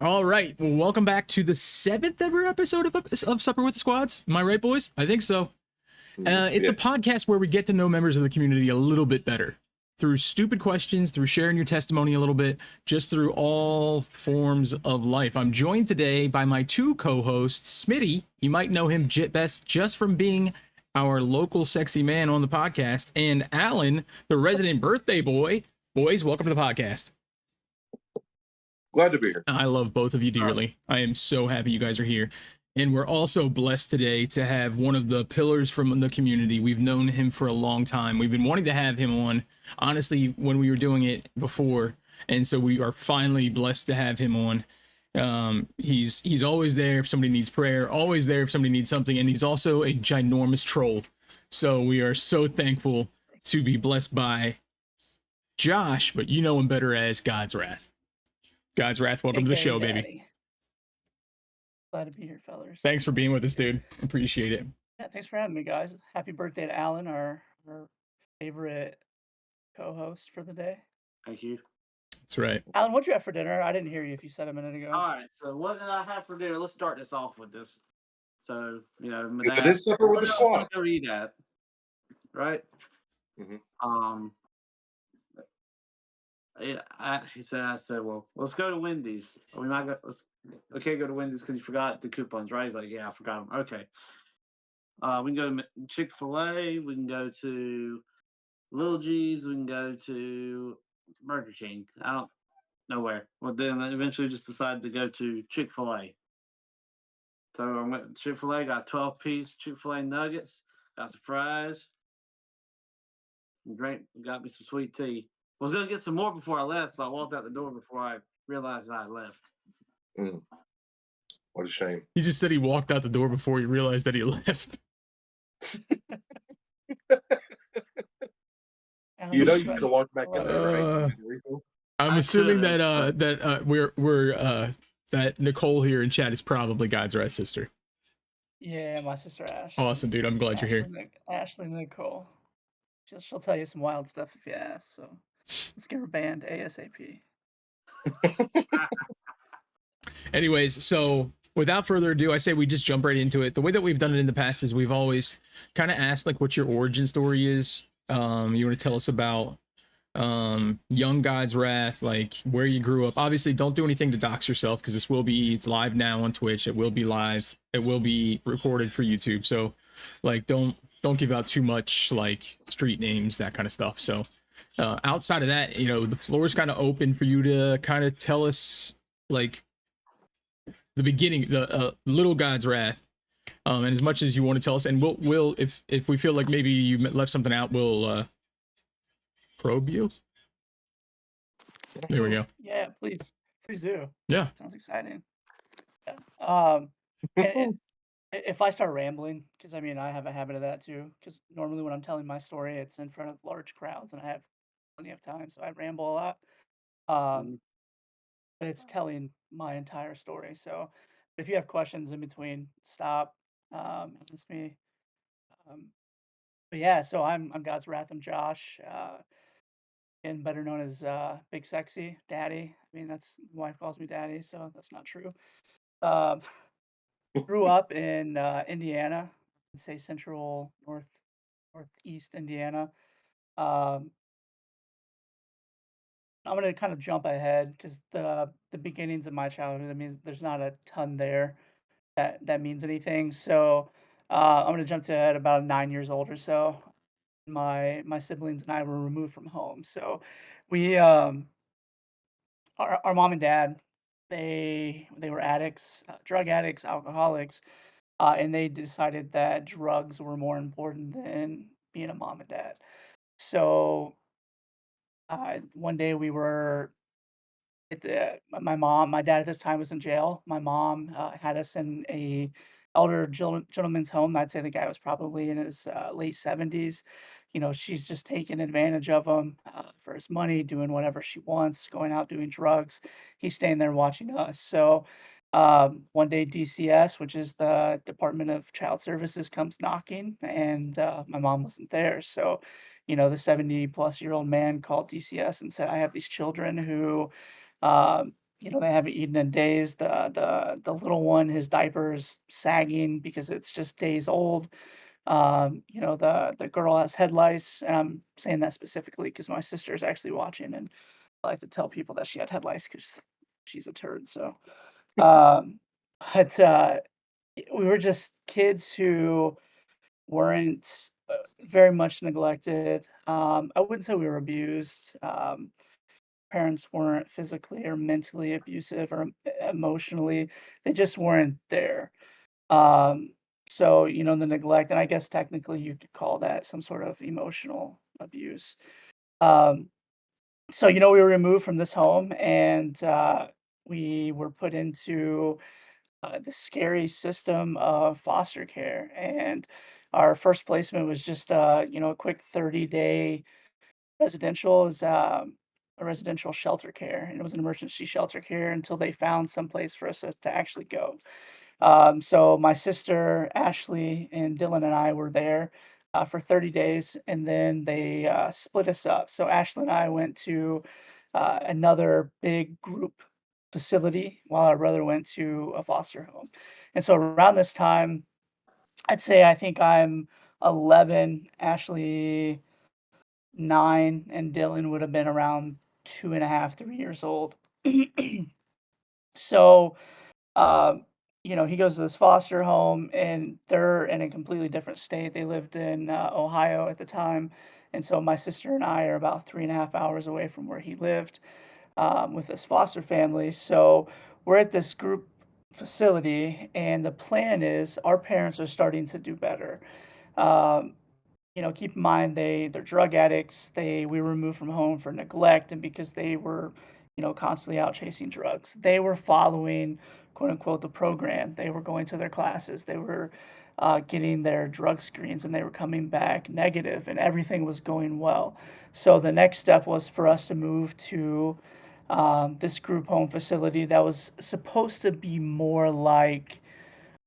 All right. Well, welcome back to the 7th ever episode of Supper with the Squads. Am I right, boys? I think so. It's a podcast where we get to know members of the community a little bit better through stupid questions, through sharing your testimony a little bit, just through all forms of life. I'm joined today by my two co-hosts, Smitty. You might know him best just from being our local sexy man on the podcast, and Alan, the resident birthday boy. Boys, welcome to the podcast. Glad to be here. I love both of you dearly. I am so happy you guys are here. And we're also blessed today to have one of the pillars from the community. We've known him for a long time. We've been wanting to have him on, honestly, when we were doing it before. And so we are finally blessed to have him on. He's always there if somebody needs prayer, always there if somebody needs something. And he's also a ginormous troll. So we are so thankful to be blessed by Josh, but you know him better as GodzWrath. GodzWrath, welcome to the show, baby. Glad to be here, fellas. Thanks for being with us, dude. Appreciate it. Yeah, thanks for having me, guys. Happy birthday to Alan, our favorite co-host for the day. Thank you. That's right. Alan, what'd you have for dinner? I didn't hear you if you said a minute ago. All right, so what did I have for dinner? Let's start this off with this. So, my It dad, is Supper with the Squad. Go eat at, right? Mm-hmm. I said, well, let's go to Wendy's. We might go. We can't go to Wendy's because you forgot the coupons, right? He's like, yeah, I forgot them. Okay. We can go to Chick-fil-A. We can go to Little G's. We can go to Burger King. I don't know where. Well, then I eventually just decided to go to Chick-fil-A. So I went to Chick-fil-A, got 12-piece Chick-fil-A nuggets, got some fries, got me some sweet tea. I was going to get some more before I left, so I walked out the door before I realized I had left. What a shame. He just said he walked out the door before he realized that he left. You know you could have walked back in there, right? I'm assuming that that Nicole here in chat is probably GodzWrath's sister. Yeah, my sister Ashley. Awesome, dude. I'm glad you're here. Ashley Nicole. She'll tell you some wild stuff if you ask, so let's get her banned ASAP. Anyways, so without further ado, I say we just jump right into it. The way that we've done it in the past is we've always kind of asked like what your origin story is. You want to tell us about young GodzWrath, like where you grew up. Obviously, don't do anything to dox yourself because it's live now on Twitch. It will be live. It will be recorded for YouTube. So like don't give out too much like street names, that kind of stuff. So outside of that, the floor is kind of open for you to kind of tell us like the beginning, the little GodzWrath, and as much as you want to tell us, and we'll if we feel like maybe you left something out, we'll probe you. There we go. Yeah, please do. Yeah, sounds exciting. Yeah. And if I start rambling, because I have a habit of that too, because normally when I'm telling my story, it's in front of large crowds and I have plenty of time, so I ramble a lot. But it's telling my entire story. So if you have questions in between, stop, ask me. But yeah, so I'm GodzWrath. I'm Josh, and better known as Big Sexy Daddy. That's my wife calls me Daddy, so that's not true. Grew up in Indiana, I'd say central northeast Indiana. I'm gonna kind of jump ahead because the beginnings of my childhood, there's not a ton there that means anything. So I'm gonna jump to ahead about 9 years old or so. My siblings and I were removed from home. So we our mom and dad, they were addicts, drug addicts, alcoholics, and they decided that drugs were more important than being a mom and dad. So one day we were my dad at this time was in jail. My mom had us in a elder gentleman's home. I'd say the guy was probably in his late 70s. She's just taking advantage of him for his money, doing whatever she wants, going out doing drugs. He's staying there watching us. So one day DCS, which is the Department of Child Services, comes knocking, and my mom wasn't there. So, the 70-plus-year-old man called DCS and said, I have these children who they haven't eaten in days. The little one, his diaper is sagging because it's just days old. The girl has head lice, and I'm saying that specifically because my sister is actually watching, and I like to tell people that she had head lice because she's a turd. So, um, but we were just kids who weren't very much neglected. I wouldn't say we were abused. Parents weren't physically or mentally abusive or emotionally. They just weren't there. Um, so, the neglect, and I guess technically you could call that some sort of emotional abuse. Um, so, we were removed from this home, and we were put into the scary system of foster care. And our first placement was just, a quick 30-day residential is a residential shelter care, and it was an emergency shelter care until they found some place for us to actually go. So my sister Ashley and Dylan and I were there for 30 days, and then they split us up. So Ashley and I went to another big group facility, while our brother went to a foster home. And so around this time, I think I'm 11, Ashley 9, and Dylan would have been around 2.5, 3 years old. So he goes to this foster home, and they're in a completely different state. They lived in Ohio at the time. And so my sister and I are about 3.5 hours away from where he lived with this foster family. So we're at this group facility, and the plan is our parents are starting to do better. Um, keep in mind they're drug addicts. We were removed from home for neglect and because they were, constantly out chasing drugs. They were following, quote unquote, the program. They were going to their classes. They were getting their drug screens, and they were coming back negative, and everything was going well. So the next step was for us to move to this group home facility that was supposed to be more like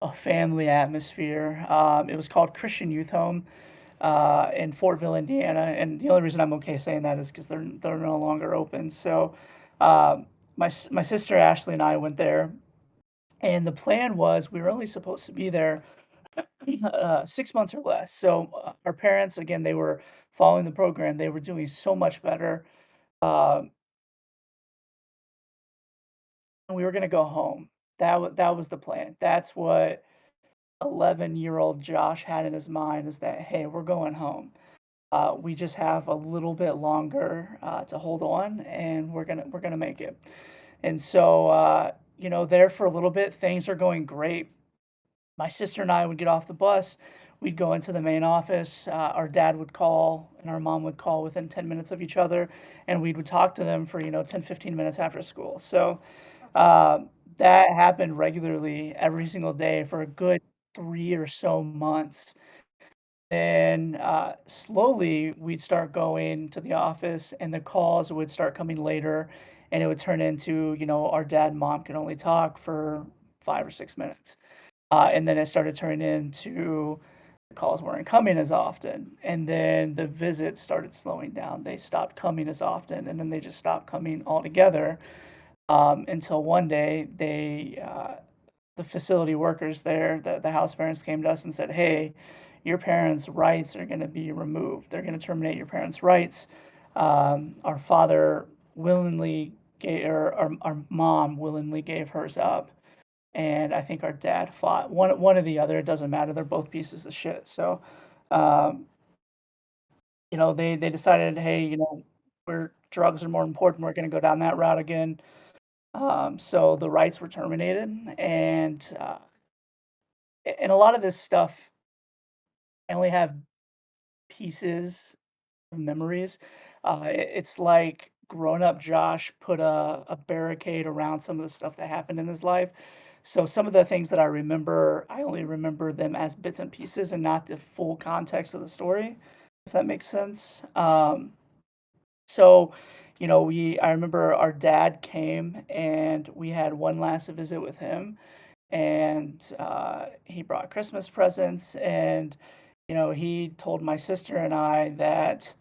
a family atmosphere. It was called Christian Youth Home in Fortville, Indiana, and the only reason I'm okay saying that is because they're no longer open. So, my sister Ashley and I went there, and the plan was we were only supposed to be there 6 months or less. So, our parents, again, they were following the program. They were doing so much better. Um, and we were going to go home. That was the plan. That's what 11-year-old Josh had in his mind, is that, hey, we're going home. We just have a little bit longer to hold on, and we're gonna make it. And so, there for a little bit, things are going great. My sister and I would get off the bus. We'd go into the main office. Our dad would call, and our mom would call within 10 minutes of each other, and we would talk to them for 10, 15 minutes after school. So uh, that happened regularly every single day for a good 3 or so months. Then, slowly, we'd start going to the office, and the calls would start coming later, and it would turn into, our dad and mom could only talk for 5 or 6 minutes. And then it started turning into the calls weren't coming as often, and then the visits started slowing down. They stopped coming as often, and then they just stopped coming altogether, until one day the facility workers there, the house parents came to us and said, "Hey, your parents' rights are going to be removed. They're going to terminate your parents' rights." Our father willingly gave, or our mom willingly gave hers up, and I think our dad fought one or the other. It doesn't matter. They're both pieces of shit. So, um, they decided, hey, where drugs are more important, we're going to go down that route again. So the rights were terminated, and a lot of this stuff, I only have pieces of memories. It's like grown up Josh put a barricade around some of the stuff that happened in his life. So some of the things that I remember, I only remember them as bits and pieces and not the full context of the story, if that makes sense. So, I remember our dad came, and we had one last visit with him, and he brought Christmas presents, and he told my sister and I that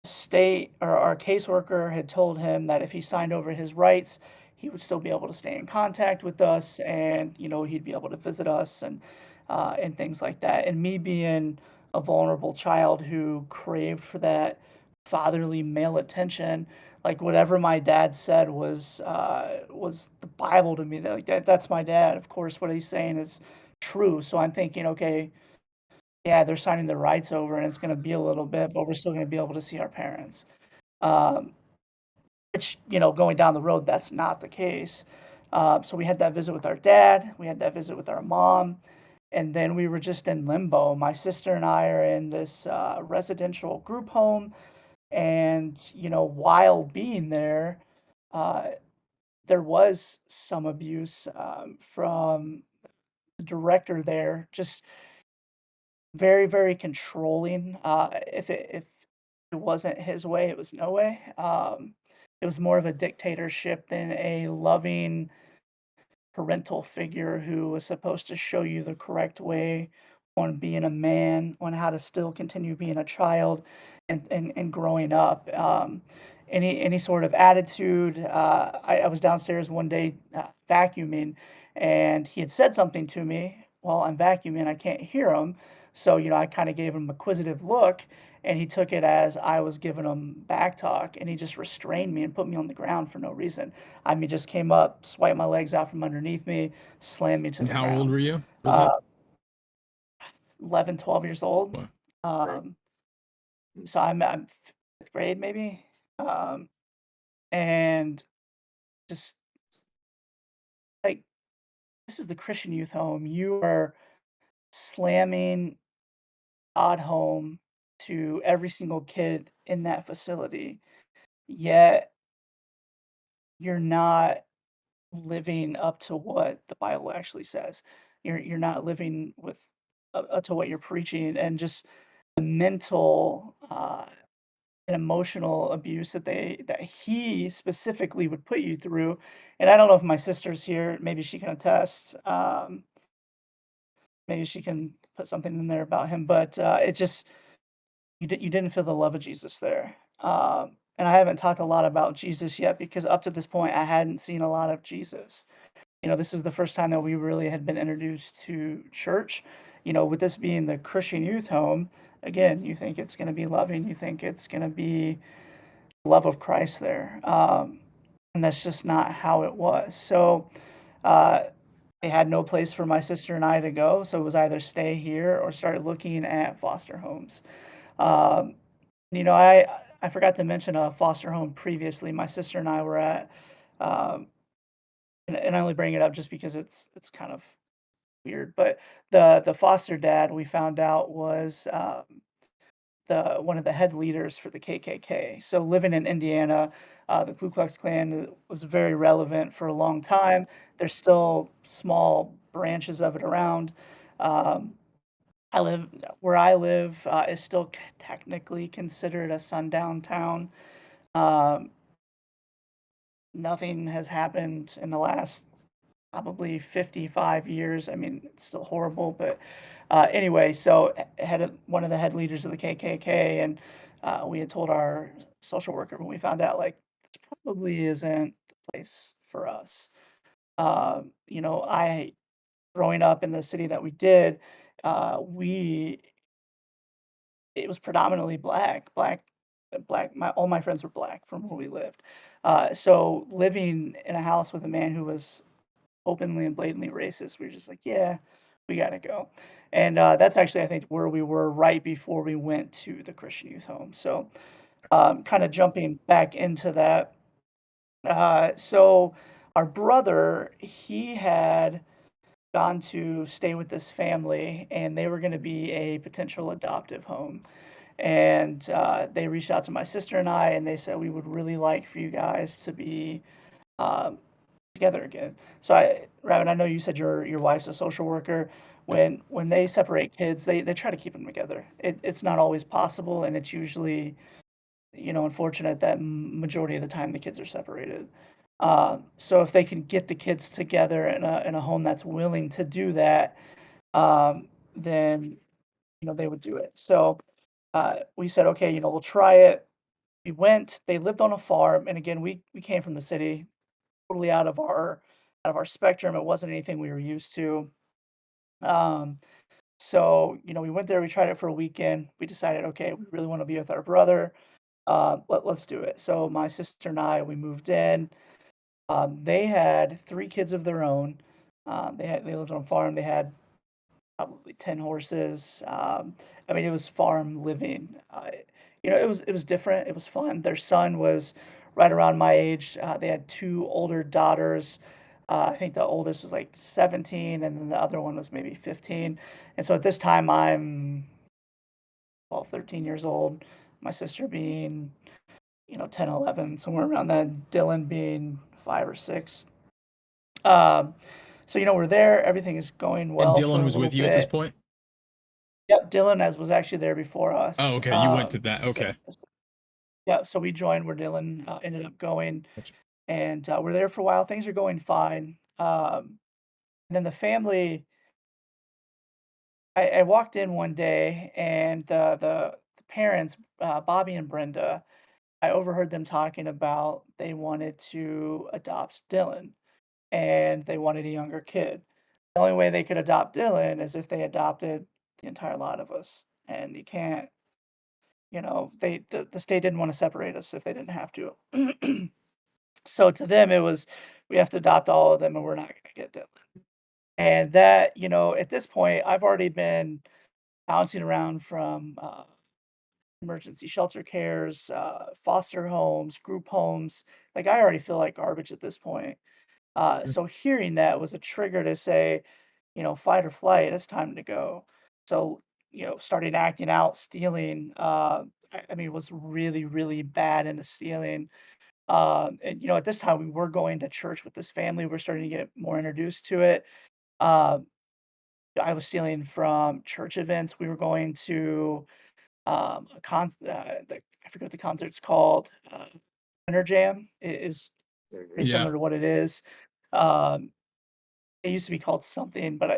state or our caseworker had told him that if he signed over his rights, he would still be able to stay in contact with us, and he'd be able to visit us and things like that. And me being a vulnerable child who craved for that fatherly male attention, like whatever my dad said was the Bible to me. That's my dad. Of course, what he's saying is true. So I'm thinking, okay, yeah, they're signing their rights over, and it's going to be a little bit, but we're still going to be able to see our parents. Um, which, going down the road, that's not the case. So we had that visit with our dad, we had that visit with our mom, and then we were just in limbo. My sister and I are in this residential group home, and while being there, uh, there was some abuse from the director there, just very, very controlling. If it wasn't his way, it was no way. It was more of a dictatorship than a loving parental figure who was supposed to show you the correct way on being a man, on how to still continue being a child and growing up. Any sort of attitude. I was downstairs one day vacuuming, and he had said something to me while I'm vacuuming. I can't hear him, so I kind of gave him a quizzitive look, and he took it as I was giving him back talk, and he just restrained me and put me on the ground for no reason. I mean, just came up, swiped my legs out from underneath me, slammed me to And the how ground. old were you? 11, 12 years old. Wow. So I'm fifth grade maybe, and just like, this is the Christian youth home. You are slamming odd home to every single kid in that facility, yet you're not living up to what the Bible actually says. You're not living with up to what you're preaching, and just the mental and emotional abuse that he specifically would put you through. And I don't know if my sister's here, maybe she can attest. Maybe she can put something in there about him, but it just you didn't feel the love of Jesus there. And I haven't talked a lot about Jesus yet because up to this point I hadn't seen a lot of Jesus. This is the first time that we really had been introduced to church. With this being the Christian youth home, again, you think it's going to be loving, you think it's going to be love of Christ there. And that's just not how it was. So uh, they had no place for my sister and I to go. So it was either stay here or start looking at foster homes. Um, I forgot to mention a foster home previously. My sister and I were at, um, and I only bring it up just because it's kind of weird. But the foster dad we found out was the one of the head leaders for the KKK. So living in Indiana, the Ku Klux Klan was very relevant for a long time. There's still small branches of it around. Um, I live where I live is still technically considered a sundown town. Um, Nothing has happened in the last probably 55 years. I mean, it's still horrible, but anyway, so one of the head leaders of the KKK, and we had told our social worker when we found out, like, this probably isn't the place for us. I growing up in the city that we did, we it was predominantly black. All my friends were black from where we lived. So living in a house with a man who was openly and blatantly racist, we were just like, yeah, we gotta go. And that's actually, I think, where we were right before we went to the Christian youth home. So kind of jumping back into that. So our brother, he had gone to stay with this family, and they were going to be a potential adoptive home. And they reached out to my sister and I, and they said, we would really like for you guys to be um, together again. So Rabbit, I know you said your wife's a social worker. When they separate kids, they try to keep them together. It's not always possible, and it's usually unfortunate that majority of the time the kids are separated. So if they can get the kids together in a home that's willing to do that, then they would do it. So we said, okay, we'll try it. We went. They lived on a farm, and again, we came from the city. totally out of our spectrum. It wasn't anything we were used to. Um, so, we went there, we tried it for a weekend. We decided, okay, we really want to be with our brother. Let's do it. So my sister and I, we moved in. They had 3 kids of their own. They lived on a farm. They had probably 10 horses. I mean, it was farm living. It was different. It was fun. Their son was right around my age. They had 2 older daughters. I think the oldest was like 17, and then the other one was maybe 15. And so at this time, I'm 12, 13 years old. My sister being, 10, 11, somewhere around then. Dylan being 5 or 6. Um, so, we're there. Everything is going And well for Dylan a was little with you at this bit. point? Yep, Dylan as was actually there before Oh, us. okay. You went to that. So Okay. yeah, so we joined where Dylan ended up going, Gotcha. and we're there for a while. Things are going fine. And then the family, I walked in one day, and the parents, Bobby and Brenda, I overheard them talking about they wanted to adopt Dylan, and they wanted a younger kid. The only way they could adopt Dylan is if they adopted the entire lot of us, and you can't. The state didn't want to separate us if they didn't have to. So to them, it was, we have to adopt all of them, and we're not going to get Dylan. And that, at this point, I've already been bouncing around from emergency shelter cares, foster homes, group homes. Like, I already feel like garbage at this point. Mm. So hearing that was a trigger to say, fight or flight, it's time to go. So, starting acting out, stealing, I mean, was really, really bad into stealing. And, at this time, we were going to church with this family. We're starting to get more introduced to it. Um, I was stealing from church events. We were going to I forget what the concert's called. Winter Jam is pretty Yeah. similar to what it is. Um, It used to be called something, but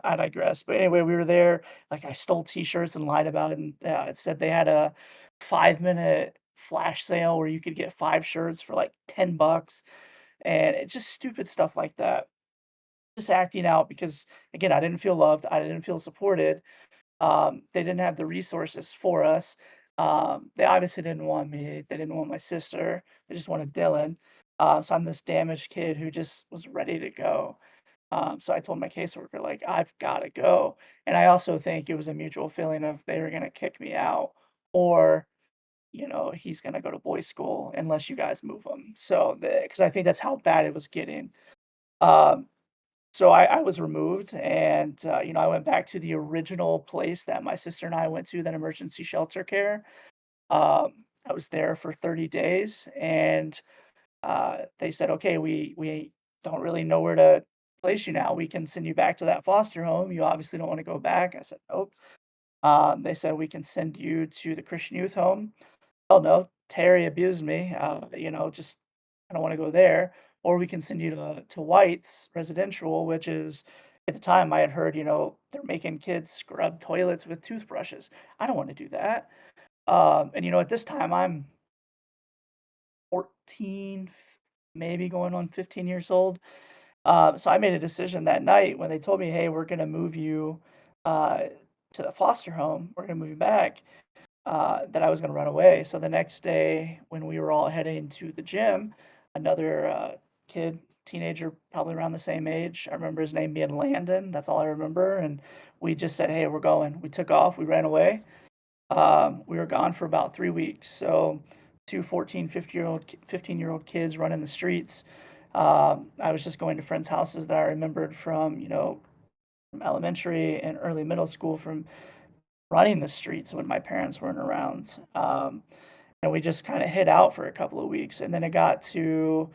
I digress. But anyway, we were there. Like, I stole T-shirts and lied about it, and it said they had a 5-minute flash sale where you could get 5 shirts for like $10, and it just stupid stuff like that. Just acting out because, again, I didn't feel loved. I didn't feel supported. They didn't have the resources for us. They obviously didn't want me. They didn't want my sister. They just wanted Dylan. So I'm this damaged kid who just was ready to go. So I told my caseworker, like, I've got to go. And I also think it was a mutual feeling of they were going to kick me out, or, he's going to go to boys' school unless you guys move him. So, because I think that's how bad it was getting. Um, so I was removed, and, I went back to the original place that my sister and I went to, that emergency shelter care. I was there for 30 days, and they said, "Okay, we don't really know where to place you now. We can send you back to that foster home. You obviously don't want to go back." I said, "Nope." They said, "We can send you to the Christian youth home." Oh no, Terry abused me. Just, I don't want to go there. Or we can send you to White's residential, which is, at the time I had heard, they're making kids scrub toilets with toothbrushes. I don't want to do that. And at this time I'm 14, maybe going on 15 years old. So I made a decision that night when they told me, "Hey, we're gonna move you uh, to the foster home. We're gonna move you back." That I was gonna run away. So the next day, when we were all heading to the gym, another kid, teenager, probably around the same age. I remember his name being Landon. That's all I remember. And we just said, "Hey, we're going." We took off. We ran away. We were gone for about 3 weeks. So two 14, 15-year-old kids running the streets. I was just going to friends' houses that I remembered from, from elementary and early middle school, from running the streets when my parents weren't around. And we just kind of hid out for a couple of weeks, and then it got to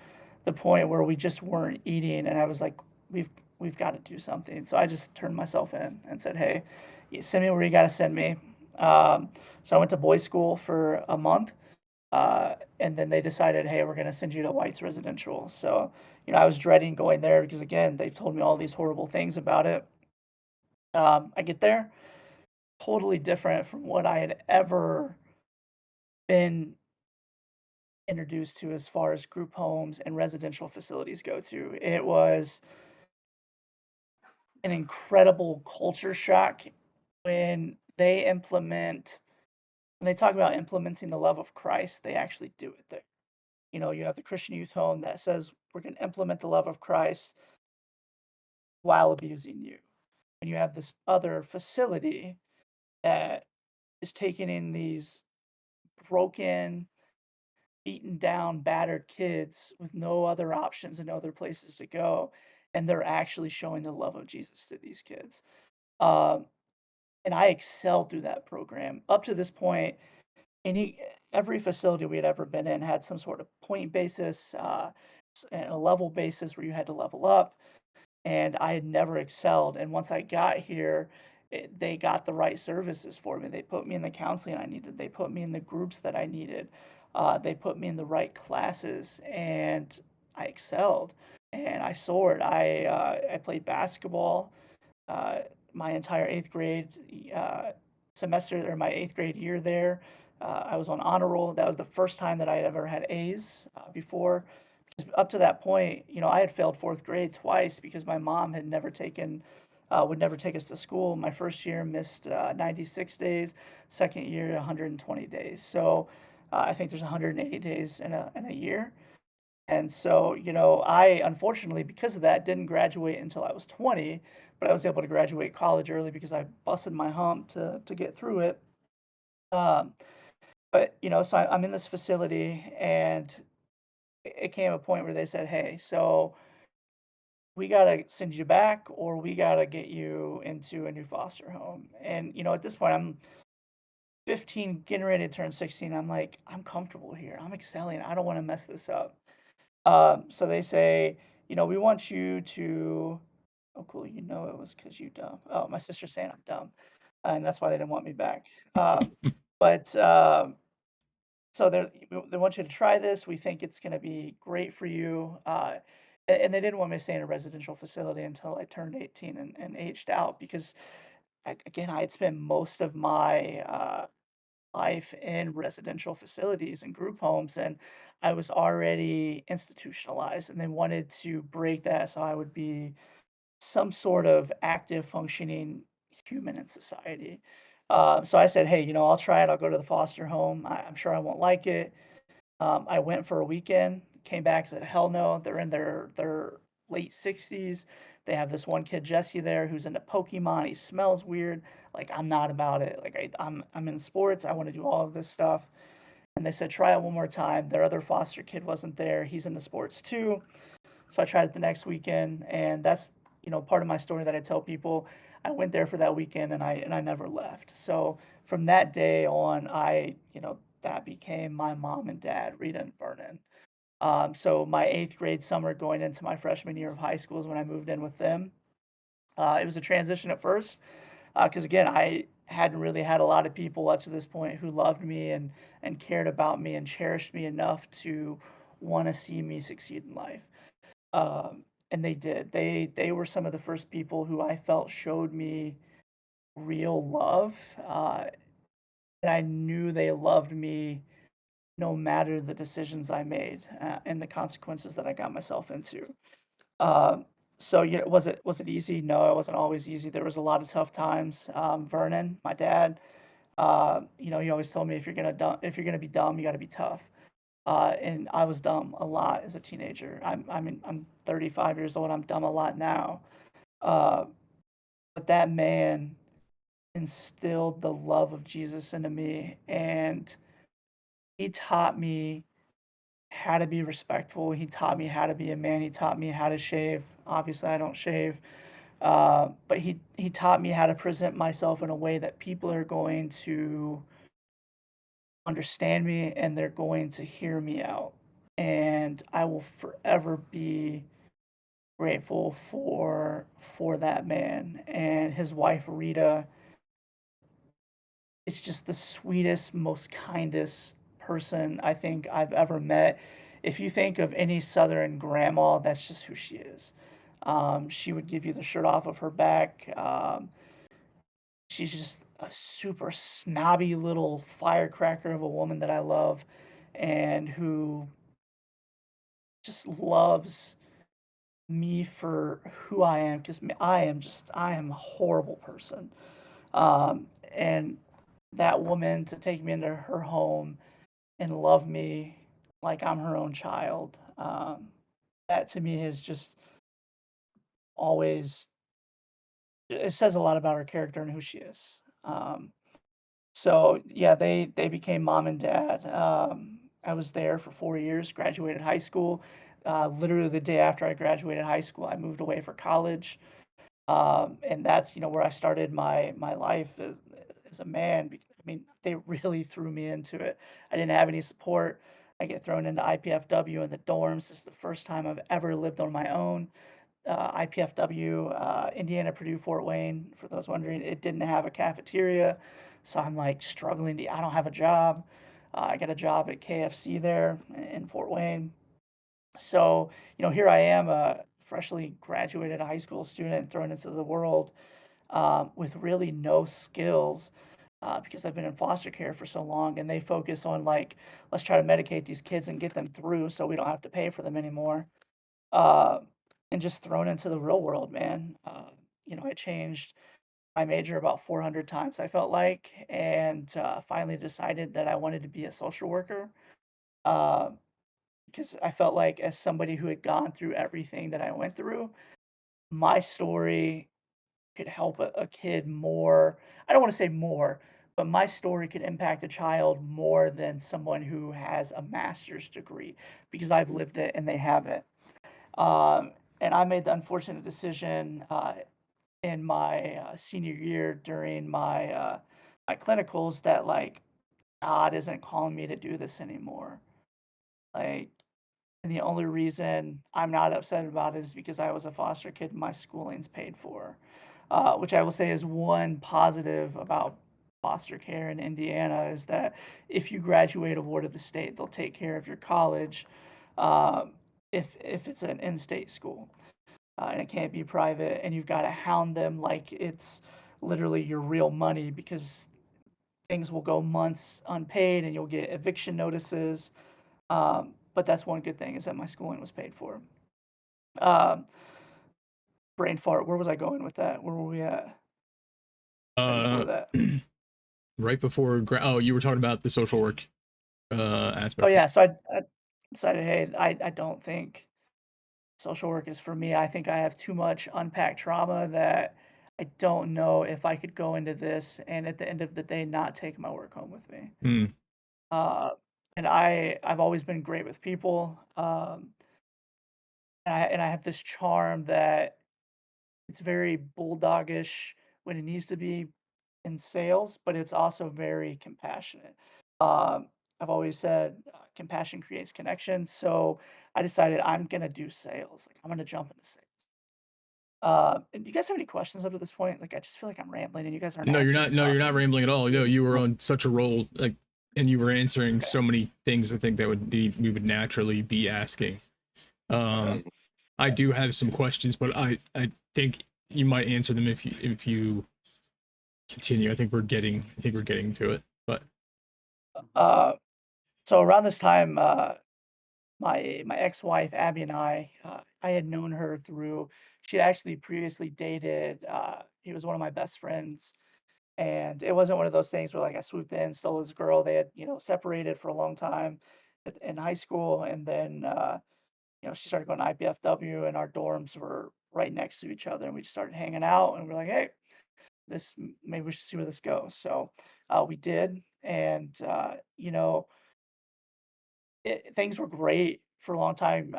the point where we just weren't eating, and I was like, we've got to do something. So I just turned myself in and said, "Hey, you send me where you got to send me." So I went to boys' school for a month, and then they decided, "Hey, we're going to send you to White's residential." So, I was dreading going there because, again, they've told me all these horrible things about it. I get there, totally different from what I had ever been introduced to as far as group homes and residential facilities go to. It was an incredible culture shock when they talk about implementing the love of Christ, they actually do it there. You know, you have the Christian youth home that says we're going to implement the love of Christ while abusing you. And you have this other facility that is taking in these broken, beaten down, battered kids with no other options and no other places to go. And they're actually showing the love of Jesus to these kids. Um, and I excelled through that program. Up to this point, any every facility we had ever been in had some sort of point basis, and a level basis where you had to level up, and I had never excelled. And once I got here, they got the right services for me. They put me in the counseling I needed. They put me in the groups that I needed. They put me in the right classes, and I excelled and I soared. I played basketball uh, my entire eighth grade semester, or my eighth grade year there. I was on honor roll. That was the first time that I had ever had A's before. Because up to that point, you know, I had failed fourth grade twice because my mom had never taken, would never take us to school. My first year missed 96 days, second year 120 days. So I think there's 180 days in a year. And so, you know, I unfortunately, because of that, didn't graduate until I was 20, but I was able to graduate college early because I busted my hump to get through it. Um, but you know, so I'm in this facility, and it came a point where they said, "Hey, so we gotta send you back, or we gotta get you into a new foster home." And you know, at this point, I'm 15, getting ready to turn 16. I'm like, I'm comfortable here. I'm excelling. I don't want to mess this up. So they say, you know, we want you to. Oh, cool. You know it was because you dumb. Oh, my sister's saying I'm dumb, and that's why they didn't want me back. But so they want you to try this. We think it's going to be great for you. And they didn't want me to stay in a residential facility until I turned 18 and aged out because, again, I had spent most of my life in residential facilities and group homes, and I was already institutionalized, and they wanted to break that so I would be some sort of active functioning human in society. So I said, hey, you know, I'll try it. I'll go to the foster home. I'm sure I won't like it. I went for a weekend, came back, said, hell no. They're in their late 60s. They have this one kid, Jesse, there who's into Pokemon. He smells weird. Like, I'm not about it. Like, I'm in sports. I want to do all of this stuff. And they said, try it one more time. Their other foster kid wasn't there. He's into sports too. So I tried it the next weekend, and that's, you know, part of my story that I tell people. I went there for that weekend, and I never left. So from that day on, you know, that became my mom and dad, Rita and Vernon. So my eighth grade summer going into my freshman year of high school is when I moved in with them. It was a transition at first, because again, I hadn't really had a lot of people up to this point who loved me and cared about me and cherished me enough to want to see me succeed in life. And they did. They were some of the first people who I felt showed me real love, and I knew they loved me no matter the decisions I made, and the consequences that I got myself into. Um, so, yeah, was it easy? No, it wasn't always easy. There was a lot of tough times. Vernon, my dad, you know, he always told me if you're gonna be dumb, you got to be tough. And I was dumb a lot as a teenager. I'm 35 years old. I'm dumb a lot now. Uh, but that man instilled the love of Jesus into me, and he taught me how to be respectful. He taught me how to be a man. He taught me how to shave. Obviously, I don't shave, but he taught me how to present myself in a way that people are going to understand me and they're going to hear me out. And I will forever be grateful for that man and his wife Rita. It's just the sweetest, most kindest person I think I've ever met. If you think of any Southern grandma, that's just who she is. She would give you the shirt off of her back. She's just a super snobby little firecracker of a woman that I love. and who just loves me for who I am, because I am a horrible person. And that woman to take me into her home and love me like I'm her own child, that to me is just always, it says a lot about her character and who she is. So yeah, they became mom and dad. I was there for 4 years, graduated high school. Literally the day after I graduated high school, I moved away for college. And that's, where I started my life as a man. I mean, they really threw me into it. I didn't have any support. I get thrown into IPFW in the dorms. This is the first time I've ever lived on my own. IPFW, Indiana, Purdue, Fort Wayne. For those wondering, it didn't have a cafeteria, so I'm like struggling to. I don't have a job. I got a job at KFC there in Fort Wayne. So, here I am, a freshly graduated high school student thrown into the world, with really no skills, because I've been in foster care for so long, and they focus on like, let's try to medicate these kids and get them through so we don't have to pay for them anymore. Uh, and just thrown into the real world, man. I changed my major about 400 times, I felt like, and finally decided that I wanted to be a social worker. Uh, because I felt like, as somebody who had gone through everything that I went through, my story could help a kid more. I don't want to say more, but my story could impact a child more than someone who has a master's degree, because I've lived it and they haven't. Um, and I made the unfortunate decision in my senior year during my clinicals that, like, God isn't calling me to do this anymore. Like, and the only reason I'm not upset about it is because I was a foster kid and my schooling's paid for, which I will say is one positive about foster care in Indiana, is that if you graduate a ward of the state, they'll take care of your college, um, if it's an in-state school, and it can't be private, and you've got to hound them like it's literally your real money, because things will go months unpaid and you'll get eviction notices. But that's one good thing, is that my schooling was paid for. Um, Brain fart. Where was I going with that? Where were we at right before Uh, that? right before oh, you were talking about the social work Oh aspect. yeah. So I decided, hey, I don't think social work is for me. I think I have too much unpacked trauma that I don't know if I could go into this and at the end of the day not take my work home with me. Mm. Uh, and I've always been great with people. And I have this charm that it's very bulldogish when it needs to be in sales, but it's also very compassionate. Um, I've always said, compassion creates connection. So I decided I'm gonna do sales. Like, I'm gonna jump into sales. And do you guys have any questions up to this point? Like, I just feel like I'm rambling and you guys aren't No, you're asking not. or No, you're not talking. rambling at all. No, you were on such a roll, like, and you were answering Okay. so many things. I think that would be we would naturally be asking. Okay. Um, I do have some questions, but I think you might answer them if you continue. I think we're getting to it. But Uh, so around this time, my ex-wife Abby and I had known her through. She actually previously dated. He was one of my best friends, and it wasn't one of those things where, like, I swooped in, stole his girl. They had, separated for a long time in high school, and then she started going to IPFW, and our dorms were right next to each other, and we just started hanging out, and we're like, hey, maybe we should see where this goes. So we did, and things were great for a long time.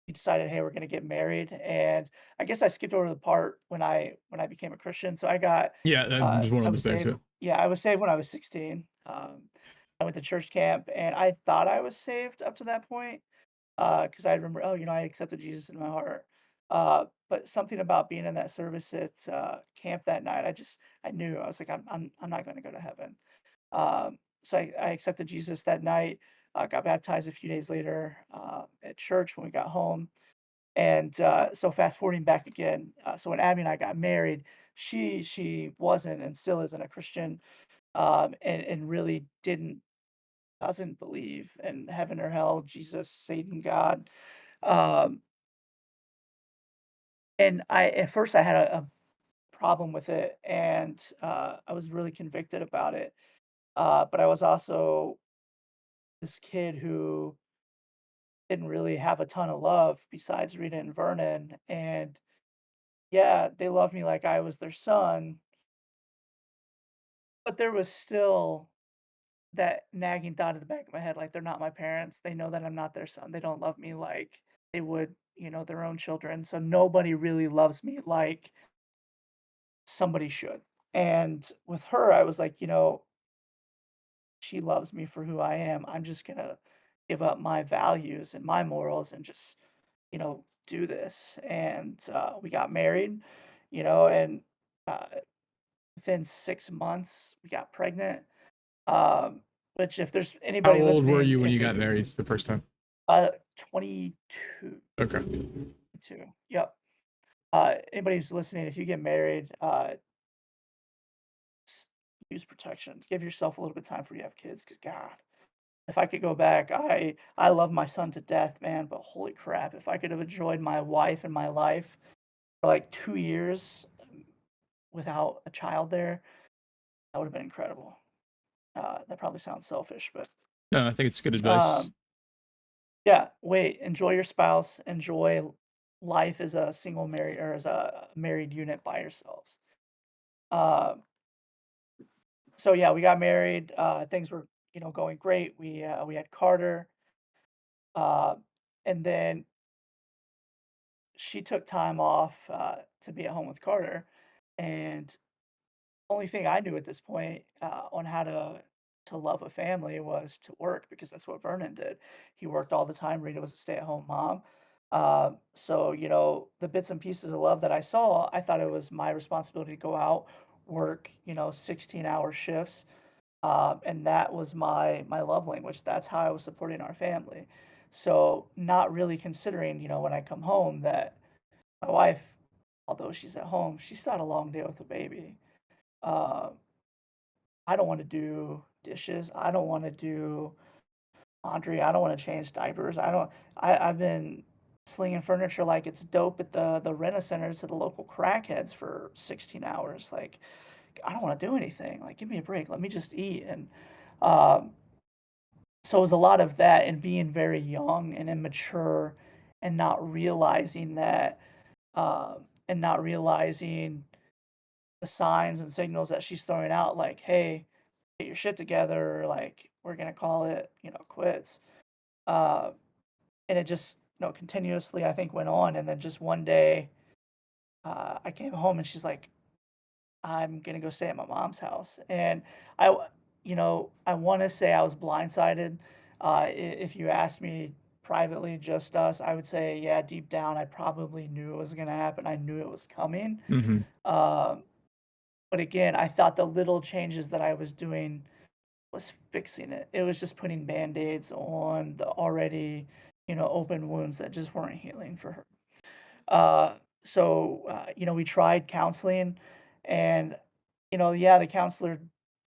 We decided, hey, we're gonna get married, and I guess I skipped over the part when I became a Christian. So yeah, that was one I of the was things. saved. Yeah, I was saved when I was 16. I went to church camp, and I thought I was saved up to that point, because I remember, oh, I accepted Jesus in my heart. But something about being in that service at camp that night, I knew, I was like, I'm not going to go to heaven. So I accepted Jesus that night. Got baptized a few days later at church when we got home. And so fast forwarding back again. So when Abby and I got married, she wasn't and still isn't a Christian, and really didn't doesn't believe in heaven or hell, Jesus, Satan, God. Um, and I at first I had a problem with it, and I was really convicted about it. But I was also this kid who didn't really have a ton of love besides Rita and Vernon. And yeah, they loved me like I was their son, but there was still that nagging thought in the back of my head, like they're not my parents. They know that I'm not their son. They don't love me like they would, their own children. So nobody really loves me like somebody should. And with her, I was like, she loves me for who I am. I'm just gonna give up my values and my morals and just, do this. And we got married, and uh, within 6 months we got pregnant. Um, which if there's How anybody old were listening, you when if you it, got married the first time? 22, Okay. 22, yep. Anybody who's listening, if you get married, s- use protection. Give yourself a little bit of time before you have kids, because God, if I could go back, I love my son to death, man. But holy crap, if I could have enjoyed my wife and my life for like 2 years without a child there, that would have been incredible. That probably sounds selfish, but No, I think it's good advice. um, yeah. Wait, enjoy your spouse, enjoy life as a single married or as a married unit by yourselves. Um, so yeah, we got married. Things were going great. We had Carter, uh, and then she took time off to be at home with Carter, and only thing I knew at this point on how to love a family was to work because that's what Vernon did. He worked all the time. Rita was a stay-at-home mom. So the bits and pieces of love that I saw, I thought it was my responsibility to go out, work 16-hour shifts, and that was my love language. That's how I was supporting our family. So not really considering when I come home that my wife, although she's at home, she's had a long day with a baby. Uh, I don't want to do dishes. I don't want to do laundry. I don't want to change diapers. I don't. I've been slinging furniture like it's dope at the rent-a-center to the local crackheads for 16 hours. Like I don't want to do anything. Like give me a break. Let me just eat. And um, so it was a lot of that and being very young and immature and not realizing that and not realizing the signs and signals that she's throwing out, like, "Hey, get your shit together," or like, "We're gonna call it, quits." Uh, and it just, continuously, I think, went on. And then just one day, I came home and she's like, "I'm gonna go stay at my mom's house." And I want to say I was blindsided. If you asked me privately, just us, I would say, yeah, deep down, I probably knew it was gonna happen. I knew it was coming. Mm-hmm. Um, But again, I thought the little changes that I was doing was fixing it. It was just putting Band-Aids on the already, open wounds that just weren't healing for her. We tried counseling and, yeah, the counselor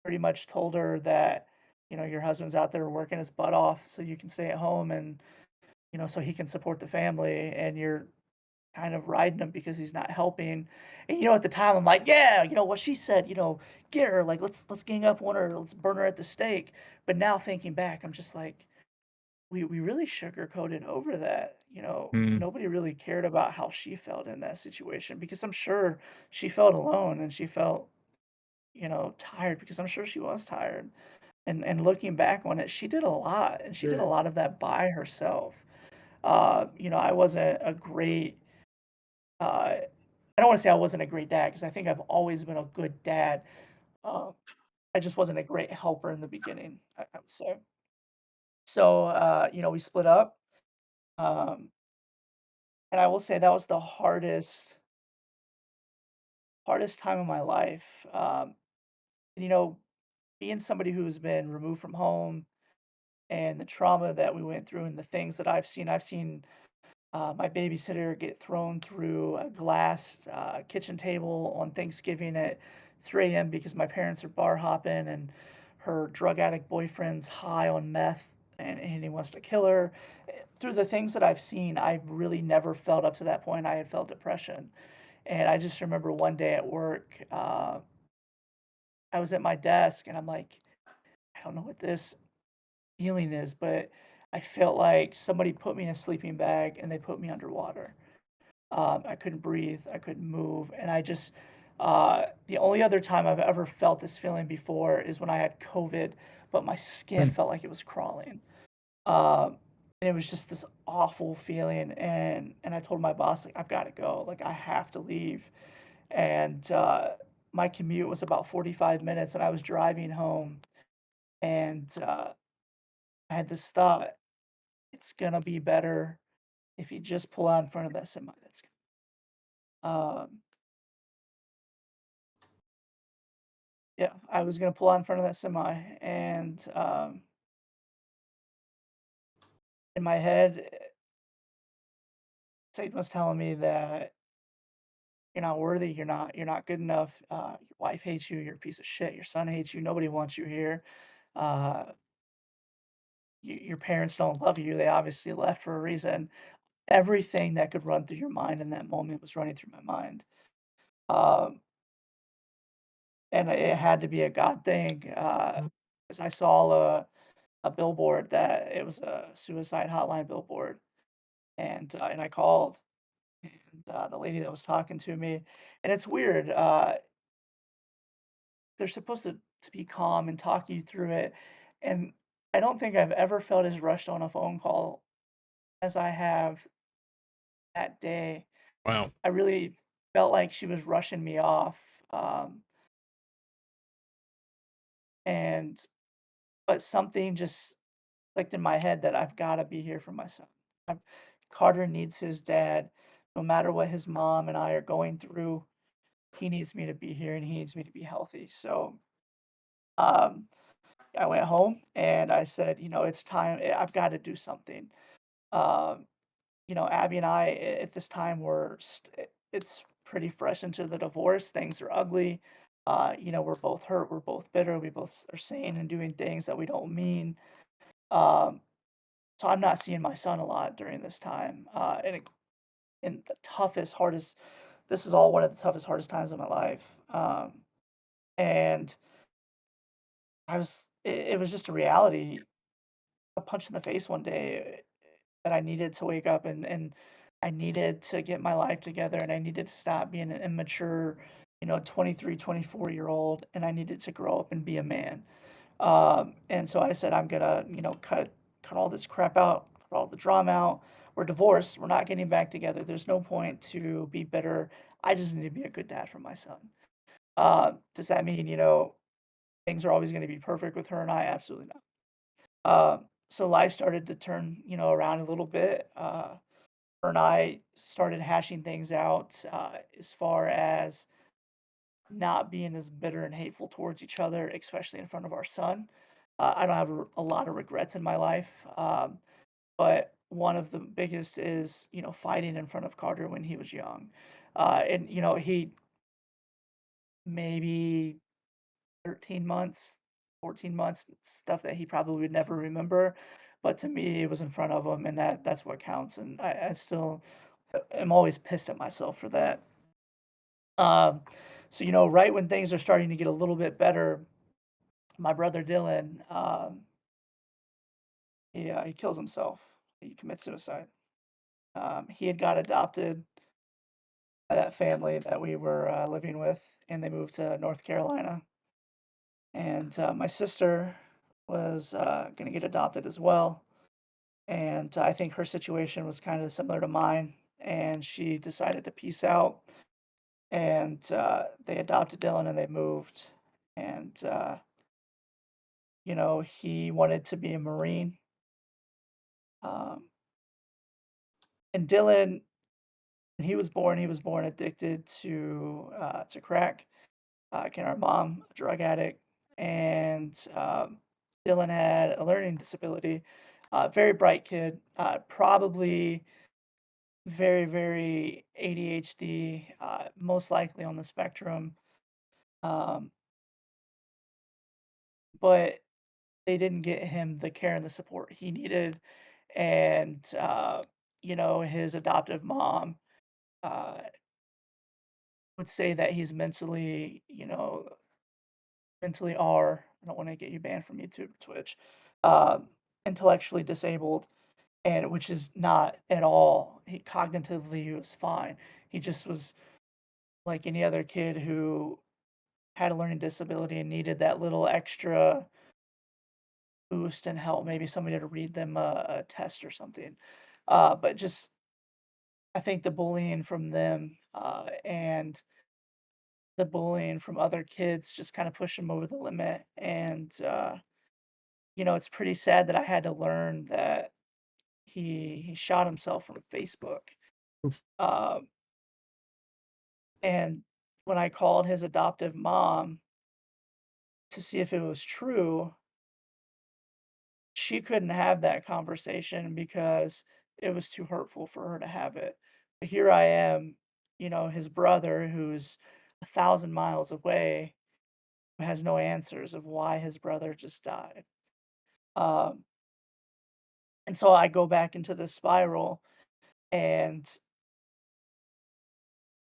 pretty much told her that, your husband's out there working his butt off so you can stay at home and, so he can support the family and you're kind of riding him because he's not helping. And at the time I'm like, yeah, what she said, get her, like let's gang up on her, let's burn her at the stake. But now thinking back, I'm just like, we really sugarcoated over that. Mm. Nobody really cared about how she felt in that situation because I'm sure she felt alone and she felt, tired because I'm sure she was tired. And looking back on it, she did a lot and she did a Yeah. lot of that by herself. I wasn't a great I don't wanna say I wasn't a great dad because I think I've always been a good dad. Um, I just wasn't a great helper in the beginning, I would say. So, we split up, um, and I will say that was the hardest time of my life. And, being somebody who's been removed from home and the trauma that we went through and the things that I've seen my babysitter get thrown through a glass kitchen table on Thanksgiving at 3 a.m. because my parents are bar hopping, and her drug addict boyfriend's high on meth and he wants to kill her. Through the things that I've seen, I've really never felt up to that point. I had felt depression. And I just remember one day at work, I was at my desk and I'm like, I don't know what this feeling is, but I felt like somebody put me in a sleeping bag and they put me underwater. I couldn't breathe, I couldn't move, and the only other time I've ever felt this feeling before is when I had COVID, but my skin Hmm. felt like it was crawling. Um, and it was just this awful feeling, and I told my boss, like, "I've gotta go, like, I have to leave." And, my commute was about 45 minutes, and I was driving home, and, I had this thought, "It's gonna be better if you just pull out in front of that semi that's um, yeah, I was gonna pull out in front of that semi, and, in my head, Satan was telling me that you're not worthy, you're not good enough, your wife hates you, you're a piece of shit, your son hates you, nobody wants you here, uh, your parents don't love you, they obviously left for a reason. Everything that could run through your mind in that moment was running through my mind. Um, and it had to be a God thing, 'cause I saw a billboard that it was a suicide hotline billboard, and I called, and, the lady that was talking to me and it's weird, they're supposed to be calm and talk you through it, and I don't think I've ever felt as rushed on a phone call as I have that day. Wow. I really felt like she was rushing me off, um, and but something just clicked in my head that I've gotta be here for my son. I've Carter needs his dad no matter what his mom and I are going through. He needs me to be here and he needs me to be healthy. So, um, I went home and I said, it's time. I've got to do something. Um, Abby and I at this time it's pretty fresh into the divorce. Things are ugly. We're both hurt. We're both bitter. We both are saying and doing things that we don't mean. Um, so I'm not seeing my son a lot during this time. And the toughest, hardest. This is all one of the toughest, hardest times of my life. And it was just a reality, a punch in the face one day that I needed to wake up and I needed to get my life together and I needed to stop being an immature, 23, 24-year-old and I needed to grow up and be a man. And so I said, I'm gonna, cut all this crap out, cut all the drama out. We're divorced. We're not getting back together. There's no point to be bitter. I just need to be a good dad for my son. Does that mean, things are always going to be perfect with her and I? Absolutely not. So life started to turn, around a little bit. Her and I started hashing things out as far as not being as bitter and hateful towards each other, especially in front of our son. I don't have a lot of regrets in my life, but one of the biggest is, fighting in front of Carter when he was young. And, he maybe 13 months, 14 months, stuff that he probably would never remember. But to me, it was in front of him, and that's what counts. And I still am always pissed at myself for that. Um, so, right when things are starting to get a little bit better, my brother Dylan, he kills himself. He commits suicide. He had got adopted by that family that we were living with, and they moved to North Carolina. And my sister was going to get adopted as well. And I think her situation was kind of similar to mine. And she decided to peace out. And they adopted Dylan and they moved. And, he wanted to be a Marine. Um, and Dylan, when he was born addicted to crack. Again, our mom, a drug addict. And Dylan had a learning disability. Very bright kid, probably very, very ADHD, most likely on the spectrum. Um, but they didn't get him the care and the support he needed, and, his adoptive mom, uh, would say that he's mentally I don't wanna get you banned from YouTube or Twitch, um, intellectually disabled, and which is not at all. Cognitively, he was fine. He just was like any other kid who had a learning disability and needed that little extra boost and help, maybe somebody to read them a test or something. But just I think the bullying from them, and the bullying from other kids just kinda pushed him over the limit, and, it's pretty sad that I had to learn that he shot himself from Facebook. Oof. Um, and when I called his adoptive mom to see if it was true, she couldn't have that conversation because it was too hurtful for her to have it. But here I am, his brother, who's 1,000 miles away, who has no answers of why his brother just died. Um, and so I go back into this spiral, and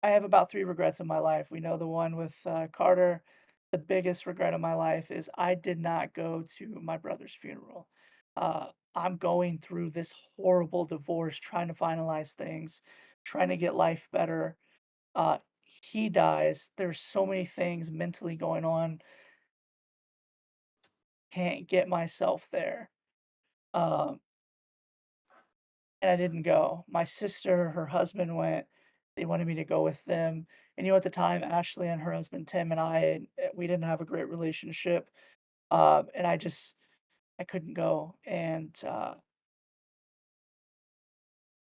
I have about 3 regrets in my life. We know the one with, Carter. The biggest regret of my life is I did not go to my brother's funeral. I'm going through this horrible divorce, trying to finalize things, trying to get life better. He dies. There's so many things mentally going on. Can't get myself there. Um, and I didn't go. My sister, her husband went. They wanted me to go with them. And at the time, Ashley and her husband Tim and we didn't have a great relationship. And I couldn't go. And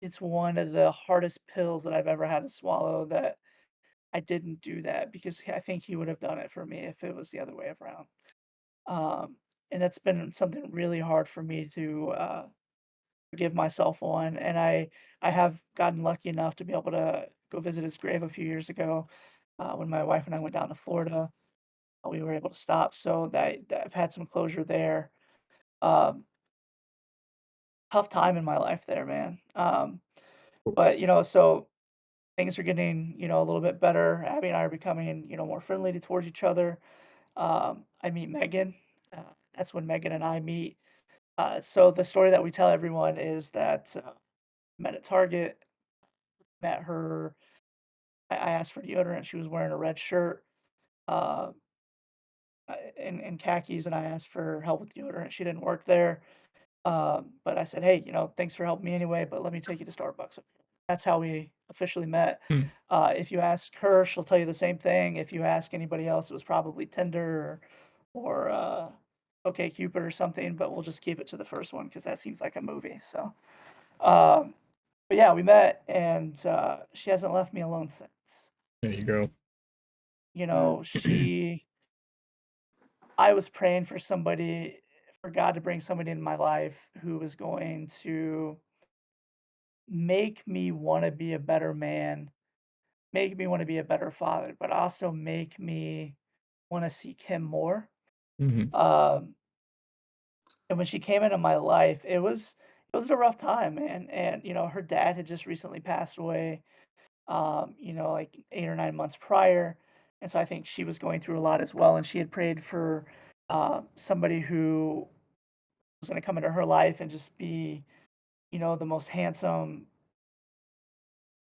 it's one of the hardest pills that I've ever had to swallow that I didn't do that because I think he would have done it for me if it was the other way around. Um, and it's been something really hard for me to forgive myself on. And I have gotten lucky enough to be able to go visit his grave a few years ago when my wife and I went down to Florida. We were able to stop, so that I've had some closure there. Um, Tough time in my life there, man. But so things are getting a little bit better. Abby and I are becoming more friendly towards each other. I meet Megan. That's when Megan and I meet. So the story that we tell everyone is that met at Target, met her. I asked for deodorant. She was wearing a red shirt uh, in khakis, and I asked for help with deodorant. She didn't work there. But I said, "Hey, thanks for helping me anyway, but let me take you to Starbucks." That's how we officially met. Hmm. If you ask her, she'll tell you the same thing. If you ask anybody else, it was probably Tinder or OkCupid or something, but we'll just keep it to the first one because that seems like a movie. So, um, but yeah, we met, and she hasn't left me alone since. There you go. She I was praying for God to bring somebody in my life who was going to make me wanna be a better man, make me wanna be a better father, but also make me wanna seek him more. Mhm. Um, and when she came into my life, it was a rough time, man, and, her dad had just recently passed away, like 8 or 9 months prior, and so I think she was going through a lot as well, and she had prayed for, somebody who was gonna come into her life and just be, the most handsome,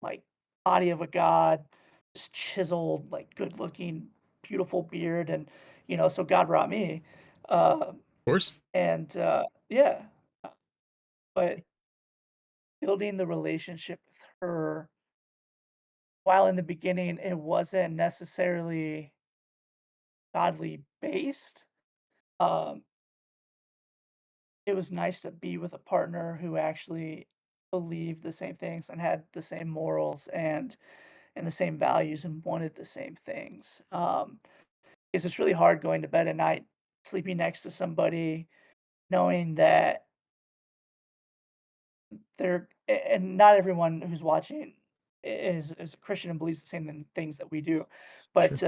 like, body of a god, just chiseled, like, good looking, beautiful beard, and, so God brought me, uh, Of course. and, yeah, but building the relationship with her, while in the beginning it wasn't necessarily godly based, um, it was nice to be with a partner who actually believed the same things and had the same morals and the same values and wanted the same things. 'Cause it's really hard going to bed at night, sleeping next to somebody, knowing that and not everyone who's watching is a Christian and believes the same things that we do. But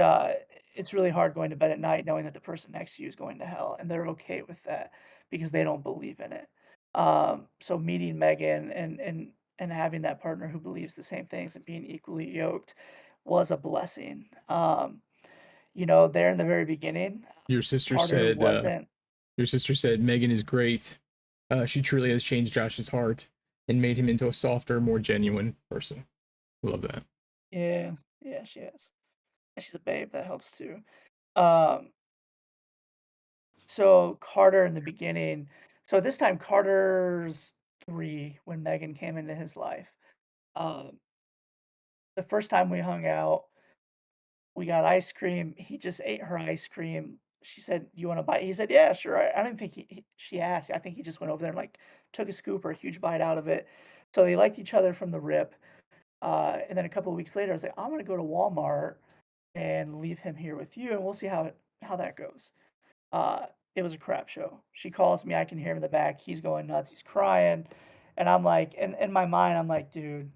it's really hard going to bed at night knowing that the person next to you is going to hell, and they're okay with that because they don't believe in it. So meeting Megan and having that partner who believes the same things and being equally yoked was a blessing. There in the very beginning, Your sister Carter said wasn't. your sister said Megan is great. She truly has changed Josh's heart and made him into a softer, more genuine person. Love that. Yeah, yeah, she is. And she's a babe. That helps too. Um, so Carter in the beginning. So this time Carter's 3 when Megan came into his life. Um, the first time we hung out, we got ice cream. He just ate her ice cream. She said, "You want to bite?" He said, "Yeah, sure." I don't think she asked. I think he just went over there and like took a scoop or a huge bite out of it. So they liked each other from the rip. And then a couple of weeks later, I was like, "I'm gonna go to Walmart and leave him here with you, and we'll see how that goes." Uh, it was a crap show. She calls me. I can hear him in the back. He's going nuts. He's crying, and I'm like, in my mind, I'm like, dude,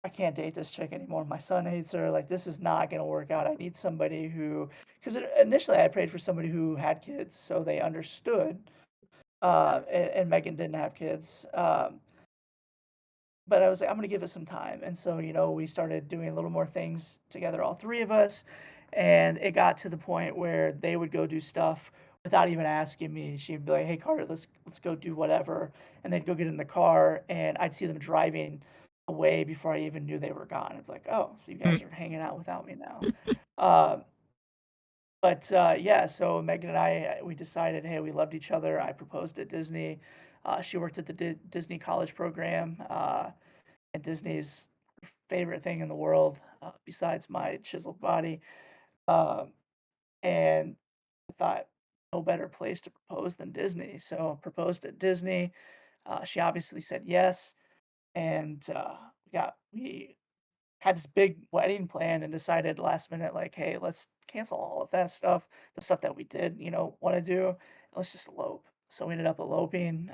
I can't date this chick anymore. My son hates her. Like, this is not gonna work out. I need somebody who, because initially I prayed for somebody who had kids, so they understood. And Megan didn't have kids. But I was like, I'm gonna give it some time. And so, we started doing a little more things together, all 3 of us. And it got to the point where they would go do stuff without even asking me. She'd be like, "Hey Carter, let's go do whatever." And they'd go get in the car and I'd see them driving away before I even knew they were gone. It's like, "Oh, so you Hmm. guys are hanging out without me now." Um, but yeah, so Megan and I, we decided, hey, we loved each other. I proposed at Disney. She worked at the Disney college program. And Disney's favorite thing in the world, besides my chiseled body. Um, and I thought no better place to propose than Disney. So proposed at Disney. She obviously said yes, and we had this big wedding plan and decided last minute like, hey, let's cancel all of that stuff, the stuff that we did, want to do. And let's just elope. So we ended up eloping.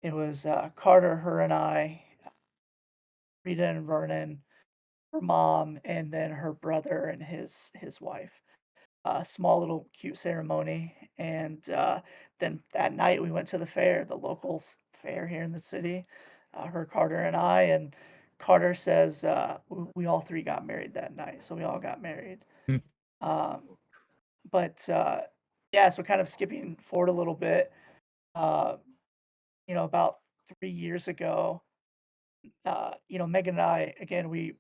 It was Carter, her, and I, Rita and Vernon, her mom, and then her brother and his wife. A small little cute ceremony, and then that night we went to the fair, the local fair here in the city. Her, Carter, and I, and Carter says we all 3 got married that night, so we all got married. Hmm. Um, but yeah, so kind of skipping forward a little bit, uh, about 3 years ago, Megan and I, again, we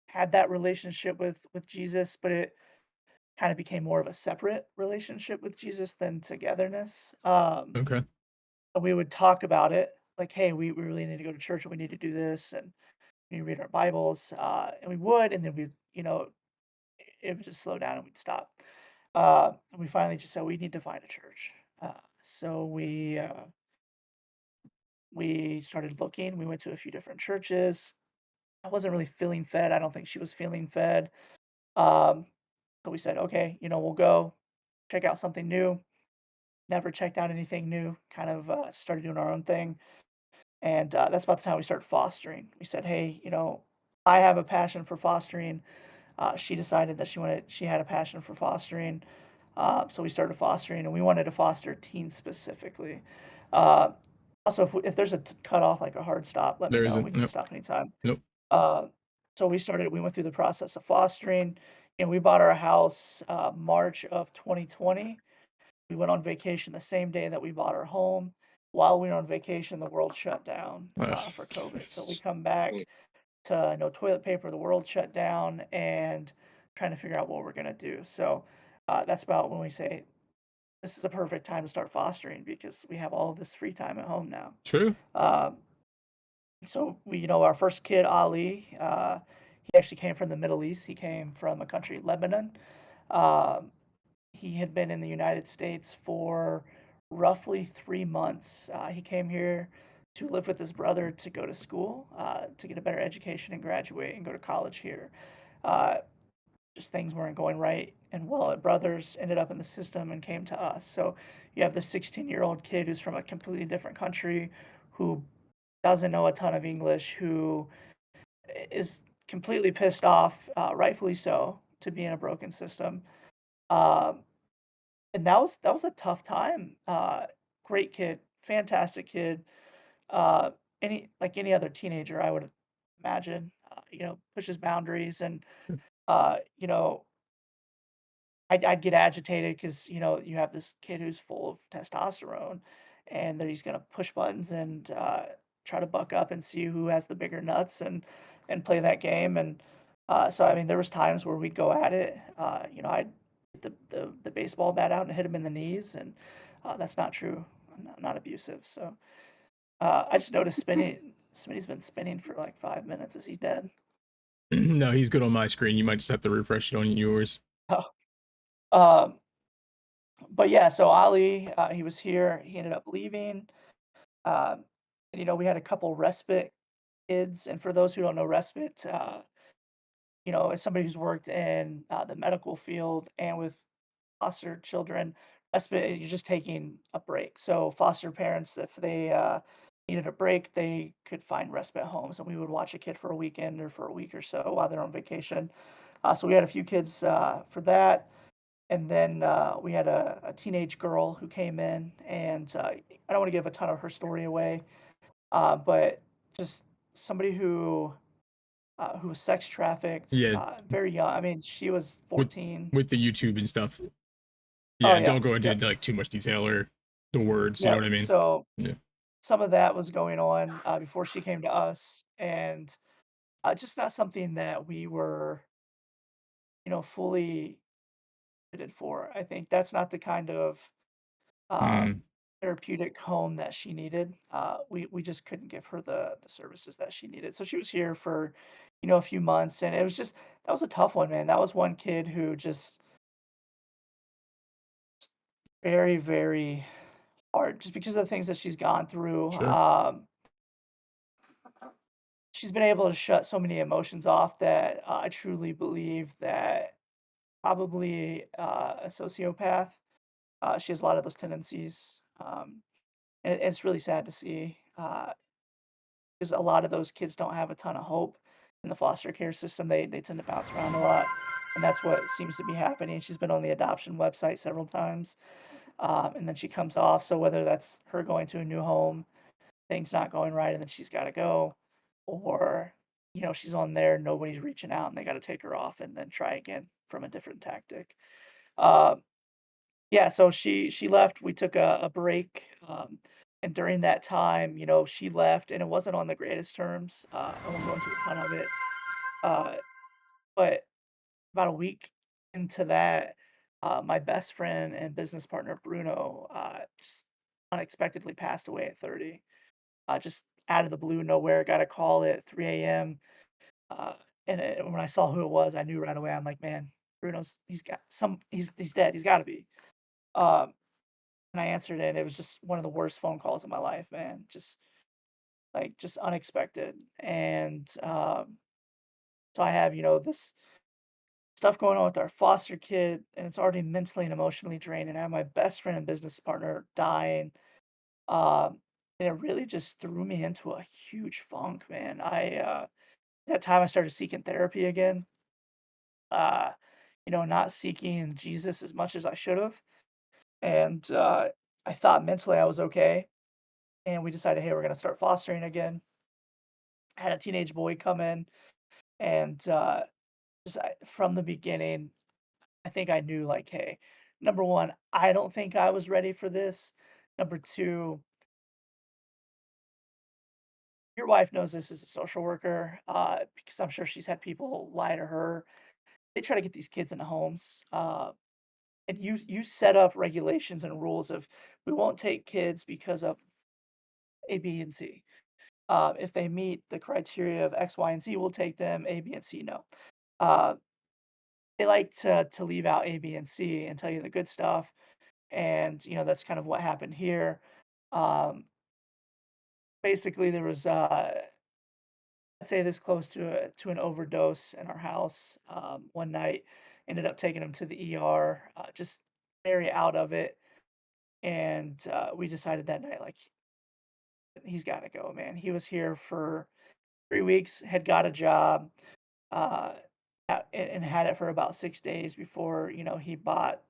had that relationship with Jesus, but it kind of became more of a separate relationship with Jesus than togetherness. Okay. But we would talk about it like, hey, we really need to go to church and we need to do this and we need to read our Bibles. And we would, and then it would just slow down and we'd stop. And we finally just said we need to find a church. So we started looking. We went to a few different churches. I wasn't really feeling fed. I don't think she was feeling fed. Um, so we said, okay, we'll go check out something new. Never checked out anything new. Kind of started doing our own thing, and that's about the time we started fostering. We said, hey, I have a passion for fostering. She decided that she had a passion for fostering, so we started fostering, and we wanted to foster teens specifically. Uh, Also, if there's a cutoff, like a hard stop, let me There know. isn't. We can Nope. stop anytime. Nope. Uh, so we went through the process of fostering, and we bought our house March of 2020. We went on vacation the same day that we bought our home. While we were on vacation, the world shut down for COVID. So we come back to no toilet paper, the world shut down, and trying to figure out what we're gonna do. So that's about when we say this is a perfect time to start fostering because we have all of this free time at home now. True. Um, so our first kid, Ali, he actually came from the Middle East. He came from a country, Lebanon. Um, he had been in the United States for roughly 3 months. He came here to live with his brother to go to school, to get a better education and graduate and go to college here. Uh, just things weren't going right and well at Brothers, ended up in the system and came to us. So you have the 16-year-old kid who's from a completely different country who doesn't know a ton of English, who is completely pissed off, rightfully so, to be in a broken system. Um, and that was a tough time. Great kid, fantastic kid. Uh, any other teenager, I would imagine, pushes boundaries and you know, I'd get agitated because you have this kid who's full of testosterone, and that he's gonna push buttons and try to buck up and see who has the bigger nuts and play that game. And so I mean, there was times where we'd go at it. I'd get the baseball bat out and hit him in the knees, and that's not true. I'm not abusive. So I just noticed Smitty's been spinning for like 5 minutes. Is he dead? No, he's good on my screen. You might just have to refresh it on yours. Oh. Um, but yeah, so Ali, he was here. He ended up leaving. Um, and we had a couple respite kids. And for those who don't know respite, as somebody who's worked in the medical field and with foster children, respite, you're just taking a break. So foster parents, if they needed a break, they could find respite homes, and we would watch a kid for a weekend or for a week or so while they're on vacation. So we had a few kids for that. And then we had a teenage girl who came in, and I don't want to give a ton of her story away, but just somebody who was sex trafficked, Yeah, very young. I mean, she was with 14. with the YouTube and stuff. Oh Yeah, yeah, don't go into yep, like too much detail or the words. You know yep. what I mean? So Yeah. some of that was going on before she came to us, and just not something that we were, fully fitted for. I think that's not the kind of um, Mm, therapeutic home that she needed. We just couldn't give her the services that she needed. So she was here for, a few months, and it was just that was a tough one, man. That was one kid who just very, very hard, just because of the things that she's gone through. sure. She's been able to shut so many emotions off that I truly believe that probably a sociopath. She has a lot of those tendencies. And it's really sad to see. 'Cause a lot of those kids don't have a ton of hope in the foster care system. They tend to bounce around a lot, and that's what seems to be happening. She's been on the adoption website several times, and then she comes off. So whether that's her going to a new home, things not going right, and then she's got to go, or she's on there, nobody's reaching out, and they got to take her off and then try again from a different tactic. Um, yeah, so she left, we took a break, and during that time, she left, and it wasn't on the greatest terms, I won't go into a ton of it, uh, but about a week into that, my best friend and business partner, Bruno, just unexpectedly passed away at 30. Just out of the blue, nowhere, got a call at 3 a.m., uh, and when I saw who it was, I knew right away, I'm like, "Man, he's dead, he's gotta be." Um And I answered it, and it was just one of the worst phone calls of my life, man. Just unexpected. And so I have, this stuff going on with our foster kid, and it's already mentally and emotionally draining. I have my best friend and business partner dying. Um, and it really just threw me into a huge funk, man. That time I started seeking therapy again. Uh, not seeking Jesus as much as I should have. And I thought mentally I was okay, and we decided, hey, we're gonna start fostering again. I had a teenage boy come in, and from the beginning, I think I knew, like, hey, number one, I don't think I was ready for this. Number two, your wife knows this as a social worker, because I'm sure she's had people lie to her. They try to get these kids into homes, and you set up regulations and rules of we won't take kids because of A, B, and C. If they meet the criteria of X, Y, and Z, we'll take them. A, B, and C, no. Uh, they like to leave out A, B, and C and tell you the good stuff, and that's kind of what happened here. Um, Basically, there was I'd say this close to an overdose in our house one night. Ended up taking him to the ER, just very out of it, and we decided that night like he's got to go, man. He was here for 3 weeks, had got a job, uh, and had it for about 6 days before, he bought,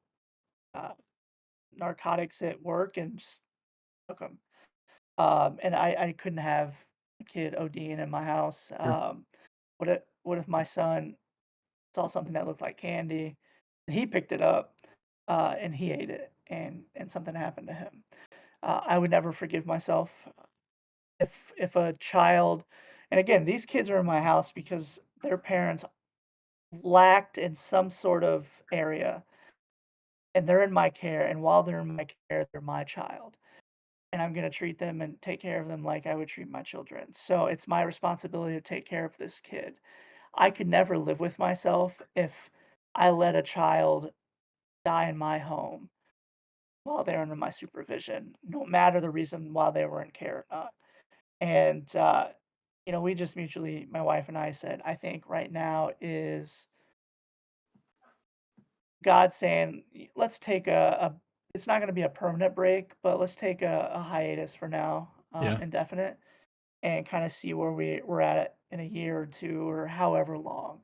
uh, narcotics at work and just took them. And I couldn't have a kid ODing in my house. Sure. What if my son saw something that looked like candy and he picked it up, and he ate it and something happened to him? I would never forgive myself if a child, and again, these kids are in my house because their parents lacked in some sort of area, and they're in my care, and while they're in my care, they're my child, and I'm gonna treat them and take care of them like I would treat my children. So it's my responsibility to take care of this kid. I could never live with myself if I let a child die in my home while they're under my supervision, no matter the reason why they were in care or not. And we just mutually, my wife and I said, I think right now is God saying, let's take it's not going to be a permanent break, but let's take a hiatus for now, Yeah. indefinite, and kind of see where we're at in a year or two or however long.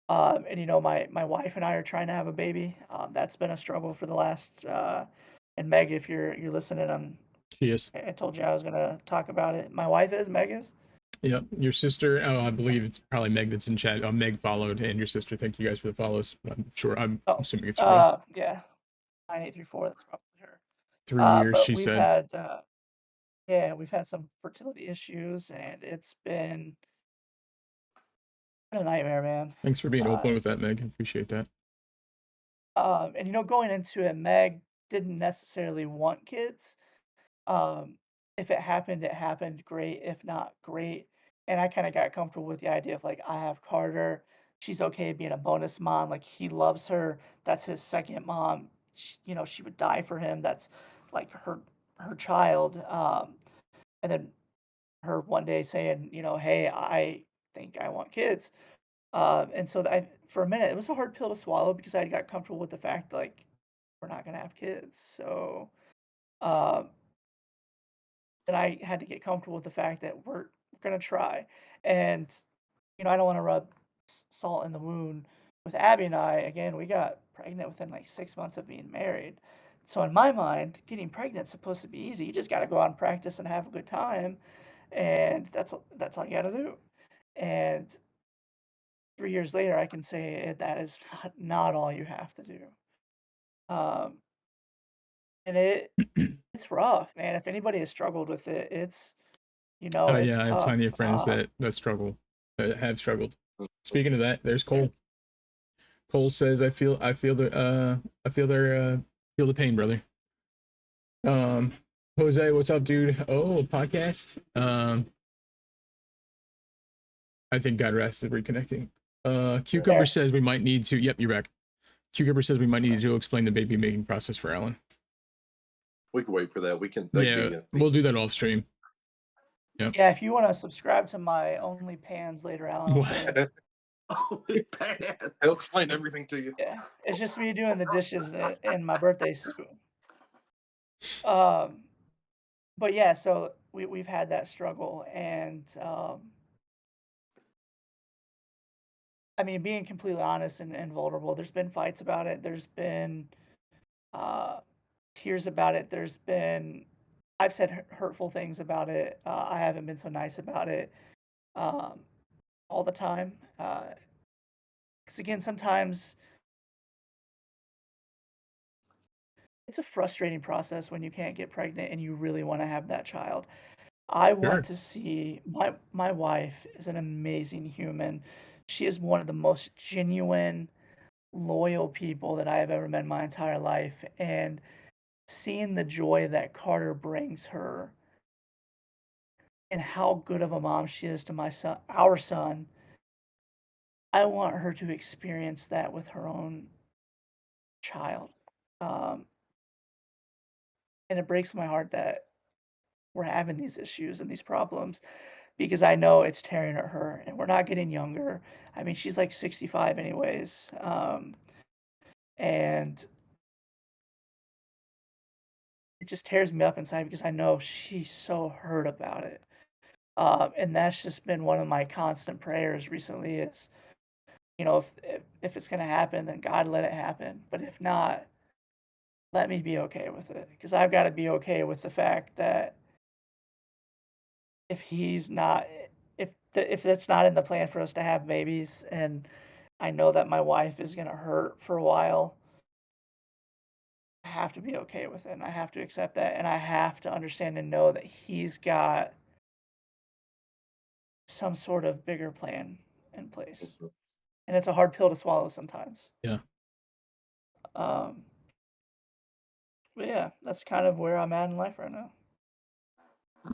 And my wife and I are trying to have a baby. That's been a struggle for the last. And Meg, if you're listening, She is. I told you I was gonna talk about it. My wife is Meg is. Yep. Your sister. Oh, I believe it's probably Meg that's in chat. Meg followed, and your sister. Thank you guys for the follows. I'm sure. I'm Oh, assuming it's real. yeah, 9834. That's probably her. 3 years, But she we've said. had, yeah, we've had some fertility issues, and it's been a nightmare, man. Thanks for being Uh, open with that, Meg. I appreciate that. and going into it, Meg didn't necessarily want kids. Um, if it happened, great. If not, great. And I kind of got comfortable with the idea of like, I have Carter. She's okay being a bonus mom. Like he loves her. That's his second mom. She would die for him. That's like her child. And then her one day saying, hey, I think I want kids. And so for a minute, it was a hard pill to swallow because I got comfortable with the fact like we're not gonna have kids. So um, then I had to get comfortable with the fact that we're gonna try. And I don't want to rub salt in the wound with Abby and I. Again, we got pregnant within like 6 months of being married. So in my mind, getting pregnant is supposed to be easy. You just got to go out and practice and have a good time, and that's all you got to do. And 3 years later, I can say that is not all you have to do. Um, and it's rough, man. If anybody has struggled with it, Oh it's yeah, I have plenty tough. of friends that struggle, that have struggled. Speaking of that, there's Cole. Cole says, feel the pain, brother." Jose, what's up, dude? Oh, podcast. I think GodzWrath is reconnecting. Cucumber Yeah. says we might need to. Yep, you're back. Cucumber says we might need to explain the baby making process for Alan. We can wait for that. We can. Yeah, we'll do that off stream. Yep. Yeah, if you want to subscribe to my OnlyPans later, Alan, Holy pants. I'll explain everything to you. yeah, it's just me doing the dishes in my birthday suit. But yeah, so we've had that struggle, and I mean, being completely honest and vulnerable, there's been fights about it. There's been uh, tears about it. I've said hurtful things about it. I haven't been so nice about it um, all the time. Because again, sometimes it's a frustrating process when you can't get pregnant and you really want to have that child. I want Sure. to see my wife is an amazing human. She is one of the most genuine, loyal people that I have ever met in my entire life. And seeing the joy that Carter brings her and how good of a mom she is to my son, our son, I want her to experience that with her own child. Um, and it breaks my heart that we're having these issues and these problems because I know it's tearing at her and we're not getting younger. I mean, she's like 65 anyways. And it just tears me up inside because I know she's so hurt about it. And that's just been one of my constant prayers recently is, if it's going to happen, then God let it happen. But if not, let me be okay with it. Because I've got to be okay with the fact that if he's not, if that's not in the plan for us to have babies, and I know that my wife is going to hurt for a while, I have to be okay with it. And I have to accept that. And I have to understand and know that he's got some sort of bigger plan in place. Mhm. And it's a hard pill to swallow sometimes. Yeah. Um, but yeah, that's kind of where I'm at in life right now.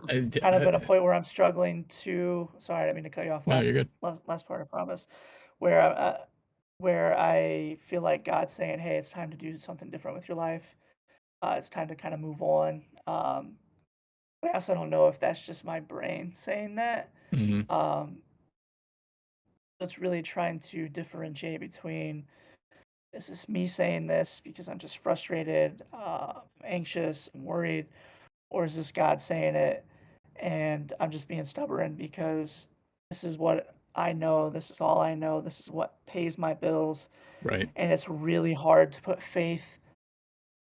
Kind of at a point where I'm struggling to. Sorry, I didn't mean to cut you off. No, you're good. Last part, I promise. Where I feel like God's saying, "Hey, it's time to do something different with your life. It's time to kind of move on." But I also don't know if that's just my brain saying that. Hmm. It's really trying to differentiate between, is this me saying this because I'm just frustrated, anxious, and worried, or is this God saying it and I'm just being stubborn because this is what I know, this is all I know, this is what pays my bills, Right. and it's really hard to put faith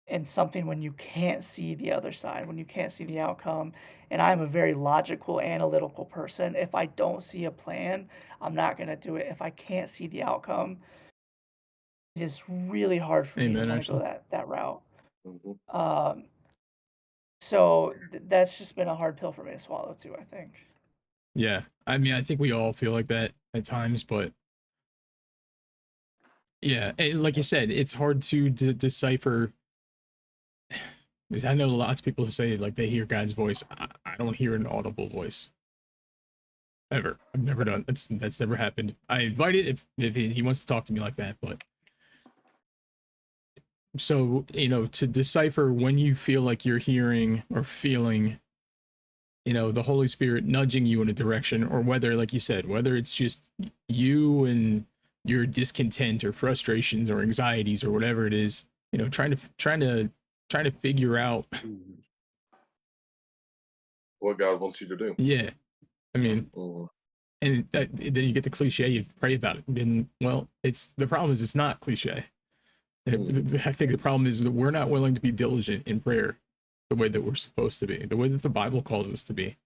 in something when you can't see the other side, when you can't see the outcome. And I'm a very logical, analytical person. If I don't see a plan, I'm not going to do it. If I can't see the outcome, it is really hard for me to Amen, want to go actually. that route. Mhm. So that's just been a hard pill for me to swallow too, I think. Yeah. I mean, I think we all feel like that at times, but yeah, like you said, it's hard to decipher. I know lots of people who say like they hear God's voice. I don't hear an audible voice ever. I've never done. That's never happened. I invite it if he wants to talk to me like that, but so to decipher when you feel like you're hearing or feeling the Holy Spirit nudging you in a direction, or whether, like you said, whether it's just you and your discontent or frustrations or anxieties or whatever it is, trying to figure out. What God wants you to do. Yeah, I mean, Mhm. and then you get the cliche, you pray about it. Then, well, the problem is it's not cliche. I think the problem is that we're not willing to be diligent in prayer the way that we're supposed to be, the way that the Bible calls us to be.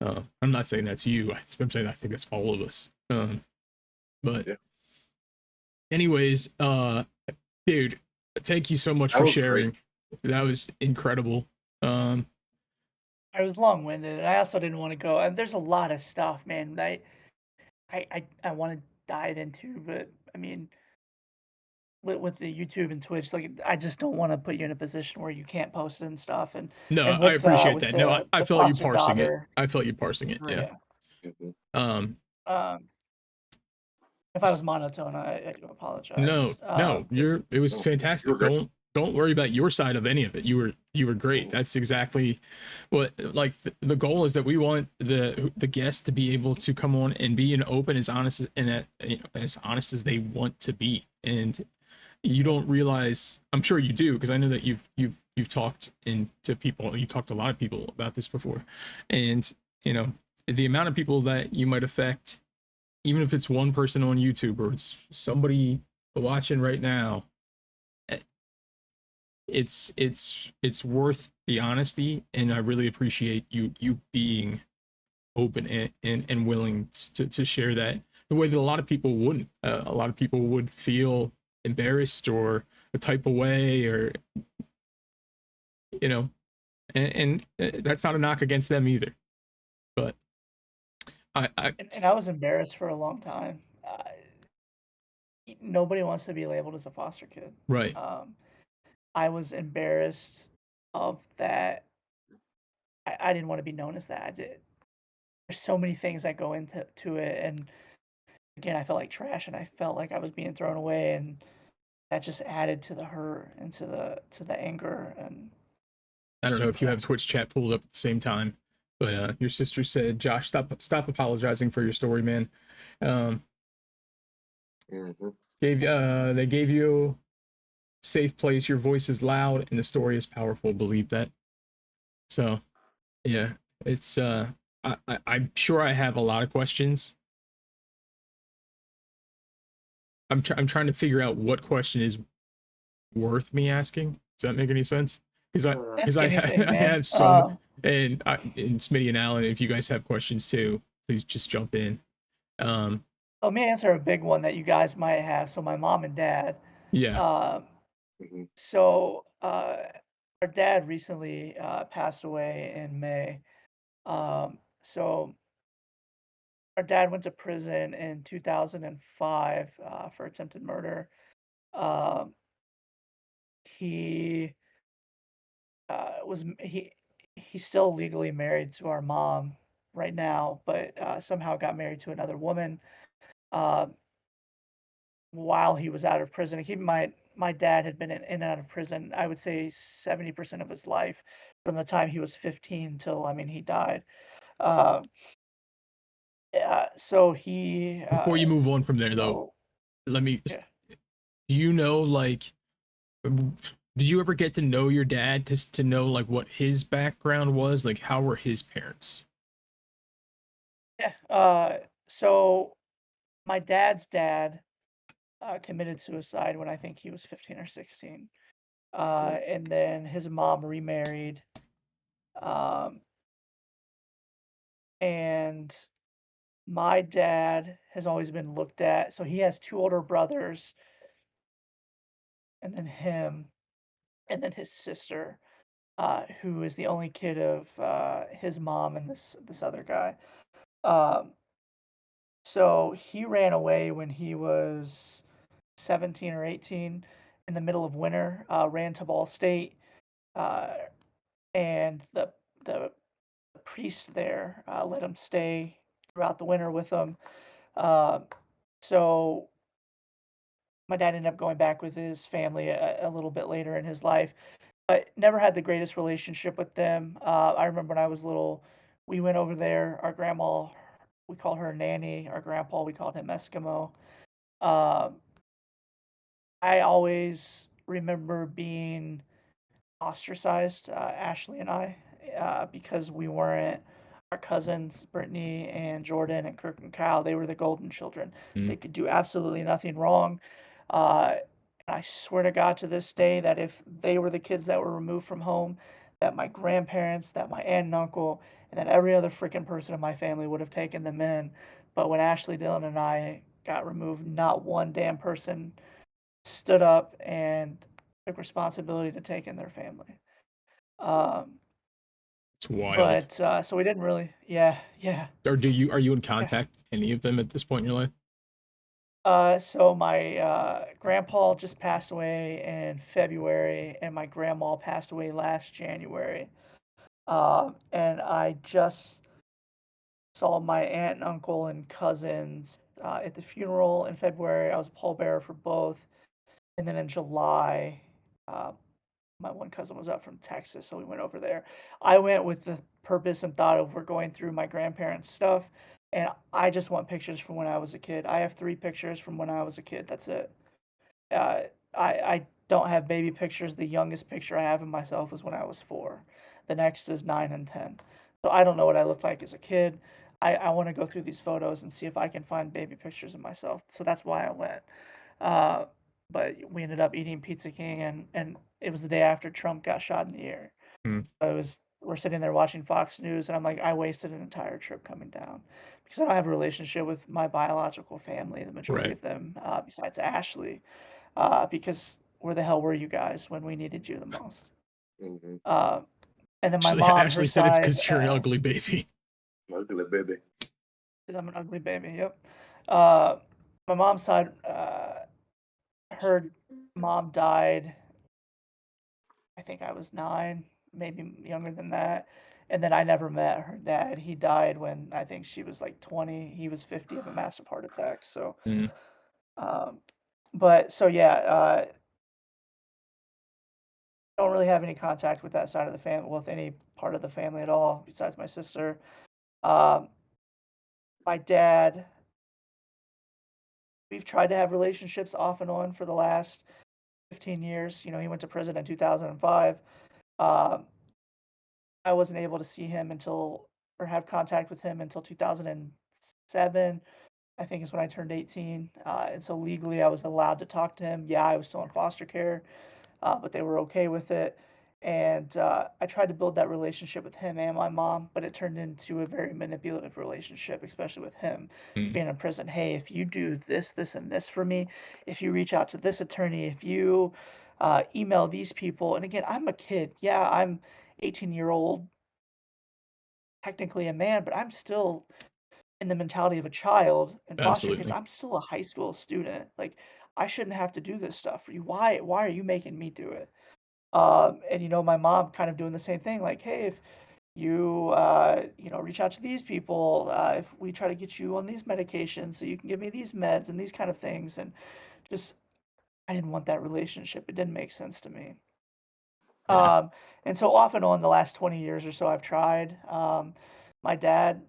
I'm not saying that's you. I'm saying I think that's all of us. But Yeah. anyways, dude, thank you so much That for was great. sharing. That was incredible. I was long-winded, and I also didn't want to go. And there's a lot of stuff, man. I want to dive into, but I mean, with the YouTube and Twitch, like I just don't want to put you in a position where you can't post it and stuff. And No, and I appreciate with that. No, I the felt you foster parsing it. daughter, I felt you parsing it. Yeah. yeah. Mhm. Um, if I was monotone, I do No, apologize. no, it was No, fantastic. you're great. Don't worry about your side of any of it. You were great. That's exactly what, like, the goal is that we want the guests to be able to come on and be open, as honest and as honest as they want to be. And you don't realize, I'm sure you do, because I know that you've talked you've talked to a lot of people about this before, and the amount of people that you might affect, even if it's one person on YouTube or it's somebody watching right now, it's worth the honesty. And I really appreciate you being open and willing to share that, the way that a lot of people wouldn't. A lot of people would feel embarrassed or a type of way, or you know and that's not a knock against them either, but I And I was embarrassed for a long time. Nobody wants to be labeled as a foster kid. right. I was embarrassed of that. I didn't want to be known as that. There's so many things that go into it, and again, I felt like trash, and I felt like I was being thrown away, and that just added to the hurt and to the anger. And I don't know if you yeah. have Twitch chat pulled up at the same time, but your sister said, "Josh, stop apologizing for your story, man." Um, Mhm. they gave you a safe place. Your voice is loud, and the story is powerful. Believe that. So, yeah, it's I'm sure I have a lot of questions. I'm trying to figure out what question is worth me asking. Does that make any sense? Because Ask I anything, I man. have so and Smitty and Alan, if you guys have questions too, please just jump in. Let me answer a big one that you guys might have. So my mom and dad. Yeah. Um, Hmm. so our dad recently passed away in May. So our dad went to prison in 2005 for attempted murder. Um, he was he's still legally married to our mom right now, but somehow got married to another woman uh, while he was out of prison. Keep in mind, my dad had been in and out of prison, I would say 70% of his life, from the time he was 15 till, I mean, he died. Uh, so he, Before you move on from there, you though, know, let me. yeah. Do you know, like, did you ever get to know your dad to know like what his background was? Like, how were his parents? Yeah. So my dad's dad committed suicide when I think he was 15 or 16. And then his mom remarried. Um, and my dad has always been looked at. So he has two older brothers, and then him, and then his sister, who is the only kid of his mom and this other guy. Um, so he ran away when he was 17 or 18 in the middle of winter. Ran to Ball State, uh, and the priest there let him stay throughout the winter with them. Uh, so my dad ended up going back with his family a little bit later in his life, but never had the greatest relationship with them. I remember when I was little, we went over there. Our grandma, we called her Nanny. Our grandpa, we called him Eskimo. Um, I always remember being ostracized, Ashley and I, because we weren't our cousins, Brittany and Jordan and Kirk and Kyle. They were the golden children. They Mm. could do absolutely nothing wrong. Uh, and I swear to God to this day that if they were the kids that were removed from home, that my grandparents, that my aunt and uncle, and that every other freaking person in my family would have taken them in. But when Ashley, Dylan, and I got removed, not one damn person stood up and took responsibility to take in their family. Um, It's wild. but so we didn't really, yeah, yeah, Or are you in yeah. contact with any of them at this point in your life? So my grandpa just passed away in February, and my grandma passed away last January. And I just saw my aunt and uncle and cousins at the funeral in February. I was a pallbearer for both, and then in July, uh, my one cousin was up from Texas, so we went over there. I went with the purpose and thought of we're going through my grandparents' stuff, and I just want pictures from when I was a kid. I have 3 pictures from when I was a kid. That's it. Uh, I don't have baby pictures. The youngest picture I have of myself is when I was 4. The next is 9 and 10. So I don't know what I looked like as a kid. I want to go through these photos and see if I can find baby pictures of myself. So that's why I went. Uh, but we ended up eating Pizza King, and it was the day after Trump got shot in the ear. Mm. We're sitting there watching Fox News, and I'm like, I wasted an entire trip coming down because I don't have a relationship with my biological family, the majority Right. of them, besides Ashley, because where the hell were you guys when we needed you the most? Hmm. Uh, and then my Actually, mom, her Ashley said it's side, because you're an ugly baby. Ugly baby. because I'm an ugly baby. Yep. Uh, my mom's side, her mom died. I think I was 9, maybe younger than that. And then I never met her dad. He died when I think she was like 20. He was 50 of a massive heart attack. So, Mm. um, but so yeah, don't really have any contact with that side of the family, with any part of the family at all, besides my sister. Um, my dad, we've tried to have relationships off and on for the last 15 years. You know, he went to prison in 2005. Um, I wasn't able to see him until or have contact with him until 2007. I think is when I turned 18. And so legally I was allowed to talk to him. Yeah, I was still in foster care, but they were okay with it. And I tried to build that relationship with him and my mom, but it turned into a very manipulative relationship, especially with him Mm. being in prison. Hey, if you do this, this, and this for me, if you reach out to this attorney, if you email these people, and again, I'm a kid. Yeah, I'm 18-year-old, technically a man, but I'm still in the mentality of a child in foster care because Absolutely. I'm still a high school student. Like, I shouldn't have to do this stuff for you. Why are you making me do it? And my mom kind of doing the same thing, like, hey, if you reach out to these people, if we try to get you on these medications so you can give me these meds and these kind of things, and just I didn't want that relationship. It didn't make sense to me. Yeah. And so off and on the last 20 years or so, I've tried. My dad,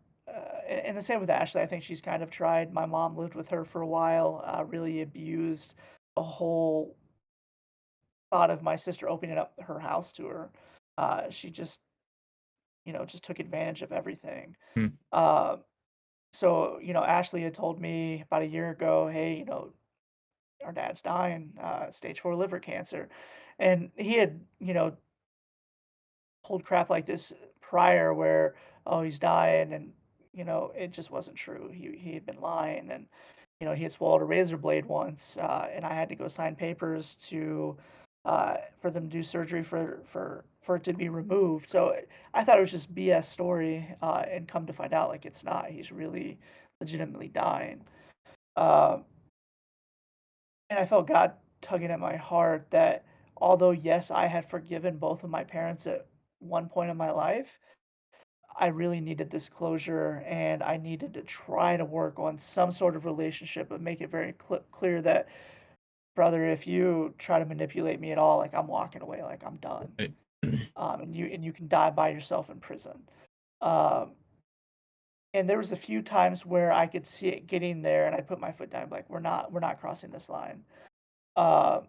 and the same with Ashley. I think she's kind of tried. My mom lived with her for a while, really abused the whole thought of my sister opening up her house to her. She just took advantage of everything. Mm. So, Ashley had told me about a year ago, hey, our dad's dying, stage 4 liver cancer. And he had, pulled crap like this prior where, oh, he's dying, and it just wasn't true. He had been lying, and he had swallowed a razor blade once, and I had to go sign papers to for them to do surgery for it to be removed. So I thought it was just BS story, and come to find out, like, it's not. He's really legitimately dying. Um, and I felt God tugging at my heart that although yes, I had forgiven both of my parents at one point in my life, I really needed this closure, and I needed to try to work on some sort of relationship, but make it very clear that, brother, if you try to manipulate me at all, like, I'm walking away, like, I'm done. Right. And you can die by yourself in prison. Um, and there was a few times where I could see it getting there, and I put my foot down, like, we're not crossing this line. Uh,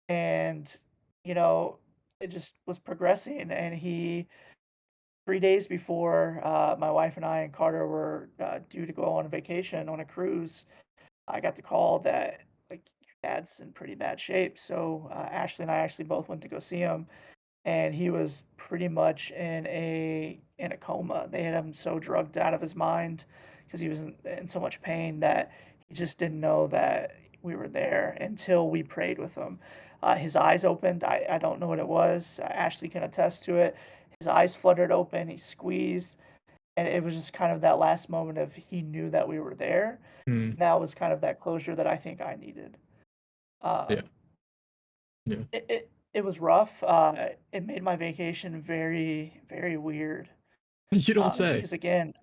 and you know, it just was progressing, and he 3 days before my wife and I and Carter were due to go on a vacation on a cruise, I got the call that, like, your dad's in pretty bad shape. So Ashley and I actually both went to go see him, and he was pretty much in a coma. They had him so drugged out of his mind because he was in so much pain that he just didn't know that we were there until we prayed with him. His eyes opened. I don't know what it was. Ashley can attest to it. His eyes fluttered open. He squeezed, and it was just kind of that last moment of he knew that we were there. Mm. That was kind of that closure that I think I needed. Yeah. Um, Yeah. it was rough. It made my vacation very, very weird. You don't say. Because again,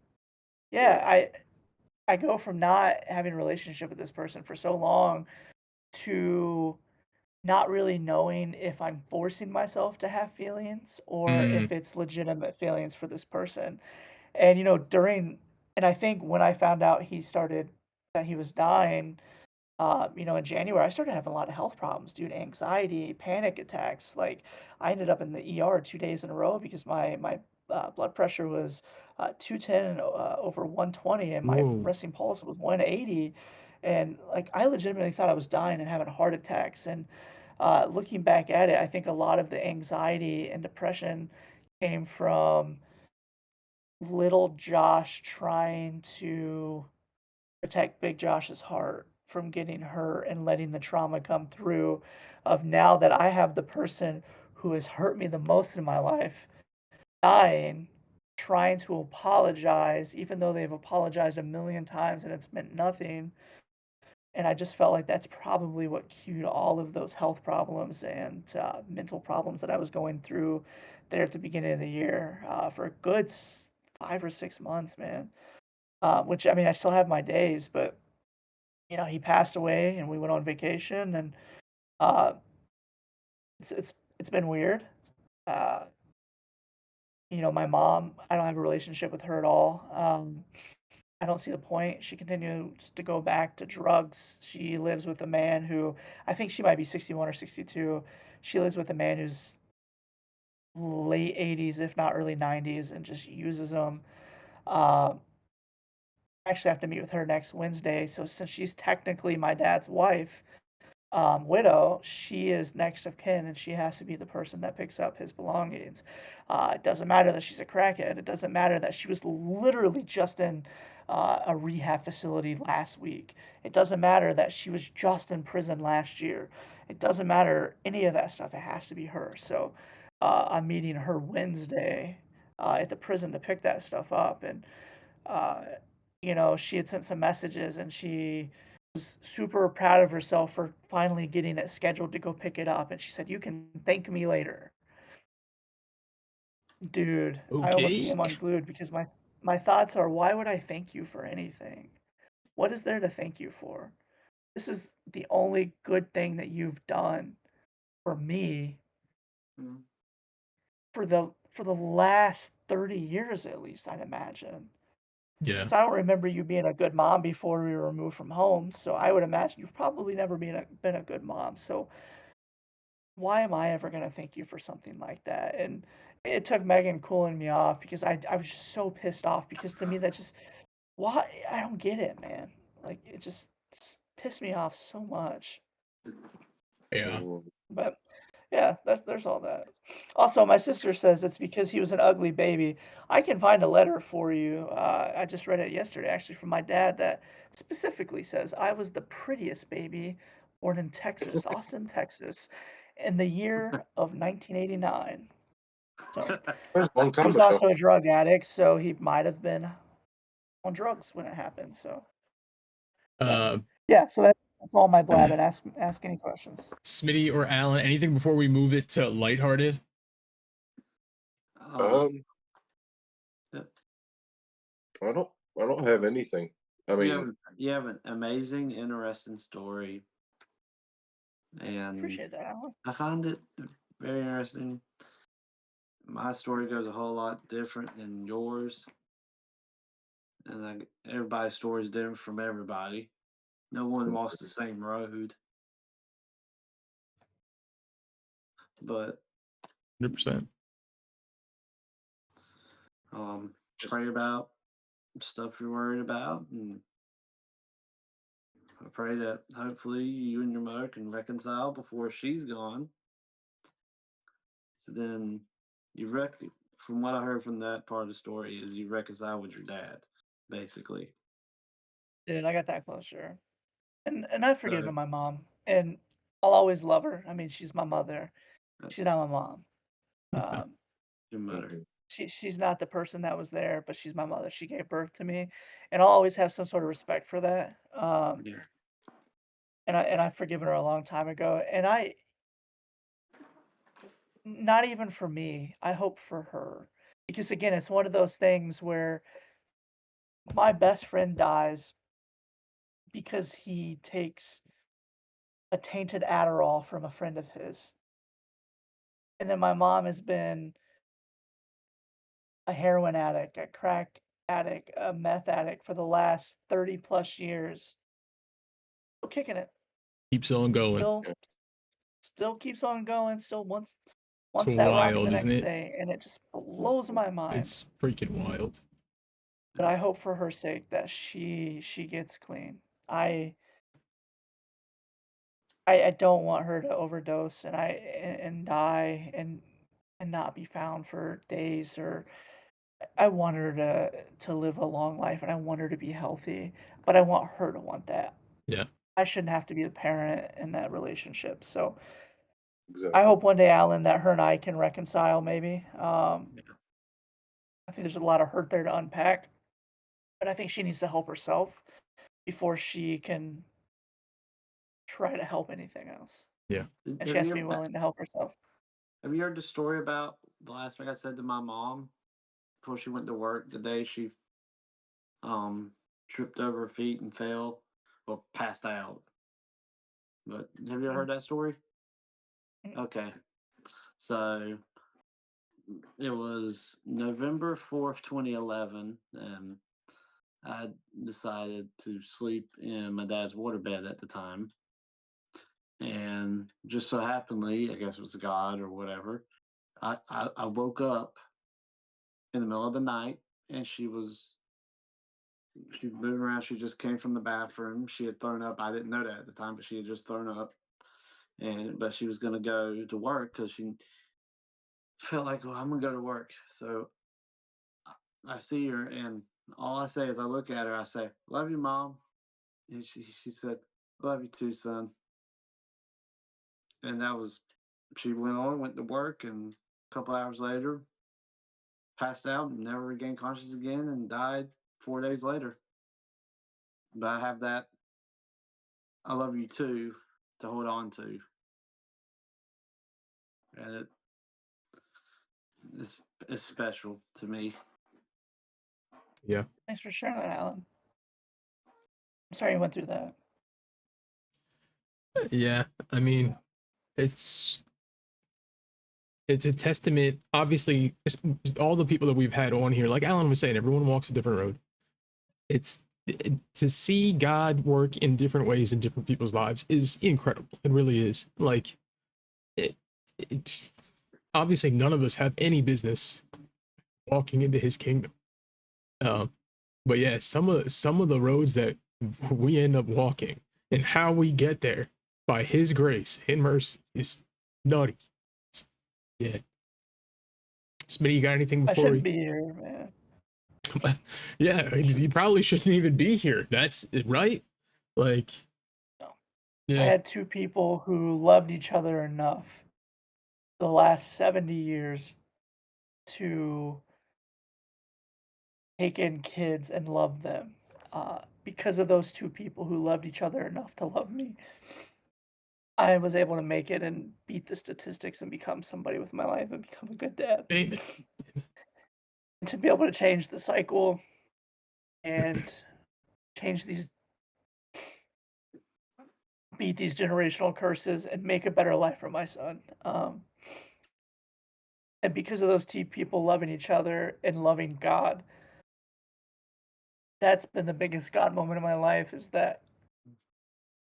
yeah, I go from not having a relationship with this person for so long to not really knowing if I'm forcing myself to have feelings or Mm. if it's legitimate feelings for this person. And and I think when I found out that he was dying, in January, I started having a lot of health problems, dude. Anxiety, panic attacks. Like, I ended up in the ER 2 days in a row because my blood pressure was 210 over 120, and my Whoa. resting pulse was 180. And like, I legitimately thought I was dying and having heart attacks. And looking back at it, I think a lot of the anxiety and depression came from little Josh trying to protect Big Josh's heart from getting hurt and letting the trauma come through of now that I have the person who has hurt me the most in my life dying, trying to apologize, even though they've apologized a million times and it's meant nothing. And I just felt like that's probably what cued all of those health problems and mental problems that I was going through there at the beginning of the year for a good 5 or 6 months, man. Which, I mean, I still have my days, but he passed away and we went on vacation, and uh it's been weird. Uh my mom, I don't have a relationship with her at all. I don't see the point. She continues to go back to drugs. She lives with a man who I think she might be 61 or 62. She lives with a man who's late 80s, if not early 90s, and just uses them. Uh, I actually have to meet with her next Wednesday. So since she's technically my dad's wife, widow, she is next of kin and she has to be the person that picks up his belongings. It doesn't matter that she's a crackhead. It doesn't matter that she was literally just in a rehab facility last week. It doesn't matter that she was just in prison last year. It doesn't matter any of that stuff. It has to be her. So I'm meeting her Wednesday at the prison to pick that stuff up. And uh, she had sent some messages and she was super proud of herself for finally getting it scheduled to go pick it up. And she said, "You can thank me later." Dude, I almost Okay. came unglued because my thoughts are, why would I thank you for anything? What is there to thank you for? This is the only good thing that you've done for me Mm. for the last 30 years at least, I'd imagine. Yeah. 'Cause I don't remember you being a good mom before we were removed from home, so I would imagine you've probably never been a good mom. So why am I ever gonna thank you for something like that? And it took Megan cooling me off because I was just so pissed off because to me that just why I don't get it, man. Like it just pissed me off so much. Yeah. Mm. But yeah, there's all that. Also, my sister says it's because he was an ugly baby. I can find a letter for you. I just read it yesterday, actually, from my dad that specifically says I was the prettiest baby born in Texas, Austin, Texas, in the year of 1989. So That's a long he time was ago. also a drug addict, so he might have been on drugs when it happened. So, but Uh, yeah, so that's all my blabbing. Ask any questions. Smitty or Alan, anything before we move it to lighthearted? Um, Yep. I don't have anything. I you mean, have you have an amazing, interesting story, and Appreciate that, Alan. I find it very interesting. My story goes a whole lot different than yours, and like everybody's story is different from everybody. No one walks the same road, but 100%. just pray about stuff you're worried about, and I pray that hopefully you and your mother can reconcile before she's gone. So then from what I heard from that part of the story is you reconcile with your dad, basically. Dude, I got that closure. And I've So forgiven my mom, and I'll always love her. I mean, she's my mother. that's She's not my mom. Yeah. Um, your mother. mhm. she's not the person that was there, but she's my mother. She gave birth to me, and I'll always have some sort of respect for that. Yeah. And I've forgiven her a long time ago, and I not even for me. I hope for her because again, it's one of those things where my best friend dies because he takes a tainted Adderall from a friend of his. And then my mom has been a heroin addict, a crack addict, a meth addict for the last 30 plus years. Still kicking it. Keeps on going. Still still keeps on going, still It's wants that rocket the wild, isn't next it? day, and it just blows my mind. It's freaking wild. But I hope for her sake that she gets clean. I I don't want her to overdose and die and not be found for days or I want her to live a long life and I want her to be healthy, but I want her to want that. Yeah. I shouldn't have to be the parent in that relationship. So I Exactly. hope one day, Alan, that her and I can reconcile maybe. Yeah. I think there's a lot of hurt there to unpack, but I think she needs to help herself before she can try to help anything else. Yeah. And she has to be willing to help herself. Have you heard the story about the last thing I said to my mom before she went to work the day she um tripped over her feet and fell or passed out? But have you ever Mm, heard that story? mm, Okay. So it was November 4th, 2011, and I decided to sleep in my dad's waterbed at the time. And just so happenly, I guess it was God or whatever, I woke up in the middle of the night, and she was moving around. She just came from the bathroom. She had thrown up. I didn't know that at the time, but she had just thrown up, and but she was gonna go to work because she felt like, well, I'm gonna go to work. So I see her, and all I say is I look at her. I say, "Love you, mom," and she said, "Love you too, son." And that was, she went on, went to work, and a couple hours later, passed out, never regained consciousness again, and died 4 days later. But I have that "I love you too" to hold on to, and it's special to me. Yeah. Thanks for sharing that, Alan. I'm sorry you went through that. Yeah. I mean, it's a testament. Obviously, all the people that we've had on here, like Alan was saying, everyone walks a different road. To see God work in different ways in different people's lives is incredible. It really is. Like, it, it obviously none of us have any business walking into His kingdom. But yeah, some of the roads that we end up walking and how we get there by His grace and mercy is nutty. Yeah. Smitty, you got anything I before shouldn't we? be here, man. Yeah, you probably shouldn't even be here. That's right. Like, No. I yeah, had two people who loved each other enough the last 70 years to take in kids and love them. Because of those two people who loved each other enough to love me, I was able to make it and beat the statistics and become somebody with my life and become a good dad. amen. And to be able to change the cycle and change these, beat these generational curses and make a better life for my son. And because of those two people loving each other and loving God, that's been the biggest God moment of my life, is that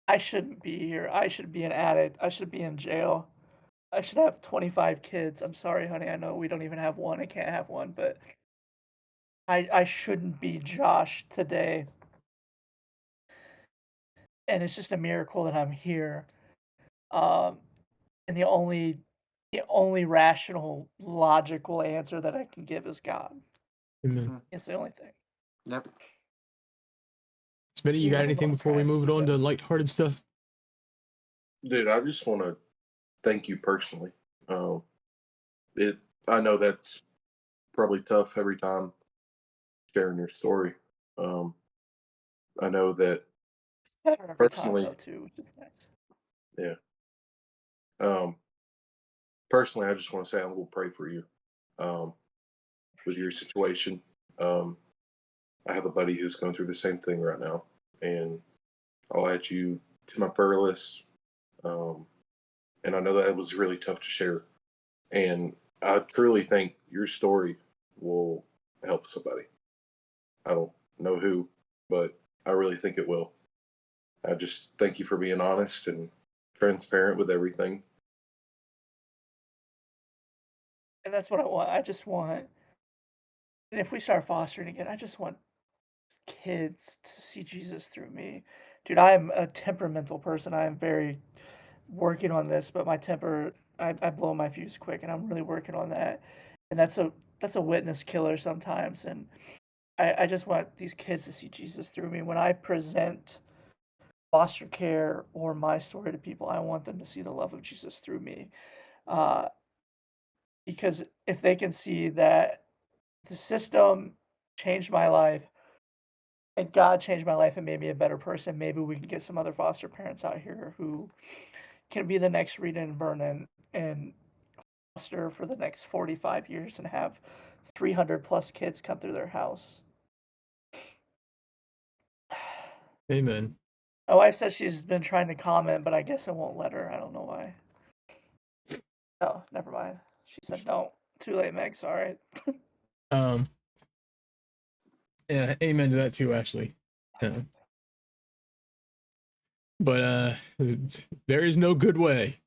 I shouldn't be here. I should be an addict. I should be in jail. I should have 25 kids. I'm sorry, honey. I know we don't even have one. I can't have one, but I shouldn't be Josh today. And it's just a miracle that I'm here. Um, and the only rational, logical answer that I can give is God. Amen. It's the only thing. Yep. Smitty, you got Let me go anything and before pray we and move it speak on up. to lighthearted stuff? Dude, I just want to thank you personally. It I know that's probably tough every time sharing your story. Um, I know that It's better every time personally, though too, which is nice. yeah. Um, Personally, I just want to say I'm going to pray for you um, with your situation. Um, I have a buddy who's going through the same thing right now, and I'll add you to my prayer list. Um, and I know that it was really tough to share. And I truly think your story will help somebody. I don't know who, but I really think it will. I just thank you for being honest and transparent with everything. And that's what I want. I just want, and if we start fostering again, I just want kids to see Jesus through me. Dude, I am a temperamental person. I am very working on this, but my temper, I blow my fuse quick, and I'm really working on that. And that's a witness killer sometimes. And I just want these kids to see Jesus through me. When I present foster care or my story to people, I want them to see the love of Jesus through me. Uh, because if they can see that the system changed my life and God changed my life and made me a better person, maybe we can get some other foster parents out here who can be the next Rita and Vernon and foster for the next 45 years and have 300 plus kids come through their house. Amen. My wife says she's been trying to comment, but I guess I won't let her. I don't know why. Oh, never mind. She said don't. Too late, Meg. Sorry. Um, yeah, amen to that too, Ashley. Yeah. But there is no good way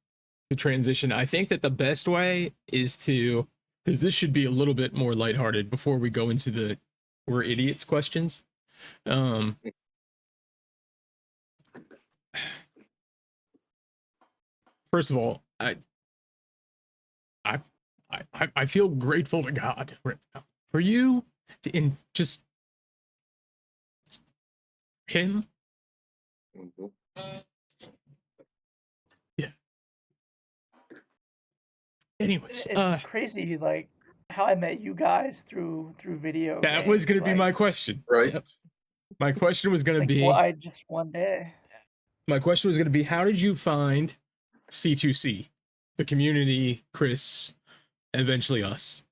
to transition. I think that the best way is to, because this should be a little bit more lighthearted before we go into the we're idiots questions. First of all, I feel grateful to God right now for you to in just him. Mhm. Yeah. Anyways, It's crazy, like how I met you guys through video that was games. gonna be Like my question. Right. Yep. My question was gonna well, be I just one day. how did you find C2C, the community, Chris, and eventually us?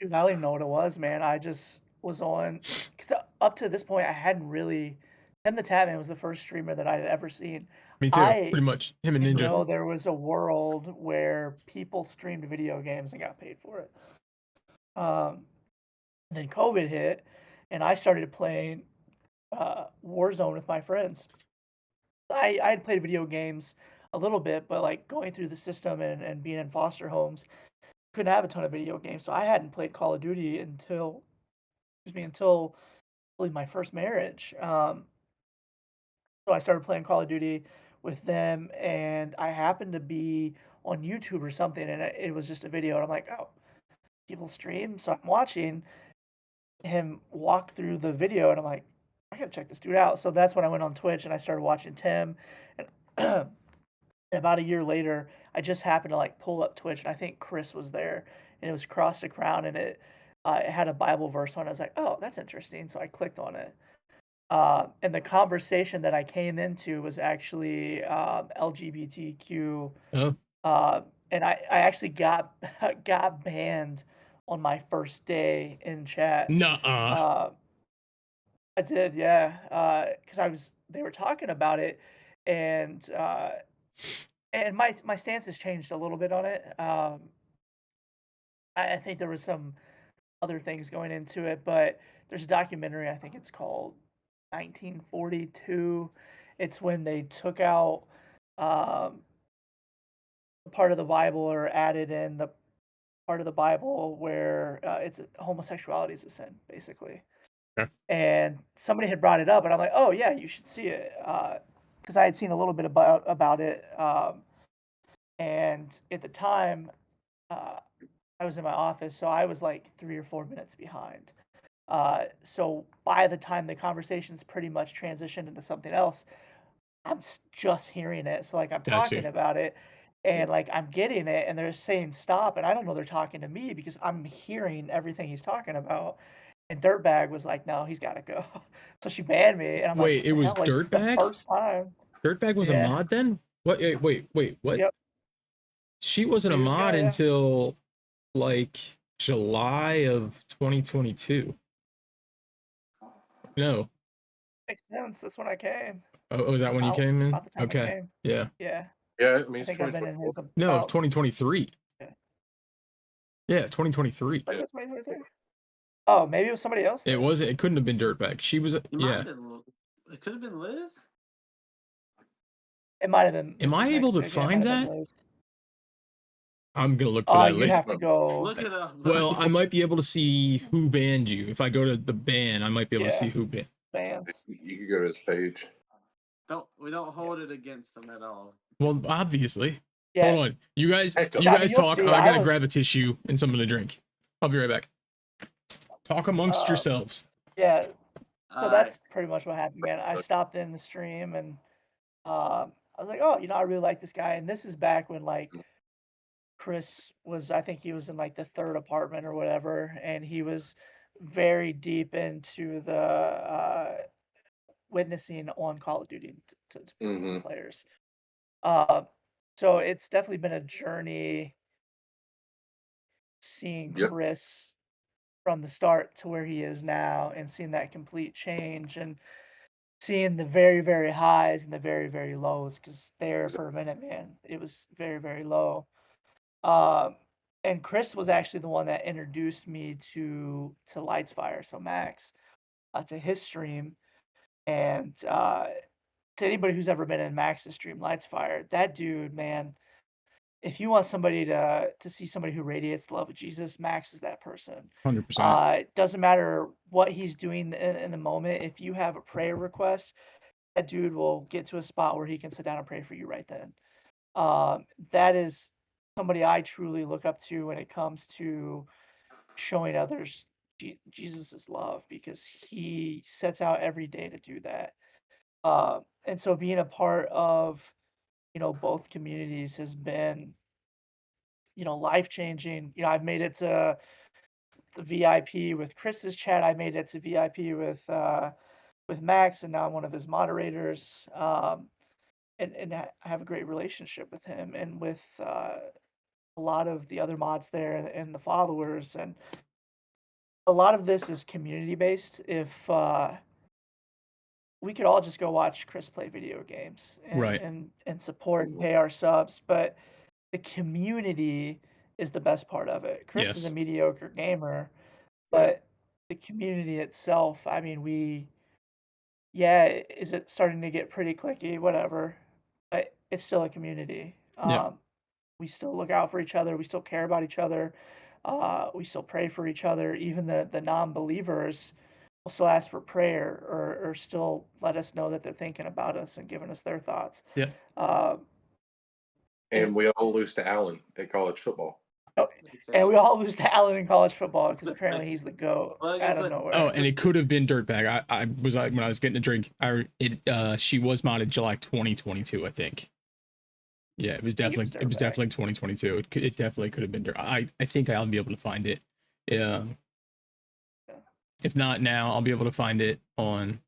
Dude, I don't even know what it was, man. I just was on because up to this point, I hadn't really. Tim the Tatman was the first streamer that I had ever seen. Me too, I pretty much. Him and didn't Ninja. know there was a world where people streamed video games and got paid for it. Then COVID hit, and I started playing Warzone with my friends. I had played video games a little bit, but like going through the system and being in foster homes, couldn't have a ton of video games. So I hadn't played Call of Duty until really my first marriage. So I started playing Call of Duty with them, and I happened to be on YouTube or something, and it was just a video, and I'm like, oh, people stream, so I'm watching him walk through the video, and I'm like, I gotta check this dude out. So that's when I went on Twitch and I started watching Tim, and about a year later, I just happened to like pull up Twitch, and I think Chris was there, and it was Cross to Crown, and it had a Bible verse on it. I was like, oh, that's interesting. So I clicked on it. And the conversation that I came into was actually LGBTQ, Oh, uh, and I actually got got banned on my first day in chat. nuh-uh. Uh, I did, yeah, because they were talking about it, and my stance has changed a little bit on it. I think there was some other things going into it, but there's a documentary. I think it's called 1942. It's when they took out um, part of the Bible or added in the part of the Bible where it's homosexuality is a sin, basically. Okay. And somebody had brought it up, and I'm like, oh yeah, you should see it, because I had seen a little bit about it, and at the time, uh, I was in my office, so I was like 3 or 4 minutes behind. So by the time the conversation's pretty much transitioned into something else, I'm just hearing it. So like I'm Got talking you. about it, and like I'm getting it, and they're saying stop, and I don't know they're talking to me because I'm hearing everything he's talking about. And Dirtbag was like, no, he's got to go. So she banned me, and I'm like, Wait, what it the was hell? Like this is the Dirtbag? first time. Dirtbag was a Yeah. mod then? What? Wait, what? Yep. She wasn't a Dude, mod yeah. until like July of 2022. No. Makes sense. That's when I came. Oh, was that when you About came in? about the time I Okay. came. Yeah. Yeah. Yeah, I mean I it's think I've been in 2024. his No, of about. 2023. Yeah. Yeah, 2023. Was Yeah. it 2023? Oh, maybe it was somebody else It then. wasn't. It couldn't have been Dirtbag. She was. It might Yeah. have been. It could have been Liz. It might have been Am I Mrs. able to Mexican. Yeah, it might find have been that? Liz. I'm gonna look for that You'd later. have to go. Look it up. Well, I might be able to see who banned you. If I go to the ban, I might be able to Yeah. see who banned. Bands. You could go to his page. we don't hold it against them at all. Well, obviously. Yeah. Hold on. You guys Echo. you Yeah, I mean, guys you'll talk. see, I'm I gonna was- grab a tissue and something to drink. I'll be right back. Talk amongst Uh, yourselves. Yeah. So All that's pretty much what happened, man. I stopped in the stream, and I was like, oh, I really like this guy. And this is back when like Chris was, I think he was in like the third apartment or whatever, and he was very deep into the witnessing on Call of Duty to Mm-hmm. players. So it's definitely been a journey seeing Yep. Chris from the start to where he is now, and seeing that complete change, and seeing the very, very highs and the very, very lows, because there for a minute, man, it was very, very low. Um, and Chris was actually the one that introduced me to Lightsfire, so Max, to his stream, and to anybody who's ever been in Max's stream, Lights Fire, that dude, man. If you want somebody to see somebody who radiates the love of Jesus, Max is that person. 100%. It doesn't matter what he's doing in the moment. If you have a prayer request, that dude will get to a spot where he can sit down and pray for you right then. That is somebody I truly look up to when it comes to showing others Jesus' love, because he sets out every day to do that. And so being a part of, both communities has been, life changing. I've made it to the VIP with Chris's chat. I made it to VIP with Max, and now I'm one of his moderators. And I have a great relationship with him and with a lot of the other mods there and the followers. And a lot of this is community based. If we could all just go watch Chris play video games Right. and support and pay our subs, but the community is the best part of it. Chris is a Yes. mediocre gamer, Yeah. but the community itself, I mean, is it starting to get pretty clicky? Whatever, but it's still a community. Yeah. We still look out for each other. We still care about each other. We still pray for each other. Even the non-believers will still ask for prayer or still let us know that they're thinking about us and giving us their thoughts. Yeah. And we all lose to Allen at college football. And we all lose to Allen in college football because apparently he's the GOAT Well, I out guess of nowhere. Oh, and it could have been Dirtbag. I was when I was getting a drink. She was modded July 2022, I think. Yeah, it was definitely Dirtbag. 2022. It definitely could have been Dirt. I think I'll be able to find it. Yeah. If not now, I'll be able to find it on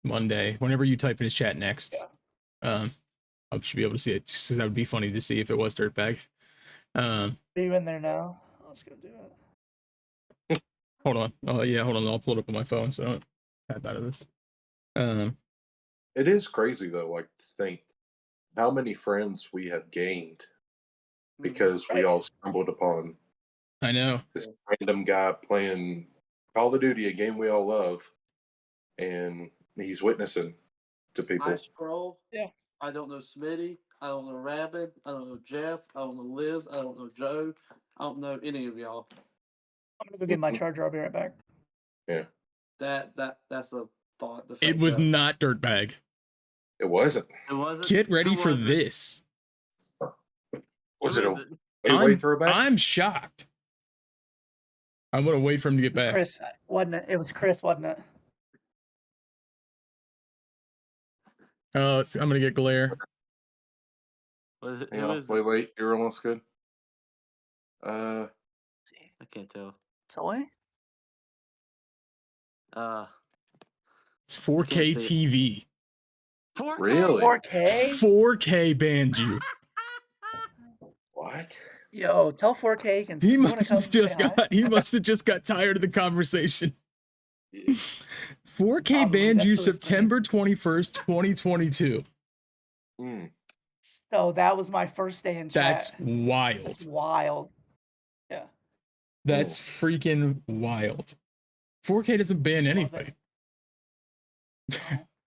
Monday. Whenever you type in his chat next, I should be able to see it. Just 'cause that would be funny to see if it was Dirtbag. Are you in there now? Let's go do it. Hold on. Oh yeah, hold on. I'll pull it up on my phone so I don't tap out of this. It is crazy though, like to think how many friends we have gained because we all stumbled upon I know. this random guy playing Call of Duty, a game we all love, and he's witnessing to people. I scroll. Yeah. I don't know Smitty. I don't know Rabbit. I don't know Jeff. I don't know Liz. I don't know Joe. I don't know any of y'all. I'm gonna go get my charger. I'll be right back. Yeah. That's a thought. It was not Dirtbag. It wasn't. It wasn't. Get ready Who for was it? this. Was Who it a is way throwback? I'm shocked. I'm gonna wait for him to get back. Chris, wasn't it? It was Chris, wasn't it? Oh, I'm gonna get glare. Was it? Hang Who on, is it? wait, you're almost good. I can't tell. Soy? It's 4K Can't see TV. 4K? Really? 4K? 4K banned you. What? Yo, tell 4K he can. He you wanna must come have just say hi? got. He must have just got tired of the conversation. 4K Probably, banned that's you really funny. September 21st, 2022. Mm. So that was my first day in chat. That's That's wild. wild. Yeah. That's freaking wild. 4K doesn't ban Love anybody.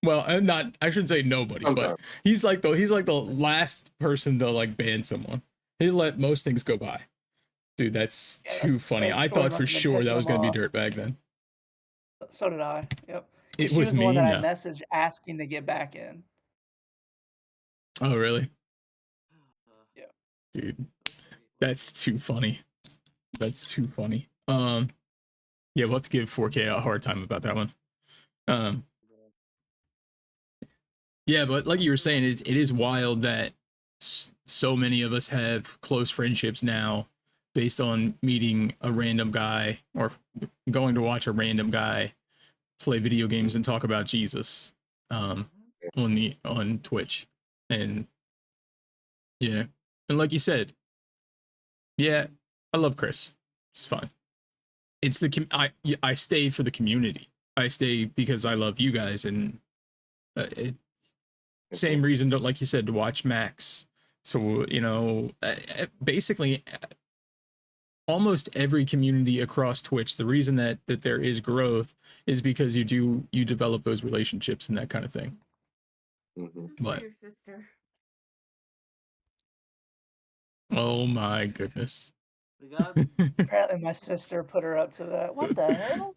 Well, I'm not. I shouldn't say nobody, but Sometimes. he's like the last person to like ban someone. He let most things go by. Dude, that's Yeah, too funny. that I story thought for must have been sure that pissing was him gonna be off. Dirtbag then. So did I. Yep. It She was the me. one that I No. messaged asking to get back in. Oh really? Yeah. Dude, that's too funny. That's too funny. Yeah, we'll have to give 4K a hard time about that one. Yeah, but like you were saying, it is wild that so many of us have close friendships now based on meeting a random guy or going to watch a random guy play video games and talk about Jesus on Twitch. And yeah, and like you said, yeah, I love Chris. It's fun. It's I stay for the community. I stay because I love you guys, and same reason to, like you said, to watch Max. So basically almost every community across Twitch, the reason that there is growth is because you develop those relationships and that kind of thing. Mm-hmm. But Your sister. oh my goodness. We got Apparently, my sister put her up to that. What the hell?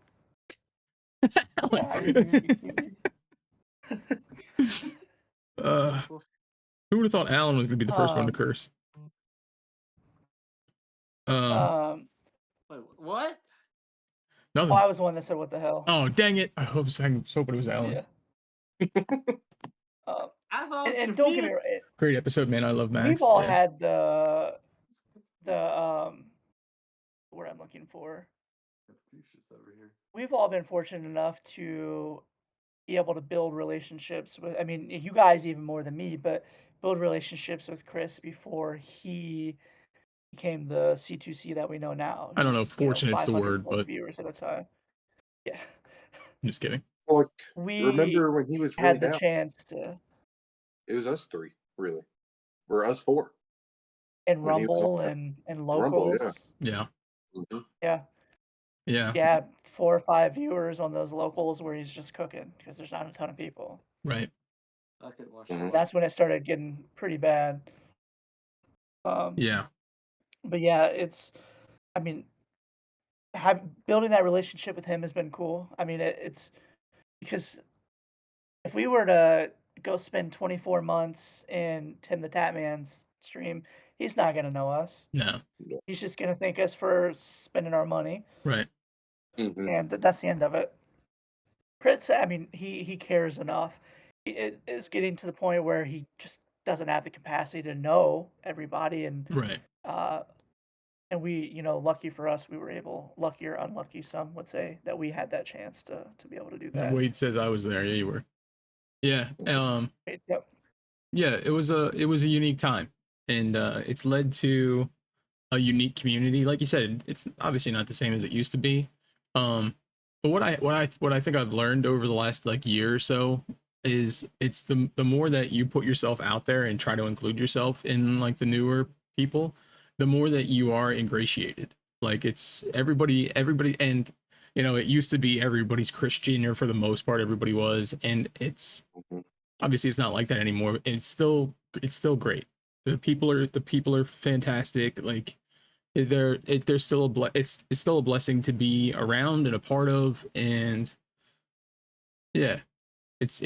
Yeah, you- uh, who would have thought Alan was gonna be the first one to curse? um, wait, what? Nothing. oh, I was the one that said, "What the hell?" Oh, dang it! I was hoping it was Alan. Yeah. Um, I thought I was and don't get me confused. wrong, Great episode, man. I love Max. we've all Yeah. had the word I'm looking for. Over here. We've all been fortunate enough to be able to build relationships with. I mean, you guys even more than me, but build relationships with Chris before he became the C2C that we know now. I don't know. who's, Fortunate's the 500 word, plus but viewers at a time. Yeah, I'm just kidding. Well, we remember when he was really had the down? chance to It was us three, really. Or us four. and When he was on Rumble and Rumble, locals. Yeah. Mhm. Yeah, Yeah. yeah, 4 or 5 viewers on those locals where he's just cooking because there's not a ton of people. Right. I could watch Mhm. That's when it started getting pretty bad. Yeah. But yeah, it's. I mean, building that relationship with him has been cool. I mean, it's because if we were to go spend 24 months in Tim the Tatman's stream, he's not gonna know us. No. He's just gonna thank us for spending our money, Right. Mhm. and that's the end of it. Pritz, I mean, he cares enough. It is getting to the point where he just doesn't have the capacity to know everybody, Right. uh, and we, lucky for us, we were able, lucky or unlucky, some would say, that we had that chance to be able to do that. Wade says I was there. Yeah, you were. Yeah. Yep. Yeah. It was a unique time, and it's led to a unique community. Like you said, it's obviously not the same as it used to be. But what I think I've learned over the last like year or so is it's the more that you put yourself out there and try to include yourself in like the newer people, the more that you are ingratiated. Like it's everybody, and it used to be everybody's Christian, or for the most part everybody was, and it's Mhm. obviously it's not like that anymore. And it's still great. The people are fantastic. Like there's still it's still a blessing to be around and a part of, and yeah, it's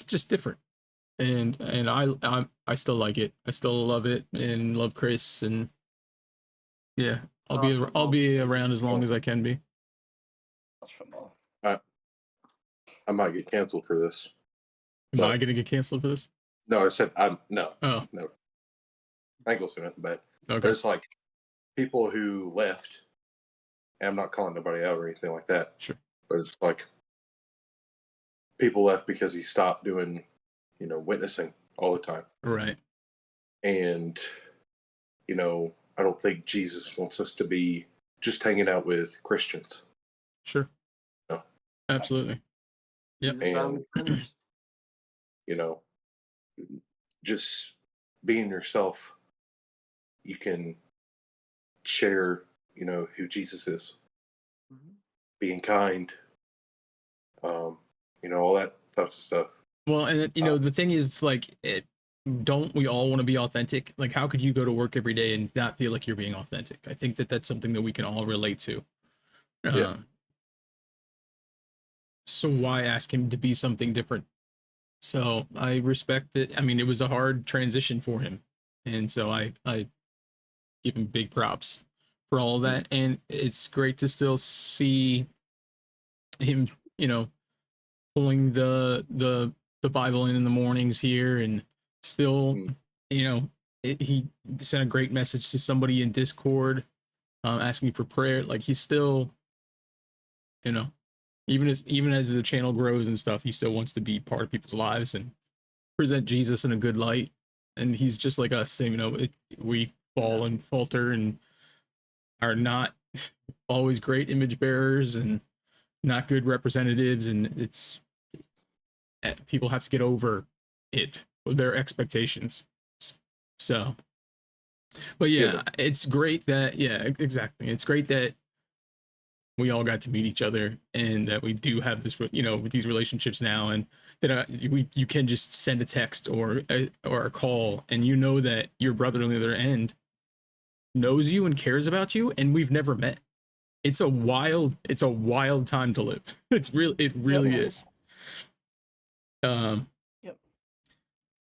just different, and I still like it. I still love it and love Chris, and yeah, I'll be around as long as I can be. I might get canceled for this. Am I But- gonna get canceled for this? No, I said no. Oh, No. I ain't gonna say nothing bad. But okay, it's like people who left, and I'm not calling nobody out or anything like that. Sure. But it's like people left because he stopped doing, witnessing all the time. right, And, I don't think Jesus wants us to be just hanging out with Christians. sure, No. absolutely, Yep. And- just being yourself, you can share, who Jesus is, being kind, all that types of stuff. Well, and the thing is, it's like, don't we all want to be authentic? Like, how could you go to work every day and not feel like you're being authentic? I think that that's something that we can all relate to. Yeah. So why ask him to be something different? So I respect that. I mean, it was a hard transition for him, and so I give him big props for all of that. And it's great to still see him, pulling the Bible in the mornings here, and still, he sent a great message to somebody in Discord, asking for prayer. Like he's still, even as the channel grows and stuff, he still wants to be part of people's lives and present Jesus in a good light. And he's just like us, we fall and falter and are not always great image bearers and not good representatives, and it's people have to get over it, their expectations. So, but yeah, it's great that, exactly. It's great that we all got to meet each other and that we do have this, these relationships now. And that you can just send a text or a call, and you know that your brother on the other end knows you and cares about you, and we've never met. It's a wild time to live. It really Yep. is. Um, Yep.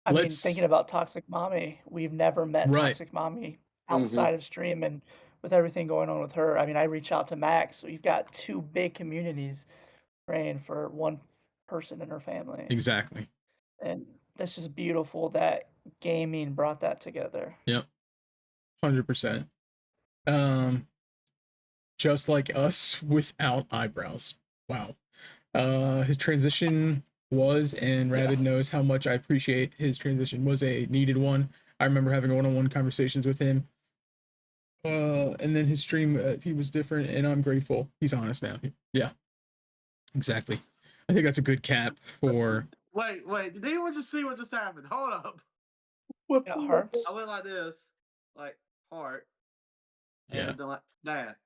I mean, let's thinking about Toxic Mommy, we've never met right. Toxic Mommy Mhm. outside of stream, and with everything going on with her, I mean, I reach out to Max, so you've got two big communities praying for one person in her family, Exactly. and that's just beautiful that gaming brought that together. Yep. 100%. Just like us without eyebrows. Wow. His transition was, and Yeah. Rabbit knows how much I appreciate his transition, was a needed one. I remember having one-on-one conversations with him. And then his stream, he was different, and I'm grateful. He's honest now. Yeah, exactly. I think that's a good cap for. Wait. Did anyone just see what just happened? Hold up. What Yeah, the- hearts. I went like this, like heart, Yeah. and then like that.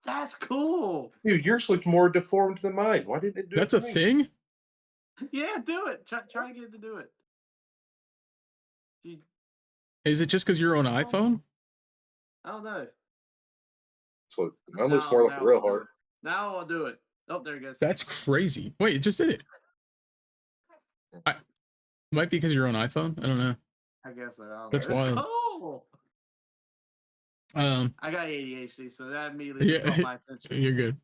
That's cool. Dude, yours looked more deformed than mine. Why didn't it do That's it a for me? thing? Yeah, do it. Try to get it to do it. You, Is it just because you're on iPhone? I don't know. So mine looks more like a Now real I'll do heart. it. Now I'll do it. Oh, there it goes. That's crazy. Wait, it just did it. Might be because you're on iPhone. I don't know. I guess so. I don't That's know. It's wild. cool. I got ADHD, so that immediately caught my attention. You're good.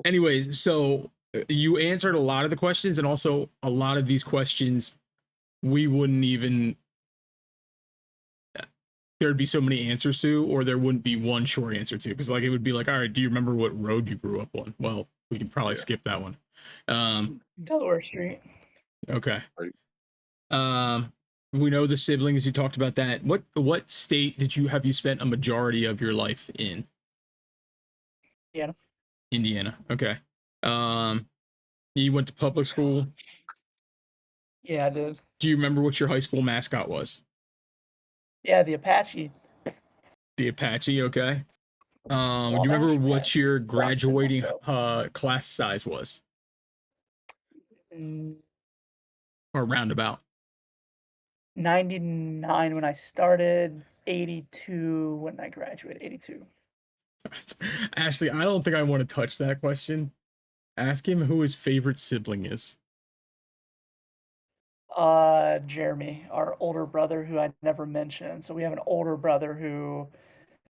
Anyways, so you answered a lot of the questions, and also a lot of these questions we wouldn't even. There'd be so many answers to, or there wouldn't be one short answer to, because like it would be like, all right, do you remember what road you grew up on? Well, we can probably skip that one. Delaware Street. Okay. Right. We know the siblings. You talked about that. What state did you spent a majority of your life in? Yeah. Indiana. Okay. You went to public school. Yeah, I did. Do you remember what your high school mascot was? Yeah, the Apache. The Apache. Okay. Do you remember Wabash, what man. your Rocked it graduating myself. class size was, Mm, or roundabout? 99 when I started, 82 when I graduated, 82. Ashley, I don't think I want to touch that question. Ask him who his favorite sibling is. Jeremy, our older brother who I never mentioned. So we have an older brother who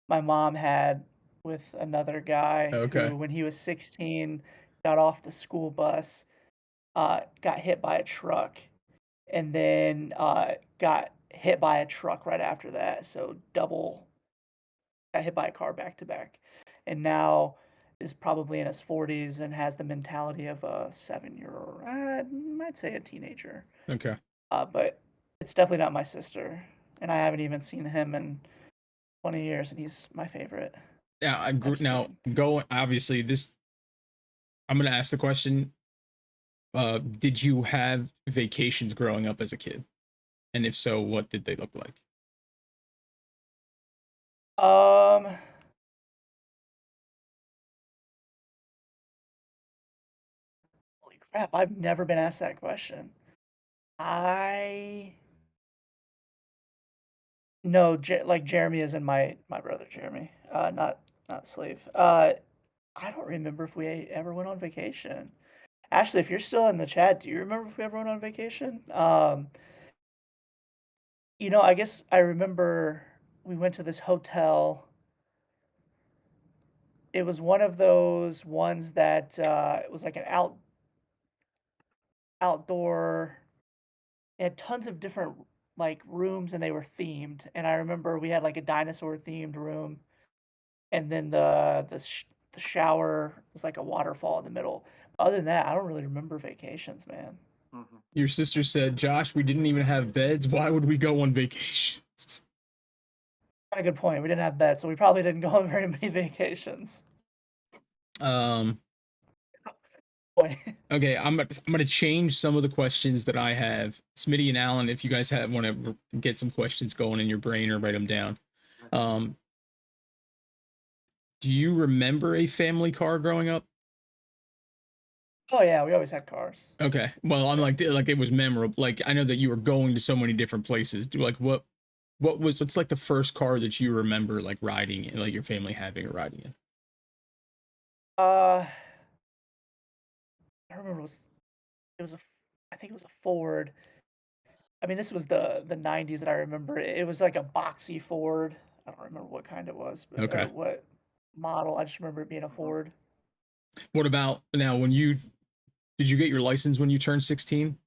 my mom had with another guy Okay. who, when he was 16, got off the school bus, got hit by a truck, and then got hit by a truck right after that. So got hit by a car back to back, and now is probably in his 40s and has the mentality of a 7-year-old. I might say a teenager. Okay. But it's definitely not my sister, and I haven't even seen him in 20 years, and he's my favorite. Yeah. Now go. Obviously, this. I'm gonna ask the question. Did you have vacations growing up as a kid? And if so, what did they look like? Um, holy crap, I've never been asked that question. I No, like Jeremy is in my brother Jeremy, not Slave. I don't remember if we ever went on vacation. Ashley, if you're still in the chat, do you remember if we ever went on vacation? I guess I remember we went to this hotel. It was one of those ones that it was like an outdoor. It had tons of different like rooms, and they were themed. And I remember we had like a dinosaur themed room, and then the shower was like a waterfall in the middle. Other than that, I don't really remember vacations, man. Mm-hmm. Your sister said, "Josh, we didn't even have beds. Why would we go on vacations?" Got a good point. We didn't have beds, so we probably didn't go on very many vacations. Boy. Okay, I'm gonna change some of the questions that I have. Smitty and Alan, if you guys want to get some questions going in your brain or write them down. Do you remember a family car growing up? Oh yeah, we always had cars. Okay. Well, I'm like it was memorable. Like I know that you were going to so many different places. Like what's like the first car that you remember like riding in, like your family having or riding in? Uh, I remember it was a I think it was a Ford. I mean, this was the 90s that I remember. It was like a boxy Ford. I don't remember what kind it was, but, or Okay. what model. I just remember it being a Ford. What about now when you did you get your license when you turned 16?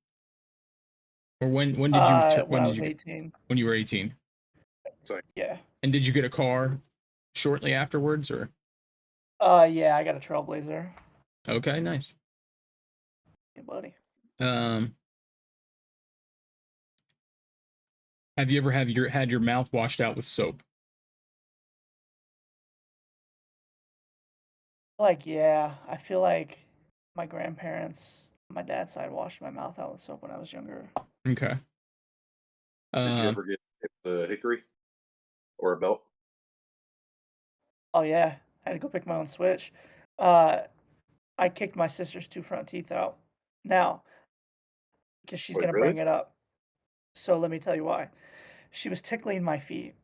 Or when did you When when I did was you get 18. when you were 18? So Yeah. And did you get a car shortly afterwards or Yeah, I got a Trailblazer. okay, nice. Yeah, buddy. Um have you ever had your mouth washed out with soap? Like, yeah, I feel like my grandparents, on my dad's side, washed my mouth out with soap when I was younger. Okay. did you Um ever get the hickory or a belt? Oh yeah, I had to go pick my own switch. Uh, I kicked my sister's two front teeth out. Now, because she's Wait, gonna really? bring it up. So let me tell you why. She was tickling my feet.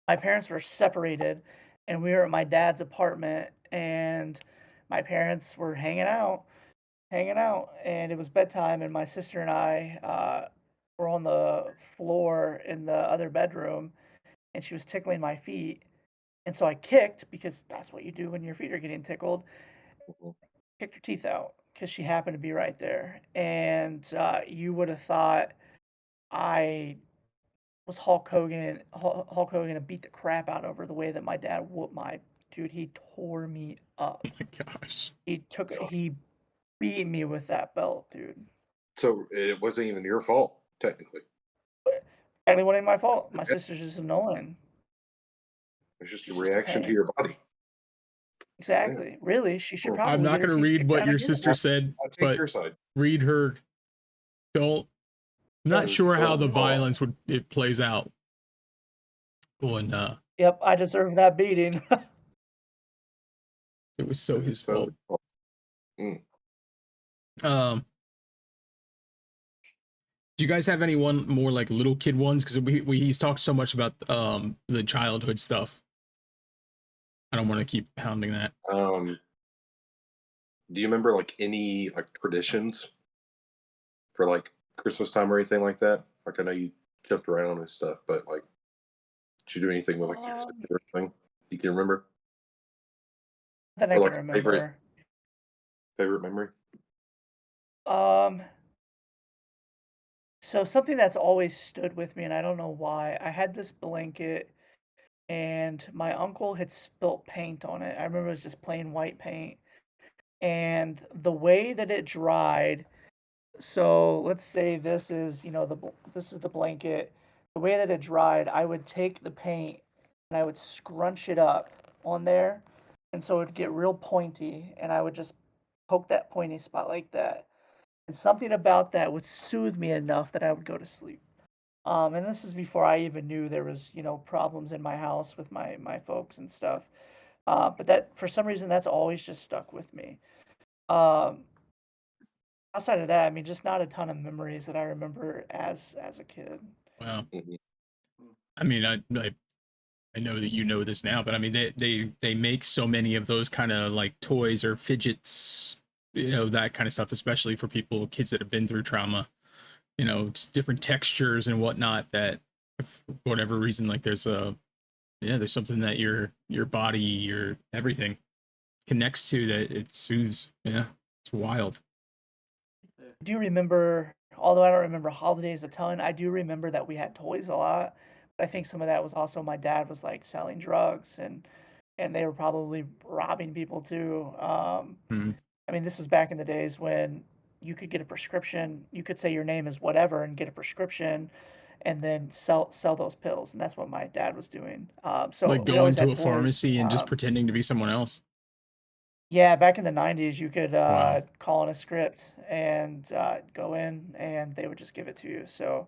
My parents were separated, and we were at my dad's apartment, and my parents were hanging out, and it was bedtime, and my sister and I were on the floor in the other bedroom, and she was tickling my feet, and so I kicked because that's what you do when your feet are getting tickled. Mhm. Kicked her teeth out because she happened to be right there, and you would have thought I was Hulk Hogan and beat the crap out of her the way that my dad whooped my dude. He tore me up. oh my gosh. He beat me with that belt, dude. So it wasn't even your fault, technically. Technically, wasn't my fault. My Yeah, sister's just annoying. it's just a She's just a reaction to pain. your body. Yeah. Exactly. Really, she should Well, I'm probably not get her going to teeth read kicked what out your again. sister said, I take but your side read her. Don't. I'm not because sure how the oh, violence would it plays out when Yep, I deserve that beating. it was so it his was so. fault. Mm. Um, do you guys have any one more like little kid ones? Because he's talked so much about the childhood stuff. I don't want to keep pounding that. Do you remember like any like traditions for like Christmas time or anything like that? Like I know you jumped around and stuff, but like did you do anything with like your sister um, or anything you can remember? that Or I can like a favorite remember. memory? Um, so something that's always stood with me, and I don't know why. I had this blanket, and my uncle had spilt paint on it. I remember it was just plain white paint, and the way that it dried. So let's say this is, this is the blanket. The way that it dried, I would take the paint and I would scrunch it up on there, and so it would get real pointy, and I would just poke that pointy spot like that. And something about that would soothe me enough that I would go to sleep. And this is before I even knew there was, problems in my house with my folks and stuff. But that for some reason that's always just stuck with me. Um, Outside of that, I mean, just not a ton of memories that I remember as a kid. Wow. Mhm. I mean, I know that you know this now, but I mean, they make so many of those kind of like toys or fidgets, that kind of stuff, especially for kids that have been through trauma. Just different textures and whatnot. That, for whatever reason, like there's something that your body, your everything connects to that it soothes. Yeah, it's wild. I do remember, although I don't remember holidays a ton, I do remember that we had toys a lot. But I think some of that was also my dad was like selling drugs and they were probably robbing people too. Mm, I mean, this is back in the days when you could get a prescription. You could say your name is whatever and get a prescription, and then sell those pills. And that's what my dad was doing. like So we going always to had a toys. pharmacy and just pretending to be someone else. Yeah, back in the 90s, you could Wow. call in a script and go in, and they would just give it to you. So,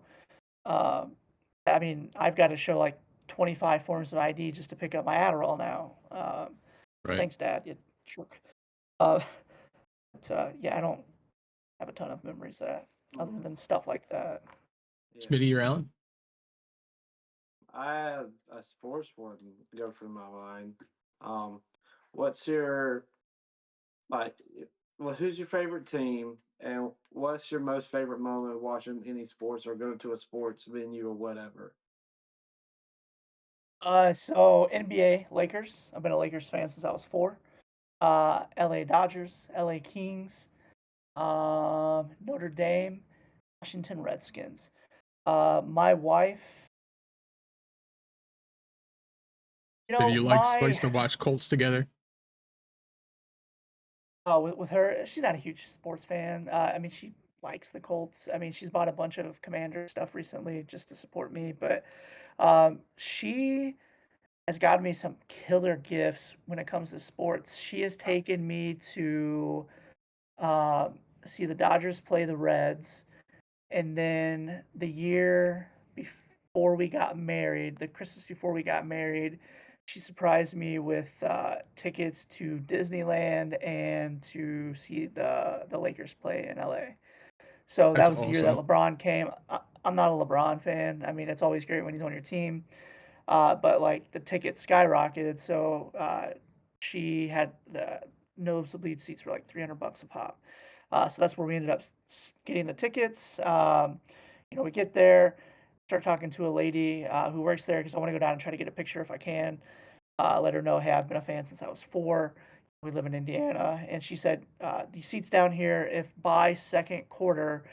um, I mean, I've got to show like 25 forms of ID just to pick up my Adderall now. Right. Thanks, Dad. You jerk. Uh, But yeah, I don't have a ton of memories that other than stuff like that. Yeah. Smitty or Alan? I have a sports one go through my mind. What's your like? Well, who's your favorite team, and what's your most favorite moment of watching any sports or going to a sports venue or whatever? So NBA Lakers. I've been a Lakers fan since I was 4. LA Dodgers, LA Kings, Notre Dame, Washington Redskins. My wife, Do you like likes my to watch Colts together? with her, she's not a huge sports fan. I mean, she likes the Colts. I mean, she's bought a bunch of Commander stuff recently just to support me, but she has gotten me some killer gifts when it comes to sports. She has taken me to see the Dodgers play the Reds, and then the year before we got married, the Christmas before we got married, she surprised me with tickets to Disneyland and to see the Lakers play in LA. So that That's was the year that awesome. LeBron came. I'm not a LeBron fan. I mean, it's always great when he's on your team, but like the ticket skyrocketed. So she had the nosebleed seats for like $300 a pop. So that's where we ended up getting the tickets. We get there, start talking to a lady who works there because I want to go down and try to get a picture if I can. Let her know, hey, I've been a fan since I was 4. We live in Indiana. And she said, the seats down here, if by second quarter,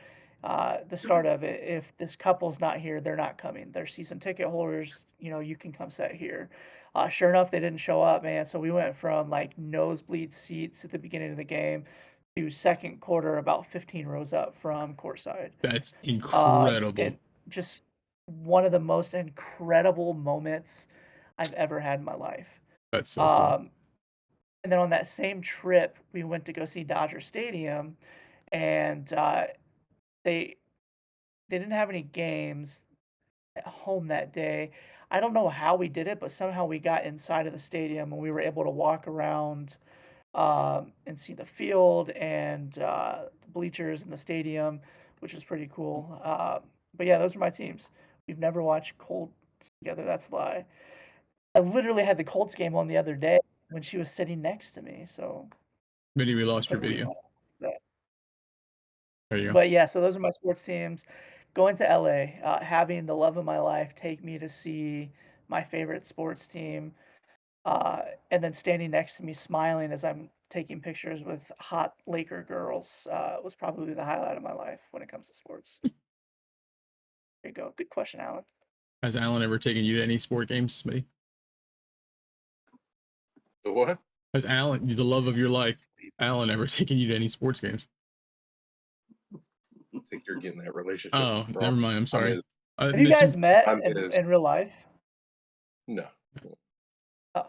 the start of it, if this couple's not here, they're not coming. They're season ticket holders. You can come sit here. Sure enough, they didn't show up, man. So we went from like nosebleed seats at the beginning of the game to second quarter, about 15 rows up from courtside. That's incredible. And just one of the most incredible moments I've ever had in my life. That's so cool. And then on that same trip, we went to go see Dodger Stadium, and they they didn't have any games at home that day. I don't know how we did it, but somehow we got inside of the stadium and we were able to walk around and see the field and the bleachers in the stadium, which was pretty cool. But yeah, those are my teams. We've never watched Colts together. That's a lie. I literally had the Colts game on the other day when she was sitting next to me. So Smitty, we lost your totally video. not that. There you go. But yeah, so those are my sports teams. Going to LA, having the love of my life take me to see my favorite sports team, and then standing next to me smiling as I'm taking pictures with hot Laker girls was probably the highlight of my life when it comes to sports. There you go. Good question, Alan. Has Alan ever taken you to any sport games, Smitty? The what? Has Alan, the love of your life, Alan ever taken you to any sports games? I think you're getting that relationship. Oh, wrong. never mind. I'm sorry. Have you guys met I'm his. in real life? No. Oh,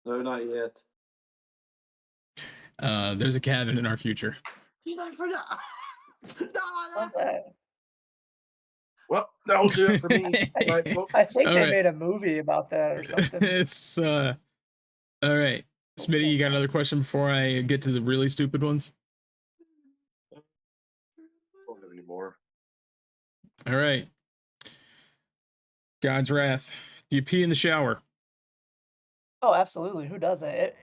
No, not yet. There's a cabin in our future. He's like for that. love that. Well, that will do it for me. Tonight, folks. I think All they right. made a movie about that or something. It's all right. Smitty, you got another question before I get to the really stupid ones? Don't have any more. All right. GodzWrath. Do you pee in the shower? Oh, absolutely. Who doesn't?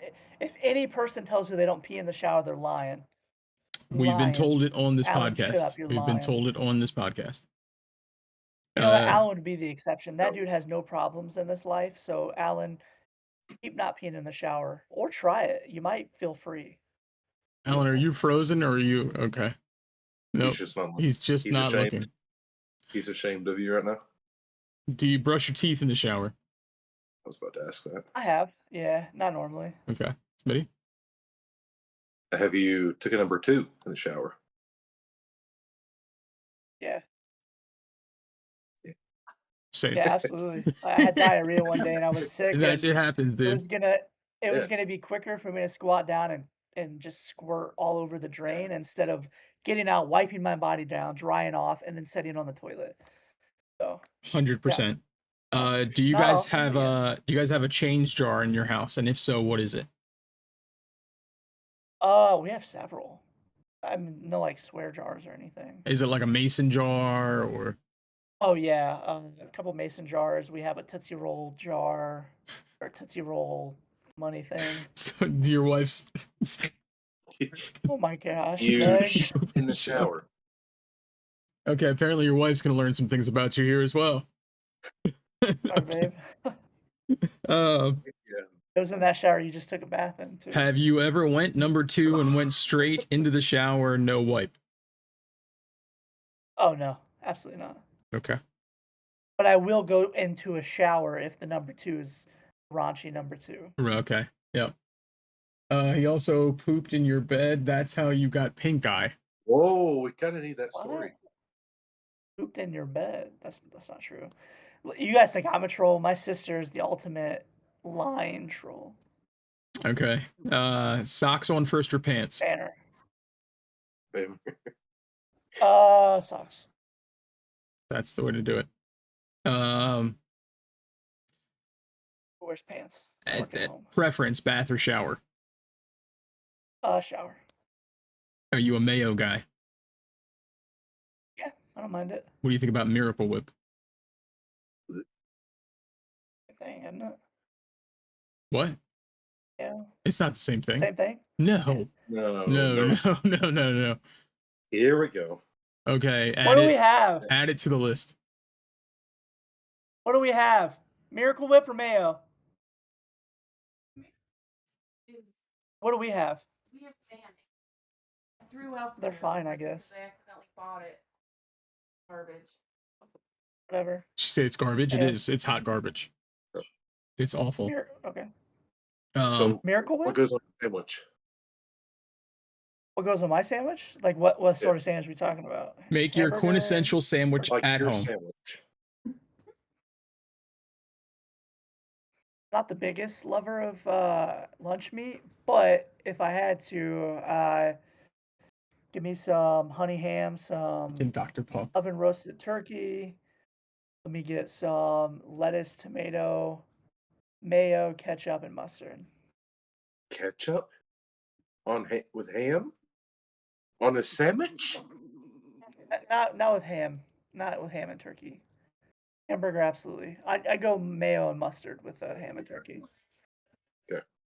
If any person tells you they don't pee in the shower, they're lying. We've been Lying. told it on this Alan, shut podcast. up, you're We've been lying. told it on this podcast. You know what? Alan would be the exception. That No. dude has no problems in this life. So, Alan, keep not peeing in the shower or try it. You might feel free. Alan, are you frozen or are you okay? No, He's just not. he's just He's not ashamed. looking. He's ashamed of you right now. Do you brush your teeth in the shower? I was about to ask that. I have. Yeah, not normally. Okay. Smitty? Have you took a number 2 in the shower? Yeah. Same. Yeah, absolutely. I had diarrhea one day and I was sick. That's and it happens, It dude. was gonna be quicker for me to squat down and just squirt all over the drain instead of getting out, wiping my body down, drying off, and then sitting on the toilet. So 100%. Do you Not guys often, have but yeah. do you guys have a change jar in your house? And if so, what is it? We have several. I mean, no like swear jars or anything. Is it like a mason jar or? Oh yeah, a couple mason jars. We have a Tootsie Roll jar or Tootsie Roll money thing. So your wife's Oh my gosh, You Meg. in the shower. Okay, apparently your wife's gonna learn some things about you here as well. Sorry, babe. Um, Yeah. It was in that shower you just took a bath in too. have you ever went number 2 and went straight into the shower, no wipe? Oh no, absolutely not. Okay. But I will go into a shower if the number 2 is raunchy number 2. Okay. Yep. He also pooped in your bed. That's how you got pink eye. Whoa, we kind of need that What? story. Pooped in your bed? That's not true. You guys think I'm a troll? My sister is the ultimate lying troll. Okay. Socks on first or pants? Banner. Babe. Socks. That's the way to do it. Who wears pants? I work at home. Preference, bath or shower? Shower. Are you a mayo guy? Yeah, I don't mind it. What do you think about Miracle Whip? Same thing, isn't it? What? Yeah. It's not the same thing. Same thing. No. No. No. Here we go. Okay. What do we have? Add it to the list. What do we have? Miracle Whip or mayo? What do we have? We have mayonnaise. I threw out. They're fine, I guess. I accidentally bought it. Garbage. Did Whatever. you say it's garbage? It Yeah. is. It's hot garbage. It's awful. Okay. So Miracle what Whip? goes on the sandwich? What goes on my sandwich? Like what sort of sandwich are we talking about? Make your Hamburger? quintessential sandwich Like at your home. sandwich. Not the biggest lover of lunch meat, but if I had to, give me some honey ham, some In Dr. Pump. oven roasted turkey. Let me get some lettuce, tomato, mayo, ketchup, and mustard. Ketchup on with ham on a sandwich. Not with ham. Not with ham and turkey. Hamburger, absolutely. I go mayo and mustard with ham and turkey.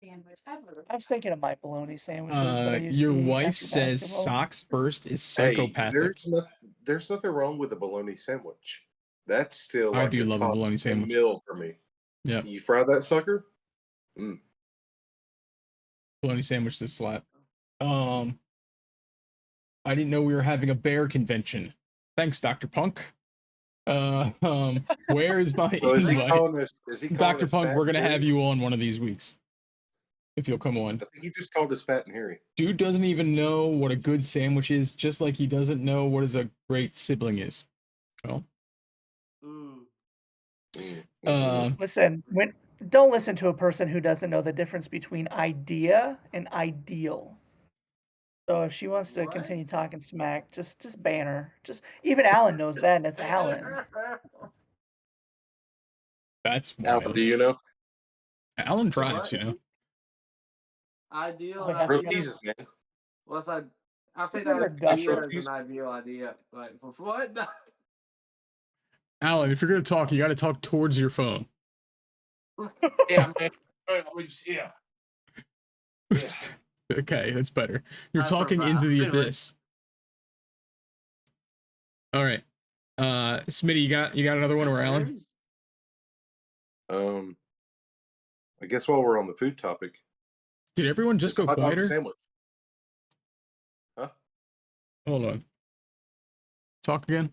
Sandwich ever. I was thinking of my bologna sandwiches that I used Your to eat wife after says basketball. socks first is Hey, psychopathic. there's nothing wrong with a bologna sandwich. That's still I like do a love a top bologna sandwich. meal for me. Yep. You fry that sucker. Bologna sandwich is slap. I didn't know we were having a bear convention. Thanks, Dr. Punk. Where is my So is he invite? calling us? Is he calling Dr. us Punk, fat we're gonna and have hairy? you on one of these weeks. If you'll come on. I think he just called us fat and hairy. Dude doesn't even know what a good sandwich is, just like he doesn't know what is a great sibling is. Well, Ooh. Listen, don't listen to a person who doesn't know the difference between idea and ideal. So if she wants to continue What? talking smack, just ban her. Just even Alan knows that, and it's Alan. that's Al, wild. do you know? Alan drives, you know. Ideal. Oh, and yeah. Bro, ideal. Jesus, man. What's I think Remember that Gus idea Road? is an ideal idea. Like for what? Alan, if you're gonna talk, you gotta talk towards your phone. Yeah, man. Yeah. Okay, that's better. You're I talking prefer- into the anyway. abyss. All right. Smitty, you got another one or Alan? I guess while we're on the food topic, Did everyone just is go hot dog a quieter? sandwich? Huh? Hold on. Talk again.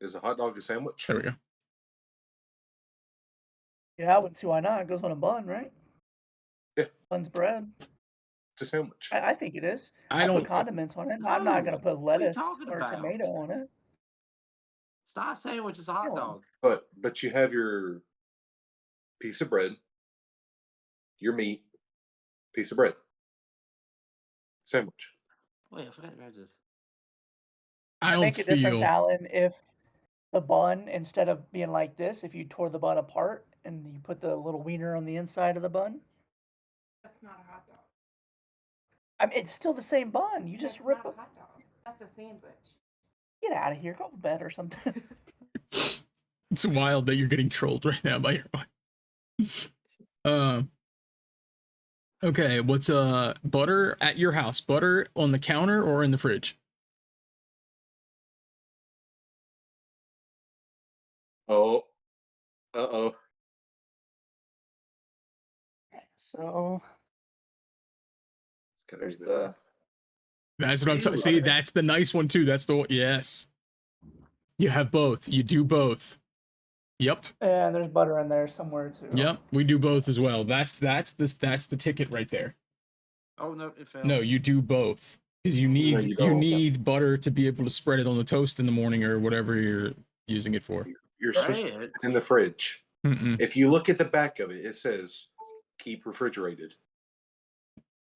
Is a hot dog a sandwich? There we go. Yeah, I wouldn't see why not. It goes on a bun, right? Yeah. Bun's bread. It's a sandwich. I think it is. I I don't. put condiments on it. I'm not gonna put What are you lettuce talking or about? tomato on it. It's not a sandwich. It's a hot Come on. dog. But you have your piece of bread, your meat, piece of bread, sandwich. Wait, I forgot to grab this. I It don't make a difference, feel. Alan, if the bun, instead of being like this, if you tore the bun apart and you put the little wiener on the inside of the bun. That's not a hot dog. I mean, it's still the same bun. You just That's rip not it. a hot dog. That's a sandwich. Get out of here. Go to bed or something. It's wild that you're getting trolled right now by your wife. Okay, what's butter at your house? Butter on the counter or in the fridge? Oh, uh-oh. So It's gotta be there's the the. That's what I'm talking. Ew. See, that's the nice one too. That's the one. Yes. You have both. You do both. Yep. And there's butter in there somewhere too. Yep. We do both as well. That's the ticket right there. Oh no, it failed. No, you do both because you No, need you you don't. need butter to be able to spread it on the toast in the morning or whatever you're using it for. You're Try supposed to it. put it in the fridge. Mm-mm. If you look at the back of it, it says keep refrigerated.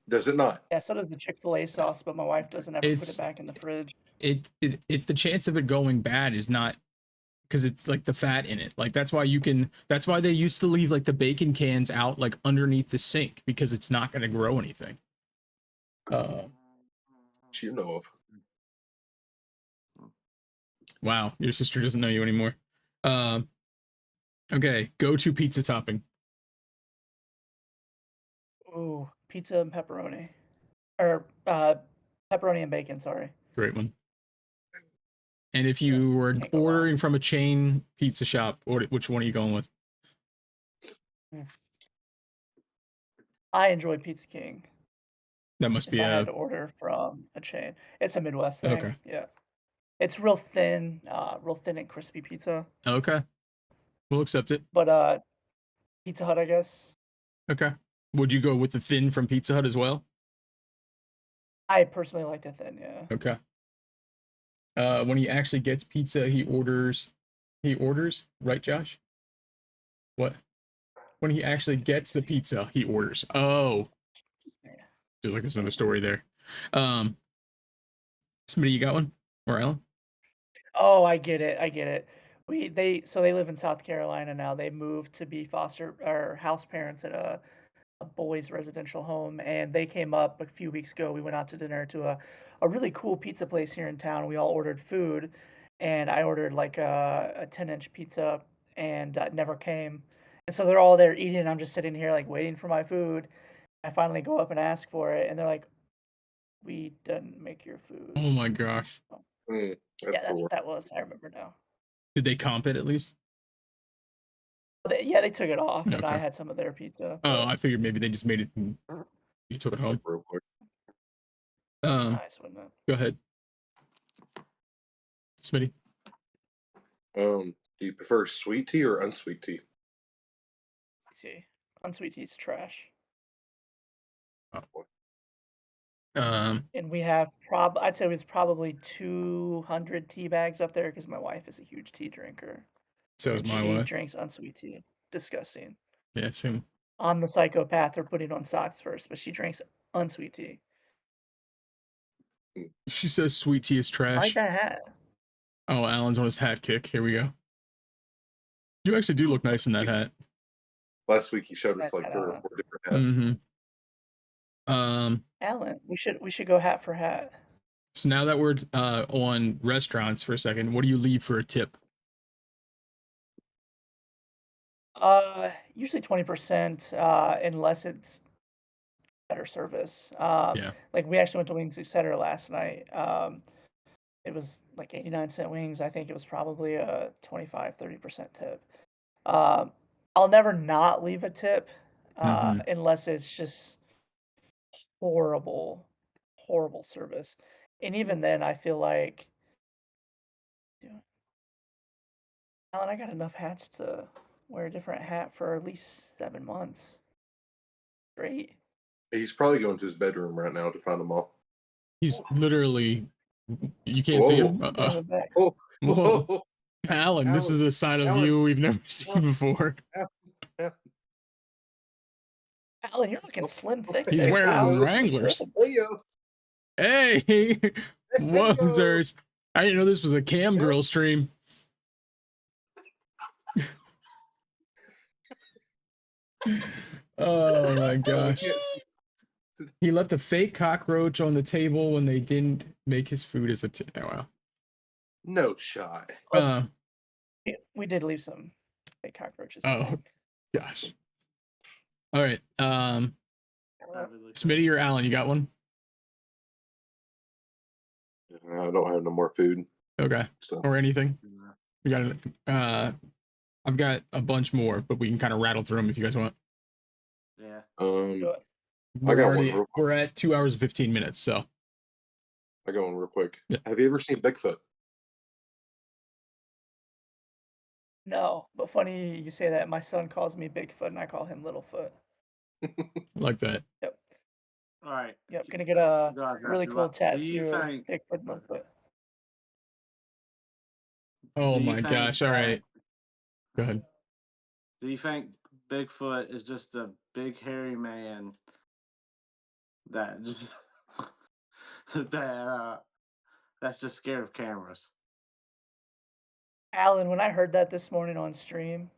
Does it not? Yeah, so does the Chick-fil-A sauce, but my wife doesn't ever put It's- it back in the fridge. It the chance of it going bad is not because it's like the fat in it. Like that's why they used to leave like the bacon cans out like underneath the sink because it's not going to grow anything. That you know of. Wow, your sister doesn't know you anymore. Okay, go to pizza topping. Ooh, pizza and pepperoni. Or pepperoni and bacon, sorry. Great one. And if you were can't go wrong. ordering from a chain pizza shop, which one are you going with? I enjoy Pizza King. That must If be I had a to order from a chain. It's a Midwest thing. Okay. Yeah. It's real thin and crispy pizza. okay. We'll accept it. But Pizza Hut, I guess. Okay. Would you go with the thin from Pizza Hut as well? I personally like the thin, yeah. Okay. When he actually gets pizza, he orders, right, Josh? What? When he actually gets the pizza, he orders. Oh. Feels like there's another story there. Somebody, you got one? Or Alan? Oh, I get it. I get it. They live in South Carolina now. They moved to be foster or house parents at a boys' residential home, and they came up a few weeks ago. We went out to dinner to a really cool pizza place here in town. We all ordered food, and I ordered like a 10-inch pizza, and it never came. And so they're all there eating, and I'm just sitting here like waiting for my food. I finally go up and ask for it, and they're like, "We didn't make your food." Oh my gosh. Mm, Yeah, that's that's the what that was. I remember now. Did they comp it at least? Yeah, they took it off, and I Okay. had some of their pizza. Oh, but I figured maybe they just made it and you took it home. real quick. nice, wasn't it? Go ahead. Smitty. Do you prefer sweet tea or unsweet tea? Tea. Unsweet tea's trash. And we have I'd say it was probably 200 tea bags up there because my wife is a huge tea drinker. So is And my she wife. drinks unsweet tea. Disgusting. Yeah, same. I'm the psychopath for putting on socks first, but she drinks unsweet tea. She says sweet tea is I trash. like that hat. Oh, Alan's on his hat kick. Here we go. You actually do look nice in that hat. Last week he showed us That's like hat 3 or on. 4 different hats. Mm-hmm. Alan, we should go hat for hat. So now that we're on restaurants for a second, what do you leave for a tip? Usually 20%, unless it's better service. Yeah. Like we actually went to Wings Etc. last night. It was like 89-cent wings. I think it was probably a 25-30% tip. I'll never not leave a tip unless it's just horrible, horrible service. And even then, I feel like, Alan, I got enough hats to wear a different hat for at least 7 months. Great. He's probably going to his bedroom right now to find them all. He's literally, you can't see him? Bring it back. Oh, Whoa. whoa. Alan, this Alan, is a side of Alan, you we've never seen before. Alan, you're looking slim thick. He's there, wearing pal. Wranglers. Hey, yo. Hey, Wozers. I didn't know this was a cam girl stream. Oh my gosh. It's He left a fake cockroach on the table when they didn't make his food as a oh, wow. No shot. We did leave some fake cockroaches. Oh gosh. All right. That'd be like- Smitty or Alan, you got one? I don't have no more food. Okay. So Or anything? Yeah. We got I've got a bunch more, but we can kind of rattle through them if you guys want. Yeah. Do it. I got one real quick. We're at 2 hours and 15 minutes, so I got one real quick. Yeah. Have you ever seen Bigfoot? No, but funny you say that. My son calls me Bigfoot, and I call him Littlefoot. like that. Yep. All right. Yep. Gonna get a God, really do cool you tattoo of think- Bigfoot and Littlefoot. Oh Do you my think, gosh. All right. Go ahead. Do you think Bigfoot is just a big hairy man that just that's just scared of cameras? Alan, when I heard that this morning on stream,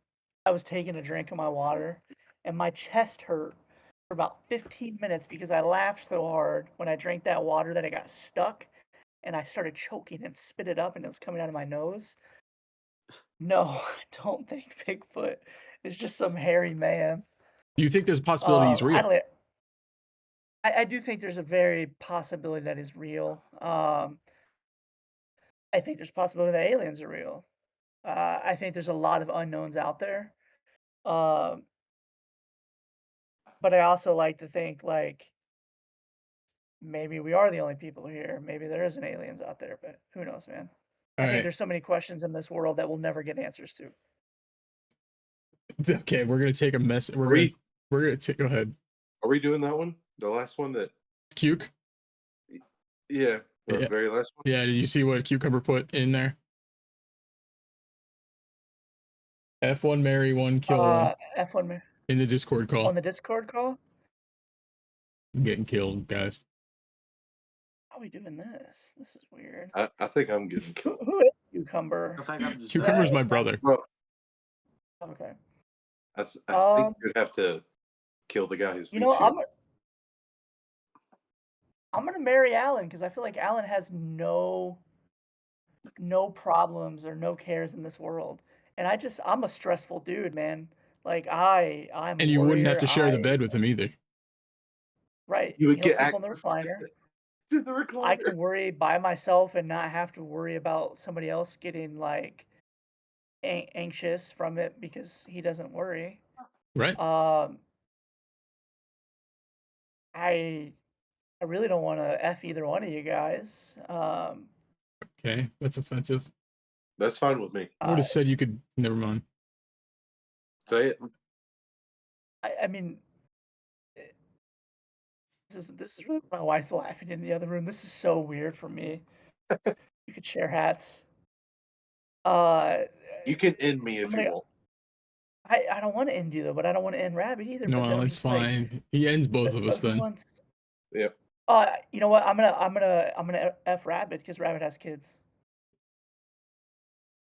I was taking a drink of my water, and my chest hurt for about 15 minutes because I laughed so hard when I drank that water that it got stuck, and I started choking and spit it up, and it was coming out of my nose. No, I don't think Bigfoot is just some hairy man. Do you think there's a possibility he's real? I do think there's a very possibility that is real. I think there's a possibility that aliens are real. I think there's a lot of unknowns out there. But I also like to think like maybe we are the only people here. Maybe there isn't aliens out there, but who knows, man? I All think right. there's so many questions in this world that we'll never get answers to. Okay, we're gonna take a mess. We're gonna take. Go ahead. Are we doing that one? The last one that? Cuke. Yeah, the Yeah. very last one. Yeah. Did you see what Cucumber put in there? F1 marry one, kill one F1 in the Discord call. on the Discord call? I'm getting killed, guys. How are we doing this? This is weird. I think I'm getting killed. Who is Cucumber? I think I'm just Cucumber's my brother. Well, Okay. I think Um, you'd have to kill the guy who's You beat know, you. I'm gonna marry Alan because I feel like Alan has no problems or no cares in this world, and I'm a stressful dude, man. Like I'm a And you wouldn't have warrior. to share the bed with him either. Right. You would He'll get sleep on the access recliner. to the I recliner. can worry by myself and not have to worry about somebody else getting like anxious from it because he doesn't worry. Right. I really don't want to F either one of you guys. Okay. That's offensive. That's fine with me. I would have said you could. Never mind. Say it. I mean, this is really my wife's laughing in the other room. This is so weird for me. You could share hats. You can end me if I'm you gonna- want. I don't want to end you though, but I don't want to end Rabbit either. No, but then I'm it's just like, fine. He ends both of us who then. wants- Yep. You know what? I'm gonna F Rabbit because Rabbit has kids.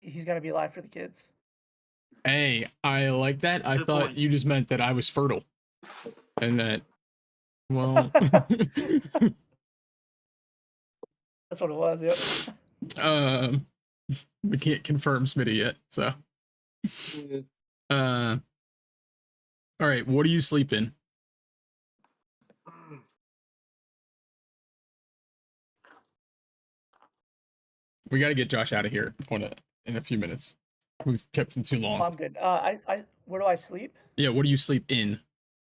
He's gotta be alive for the kids. Hey, I like that. I Good thought point. you just meant that I was fertile, and that. Well. That's what it was. Yep. We can't confirm Smitty yet, so. All right. What do you sleep in? We got to get Josh out of here in a few minutes. We've kept him too long. I'm good. Where do I sleep? Yeah. What do you sleep in?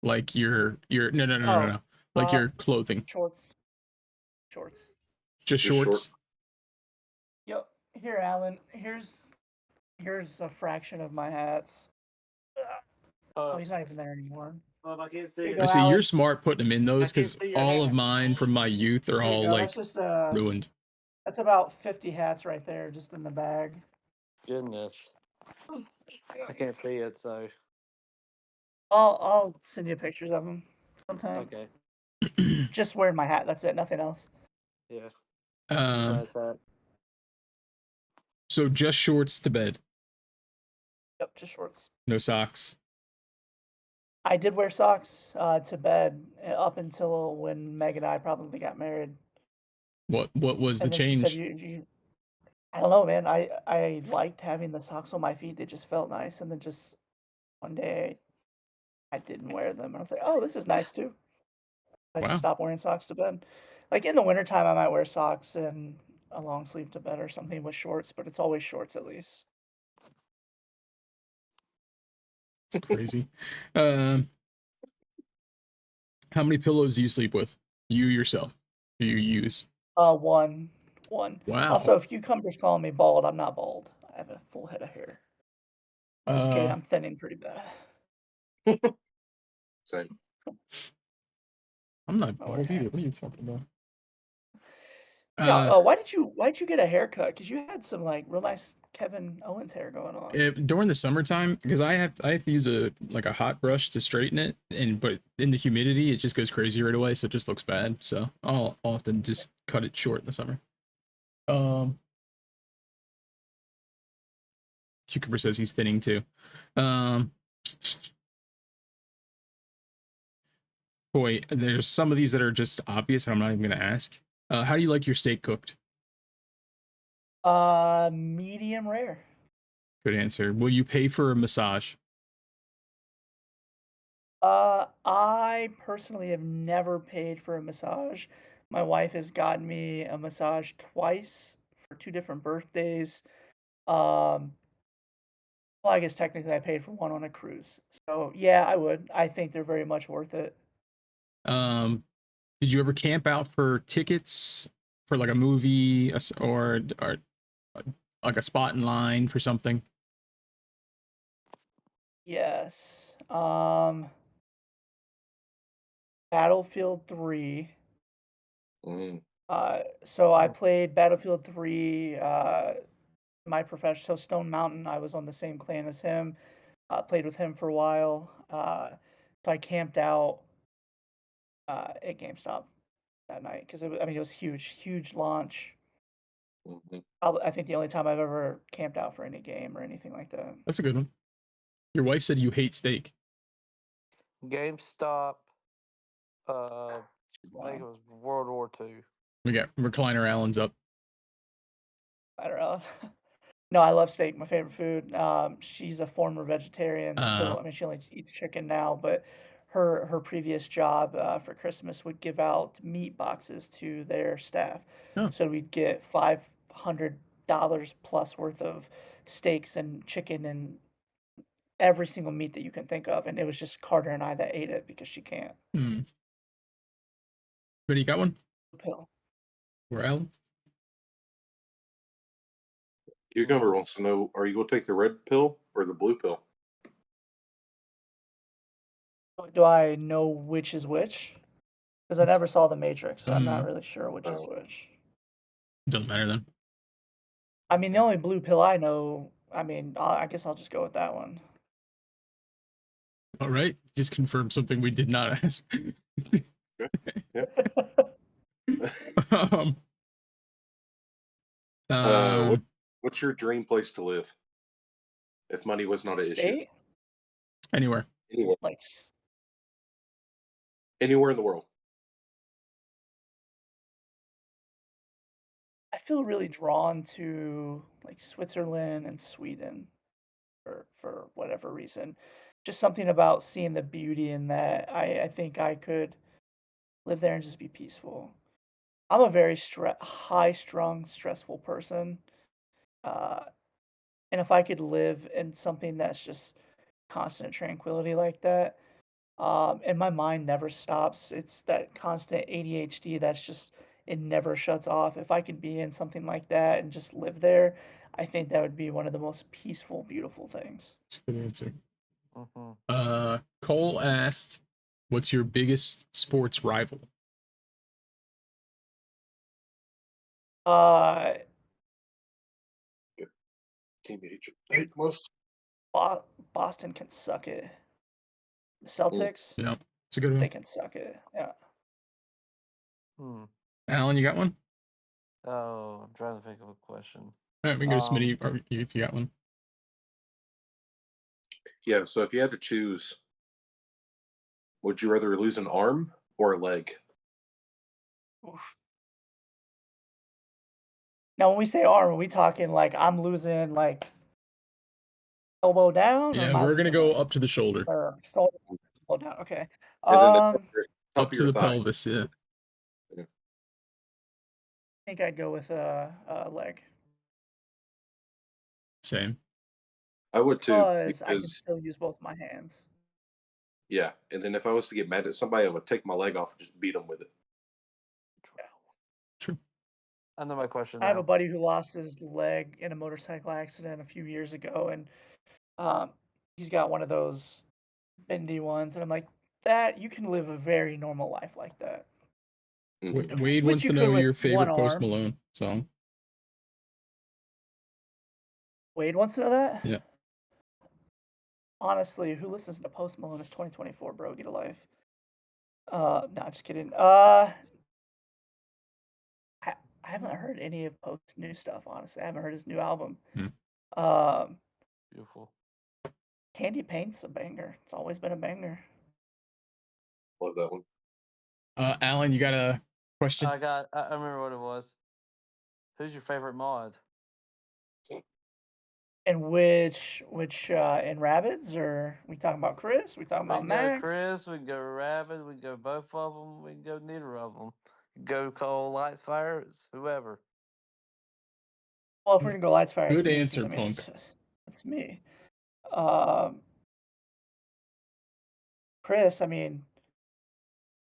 Like your no. Like your clothing. Shorts. Just Just shorts. Yep. Here, Alan. Here's a fraction of my hats. Oh, he's not even there anymore. Well, I can't see There you it. go, I see Alan. you're smart putting them in those I can because see your all hat. of mine from my youth are There you all go. like That's just ruined. that's about 50 hats right there, just in the bag. Goodness. I can't see it, so I'll send you pictures of them sometime. okay. Just wearing my hat. That's it. Nothing else. Yeah. Um. That. So just shorts to bed, Yep. Just shorts. no socks. I did wear socks to bed up until when Meg and I probably got married. What was the And then she said, change? I don't know, man. I liked having the socks on my feet. They just felt nice. And then just one day I didn't wear them. And I was like, oh, this is nice too. I just Wow. stopped wearing socks to bed. Like in the wintertime, I might wear socks and a long sleeve to bed or something with shorts, but it's always shorts at least. It's crazy. Um, how many pillows do you sleep with? You yourself? Do you use? One. Wow. Also, if cucumbers calling me bald, I'm not bald. I have a full head of hair. Just kidding. I'm thinning pretty bad. Same. I'm not I wear bald either. What are hats. you talking about? Yeah. Why did you get a haircut? Because you had some like real nice Kevin Owens hair going on. During the summertime, because I have to use a hot brush to straighten it, but in the humidity it just goes crazy right away, so it just looks bad. So I'll often just cut it short in the summer. Cucumber says he's thinning too. Boy, there's some of these that are just obvious. I'm not even gonna ask. How do you like your steak cooked? Medium rare. Good answer. Will you pay for a massage? I personally have never paid for a massage. My wife has gotten me a massage twice for two different birthdays. Um, well, I guess technically I paid for one on a cruise. So yeah, I would. I think they're very much worth it. Um, did you ever camp out for tickets for like a movie or like a spot in line for something? Yes. Battlefield 3. Mm. So I played Battlefield 3, my profession, so Stone Mountain, I was on the same clan as him, played with him for a while. So I camped out at GameStop that night because I mean, it was huge, huge launch. Mm-hmm. I think the only time I've ever camped out for any game or anything like that. That's a good one. Your wife said you hate steak. GameStop. I think it Wow. was World War II. We got recliner Allen's up. I don't know. No, I love steak, my favorite food. She's a former vegetarian still. I mean, she only eats chicken now, but her previous job for Christmas would give out meat boxes to their staff. Oh. So we'd get $500 plus worth of steaks and chicken and every single meat that you can think of, and it was just Carter and I that ate it because she can't. But you got one? Pill. Where Alan? Cucumber wants to know: are you going to take the red pill or the blue pill? Do I know which is which? Because I never saw The Matrix, so I'm not really sure which is Oh. which. Doesn't matter then. I mean, the only blue pill I know, I mean, I guess I'll just go with that one. All right, just confirm something we did not ask. What's your dream place to live if money was not an issue? State? Anywhere. Like, Anywhere in the world. I feel really drawn to like Switzerland and Sweden for whatever reason. Just something about seeing the beauty in that. I think I could live there and just be peaceful. I'm a very high-strung, stressful person. Uh, and if I could live in something that's just constant tranquility like that, and my mind never stops. It's that constant ADHD that's just it never shuts off. If I could be in something like that and just live there, I think that would be one of the most peaceful, beautiful things. That's a good answer. Mm-hmm. Cole asked, "What's your biggest sports rival?" Team hate most. Boston can suck it. The Celtics, Yeah, it's a good they one. can suck it. Yeah. Alan, you got one? Oh, I'm trying to think of a question. All right, we can go to Smitty or if you got one. Yeah, so if you had to choose Would you rather lose an arm or a leg? Oof. Now, when we say arm, are we talking like I'm losing like elbow down, or Yeah, am I we're gonna losing go like up to the shoulder, or shoulder elbow down? Okay. And then the I top up of to your the thigh. pelvis. Yeah, think I'd go with a leg same. I would too, because I can because still use both my hands. yeah. And then if I was to get mad at somebody, I would take my leg off and just beat them with it. True. I know my question I have a now. buddy who lost his leg in a motorcycle accident a few years ago, and um, he's got one of those bendy ones, and I'm like, that you can live a very normal life like that, Mhm. Wade which wants you to could know with your one favorite Post arm. Malone song. Wade wants to know that. Yeah. Honestly, who listens to Post Malone? It's 2024, bro. Get a life. No, just kidding. I haven't heard any of Post's new stuff. Honestly, I haven't heard his new album. Um, Beautiful. Candy Paint's a banger. It's always been a banger. Love that one. Alan, you got a question? I remember what it was. Who's your favorite mod? And which in Rabbids, or we talking about Chris? We talking We about can go Max? Chris, we can go Rabbit, we can go both of them, we can go neither of them. Go Cole, Lights, Fire, it's whoever. Well, if we're gonna go Lights Fire, it's Good me, 'cause, answer, I mean, punk. it's me. Chris, I mean,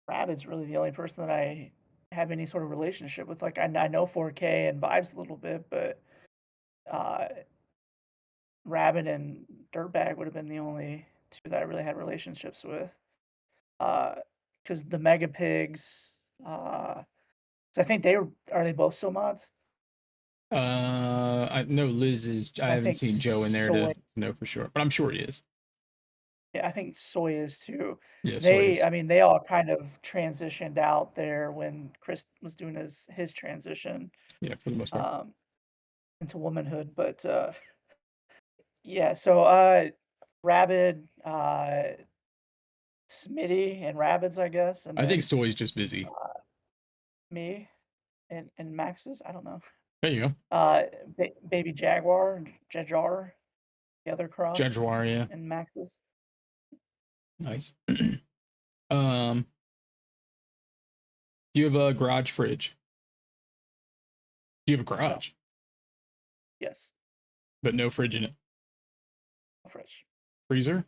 Rabbit's really the only person that I have any sort of relationship with. Like, I know 4K and Vibes a little bit, but uh, Rabbit and Dirtbag would have been the only two that I really had relationships with. Because the Mega Pigs, 'cause I think are they both still mods? I know Liz is. I I haven't think seen Joe in there Soy, to know for sure, but I'm sure he is. yeah, I think Soy is too. Yeah, Soy is. I mean, they all kind of transitioned out there when Chris was doing his transition Yeah, for the most part. into womanhood. But yeah, so Rabid, Smitty, and Rabbits, I guess, and I think then Soy's just busy. me and Max's. I don't know. There you go. Baby Jaguar, Jajar, the other cross, Jaguar, yeah. and Max's. Nice. Do you have a garage fridge? Do you have a garage? No. Yes. But no fridge in it. No fridge. Freezer?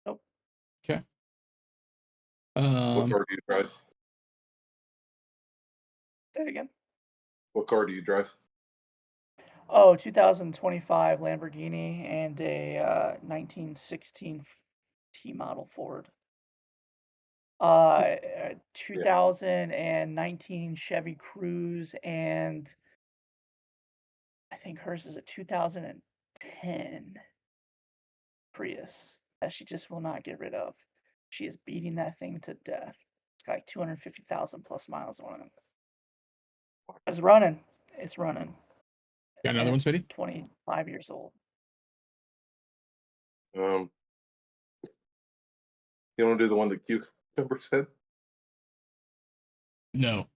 Nope. Okay. What car do you drive? Say it again. What car do you drive? Oh, 2025 Lamborghini and a 1916 T model Ford. 2019 Chevy Cruze, and I think hers is a 2010 Prius that she just will not get rid of. She is beating that thing to death. It's got like 250,000 plus miles on it. It's running. It's running. Got another And one, it's Smitty? 25 years old. You want to do the one that Cucumber said? No.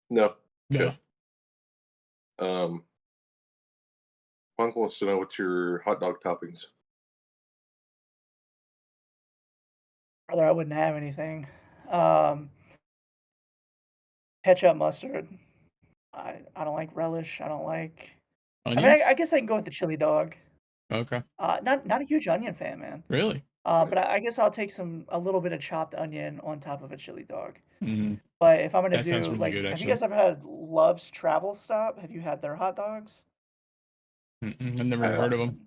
No. No. Okay. Punk wants to know what's your hot dog toppings. Brother, I wouldn't have anything. Ketchup, mustard. I don't like relish. I don't like. I mean, Onions? I guess I can go with the chili dog. Okay. Not a huge onion fan, man. Really? But I guess I'll take a little bit of chopped onion on top of a chili dog. Mm, But if I'm gonna that sounds do really good, have you actually. guys ever had Love's Travel Stop? Have you had their hot dogs? I've never I even heard of have. them.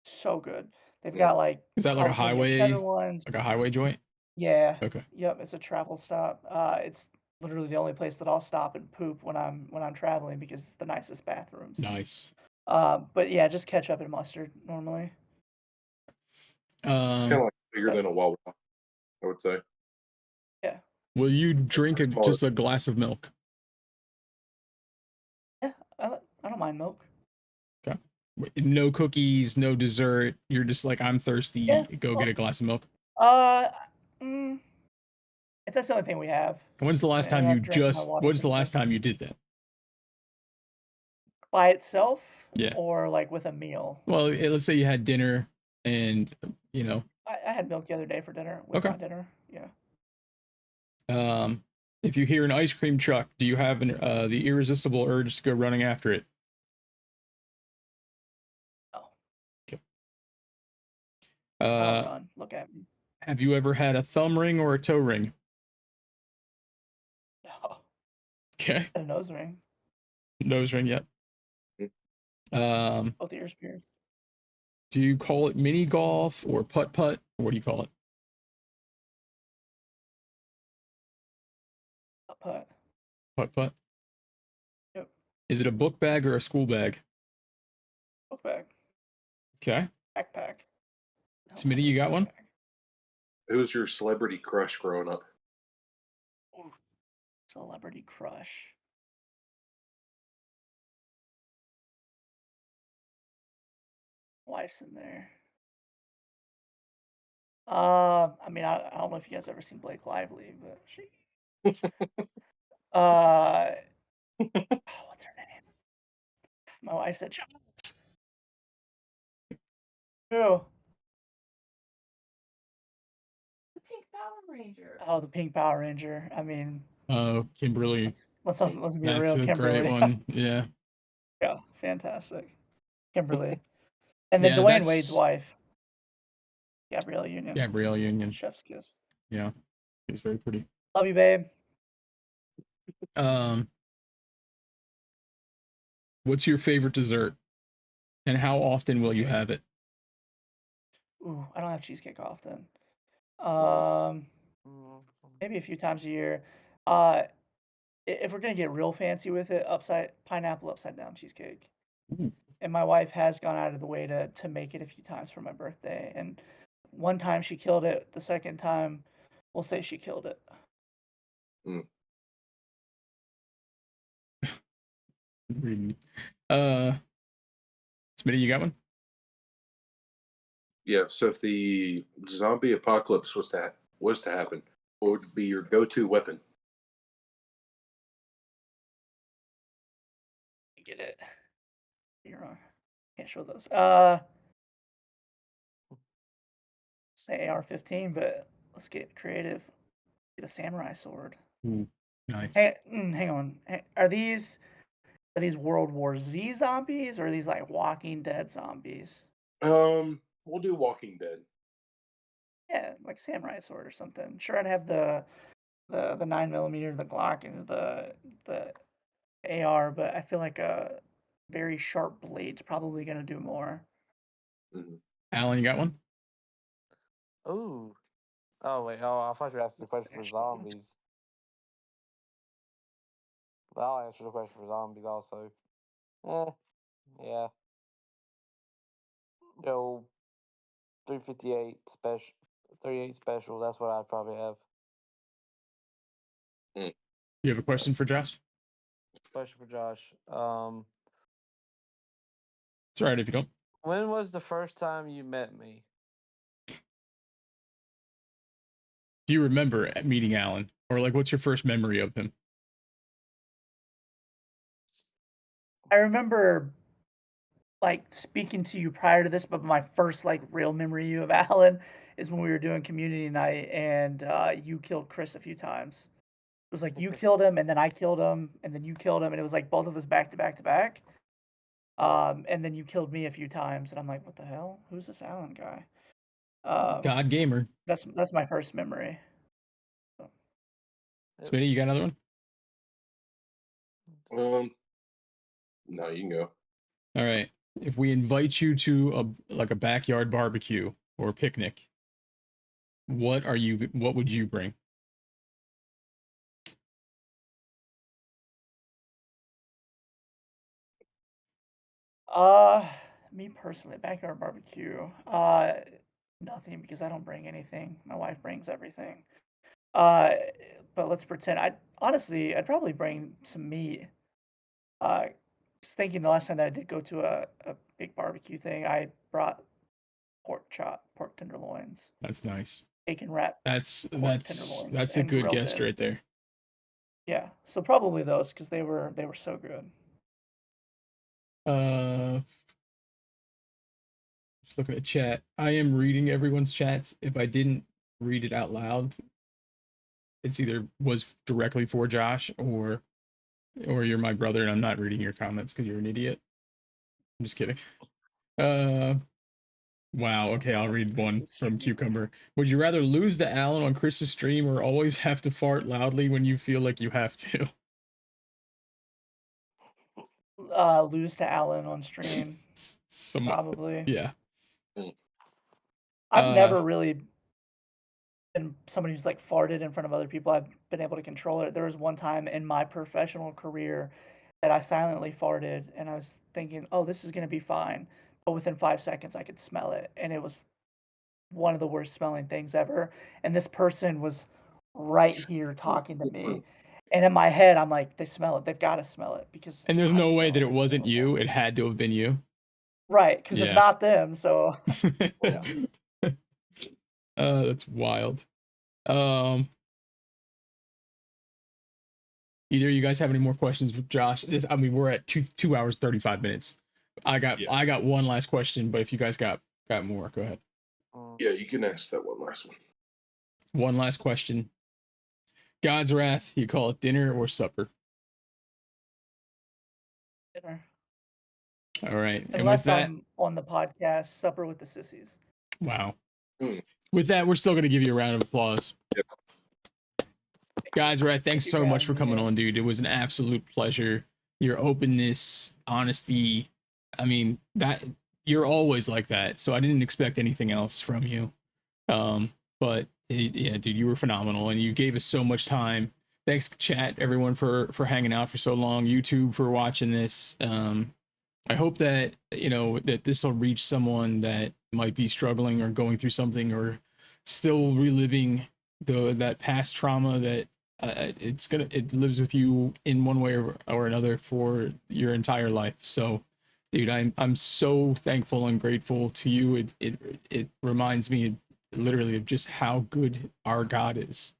So good. They've Yeah. got like Is that like a jalapeno cheddar highway, ones. like a highway joint? Yeah. Okay. Yep. It's a travel stop. It's literally the only place that I'll stop and poop when I'm traveling because it's the nicest bathrooms. Nice. But yeah, just ketchup and mustard normally. It's kind of like bigger But than a Wawa, I would say. yeah, Will you drink Smaller. just a glass of milk? yeah, I don't mind milk. Okay. No cookies, no dessert. You're just like, I'm thirsty. Yeah. Go get a glass of milk. Uh, mm, if that's the only thing we have, When's the last time I you drink my just? water When's the pretty last quick. time you did that? By itself, Yeah. or like with a meal. Well, let's say you had dinner, and you know. I had milk the other day for dinner with Okay. my dinner. Yeah. If you hear an ice cream truck, do you have the irresistible urge to go running after it? No. Okay. I don't run. Look at me. Have you ever had a thumb ring or a toe ring? No. Okay. A nose ring. Nose ring, yep. Both ears pierced. Do you call it mini golf or putt putt? Or what do you call it? A putt. Putt putt. Yep. Is it a book bag or a school bag? Book bag. Okay. Backpack. No, Smitty, you got one? backpack. Who was your celebrity crush growing up? Ooh, celebrity crush. Wife's in there. I mean, I don't know if you guys ever seen Blake Lively, but she. Oh, what's her name? My wife said, "Shut up." Who? The Pink Power Ranger. Oh, the Pink Power Ranger. I mean, Oh, Kimberly. let's be That's real. a great Kimberly. one. Yeah. Yeah, fantastic. Kimberly. And then Yeah, Dwayne Wade's that's wife, Gabrielle Union. Gabrielle Union. Chef's kiss. Yeah. He's very pretty. Love you, babe. What's your favorite dessert? And how often will you have it? Ooh, I don't have cheesecake often. Mm. Maybe a few times a year. If we're gonna get real fancy with it, pineapple upside down cheesecake. Ooh. And my wife has gone out of the way to make it a few times for my birthday. And one time she killed it. The second time, we'll say she killed it. Smitty, you got one? Yeah. So if the zombie apocalypse was to happen, what would be your go-to weapon? Get it. You're wrong. Can't show those. Say AR-15, but let's get creative. Get a samurai sword. Ooh, nice. Hang on. Are these World War Z zombies, or are these like Walking Dead zombies? We'll do Walking Dead. Yeah, like samurai sword or something. Sure, I'd have the 9mm, the Glock, and the AR, but I feel like a very sharp blade's probably gonna do more. Alan, you got one? Ooh. Oh wait. Oh, I thought you were asking the question for zombies. But I'll answer the question for zombies also. Yeah. Yo, 358 special, 38 special. That's what I'd probably have. You have a question for Josh? Question for Josh. It's all right if you don't. When was the first time you met me? Do you remember meeting Alan? Or like what's your first memory of him? I remember like speaking to you prior to this, but my first like real memory of Alan is when we were doing community night and you killed Chris a few times. It was like you killed him and then I killed him and then you killed him and it was like both of us back to back to back. And then you killed me a few times and I'm like, what the hell? Who's this Alan guy? God Gamer. That's my first memory. Smitty, you got another one? No, you can go. All right. If we invite you to a backyard barbecue or picnic, what would you bring? Me personally, backyard barbecue. Nothing because I don't bring anything. My wife brings everything. Uh, but let's pretend. I'd probably bring some meat. Just thinking the last time that I did go to a big barbecue thing, I brought pork tenderloins. That's nice. bacon wrap. That's tenderloins that's a and good grilled guess it. right there. Yeah, so probably those because they were so good. Just looking at chat. I am reading everyone's chats. If I didn't read it out loud, it's either was directly for Josh or you're my brother and I'm not reading your comments because you're an idiot. I'm just kidding. Wow. Okay, I'll read one from Cucumber. Would you rather lose to Alan on Chris's stream or always have to fart loudly when you feel like you have to? Lose to Alan on stream, probably. Yeah. I've never really been somebody who's like farted in front of other people. I've been able to control it. There was one time in my professional career that I silently farted and I was thinking, oh, this is going to be fine. But within 5 seconds, I could smell it. And it was one of the worst smelling things ever. And this person was right here talking to me. And in my head, I'm like, they smell it. They've got to smell it because. And there's I'm no way that it smelling this wasn't terrible. you. It had to have been you. Right, because it's Yeah. not them. So That's wild. Either you guys have any more questions for Josh? We're at 2 hours 35 minutes. I got one last question, but if you guys got more, go ahead. Yeah, you can ask that one last one. One last question. God's wrath, you call it dinner or supper? dinner. All right. And with Unless that, I'm on the podcast, Supper with the Sissies. wow. Hmm. With that, we're still going to give you a round of applause. Yep. Guys, right, thanks Thank you so for much for having me, coming guys. on, dude. It was an absolute pleasure. Your openness, honesty, I mean, that you're always like that. So I didn't expect anything else from you. But yeah, dude, you were phenomenal and you gave us so much time. Thanks, chat, everyone, for hanging out for so long. YouTube for watching this. I hope that that this will reach someone that might be struggling or going through something or still reliving that past trauma that it lives with you in one way or another for your entire life. So, dude, I'm so thankful and grateful to you. It reminds me literally of just how good our God is.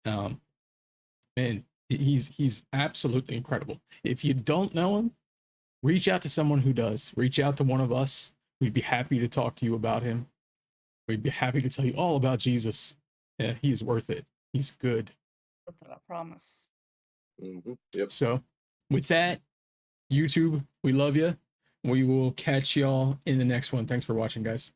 Man, he's absolutely incredible. If you don't know him, reach out to someone who does. Reach out to one of us. We'd be happy to talk to you about him. We'd be happy to tell you all about Jesus. Yeah, he's worth it. He's good. I promise. Mm-hmm. Yep. So, with that, YouTube, we love you. We will catch y'all in the next one. Thanks for watching, guys.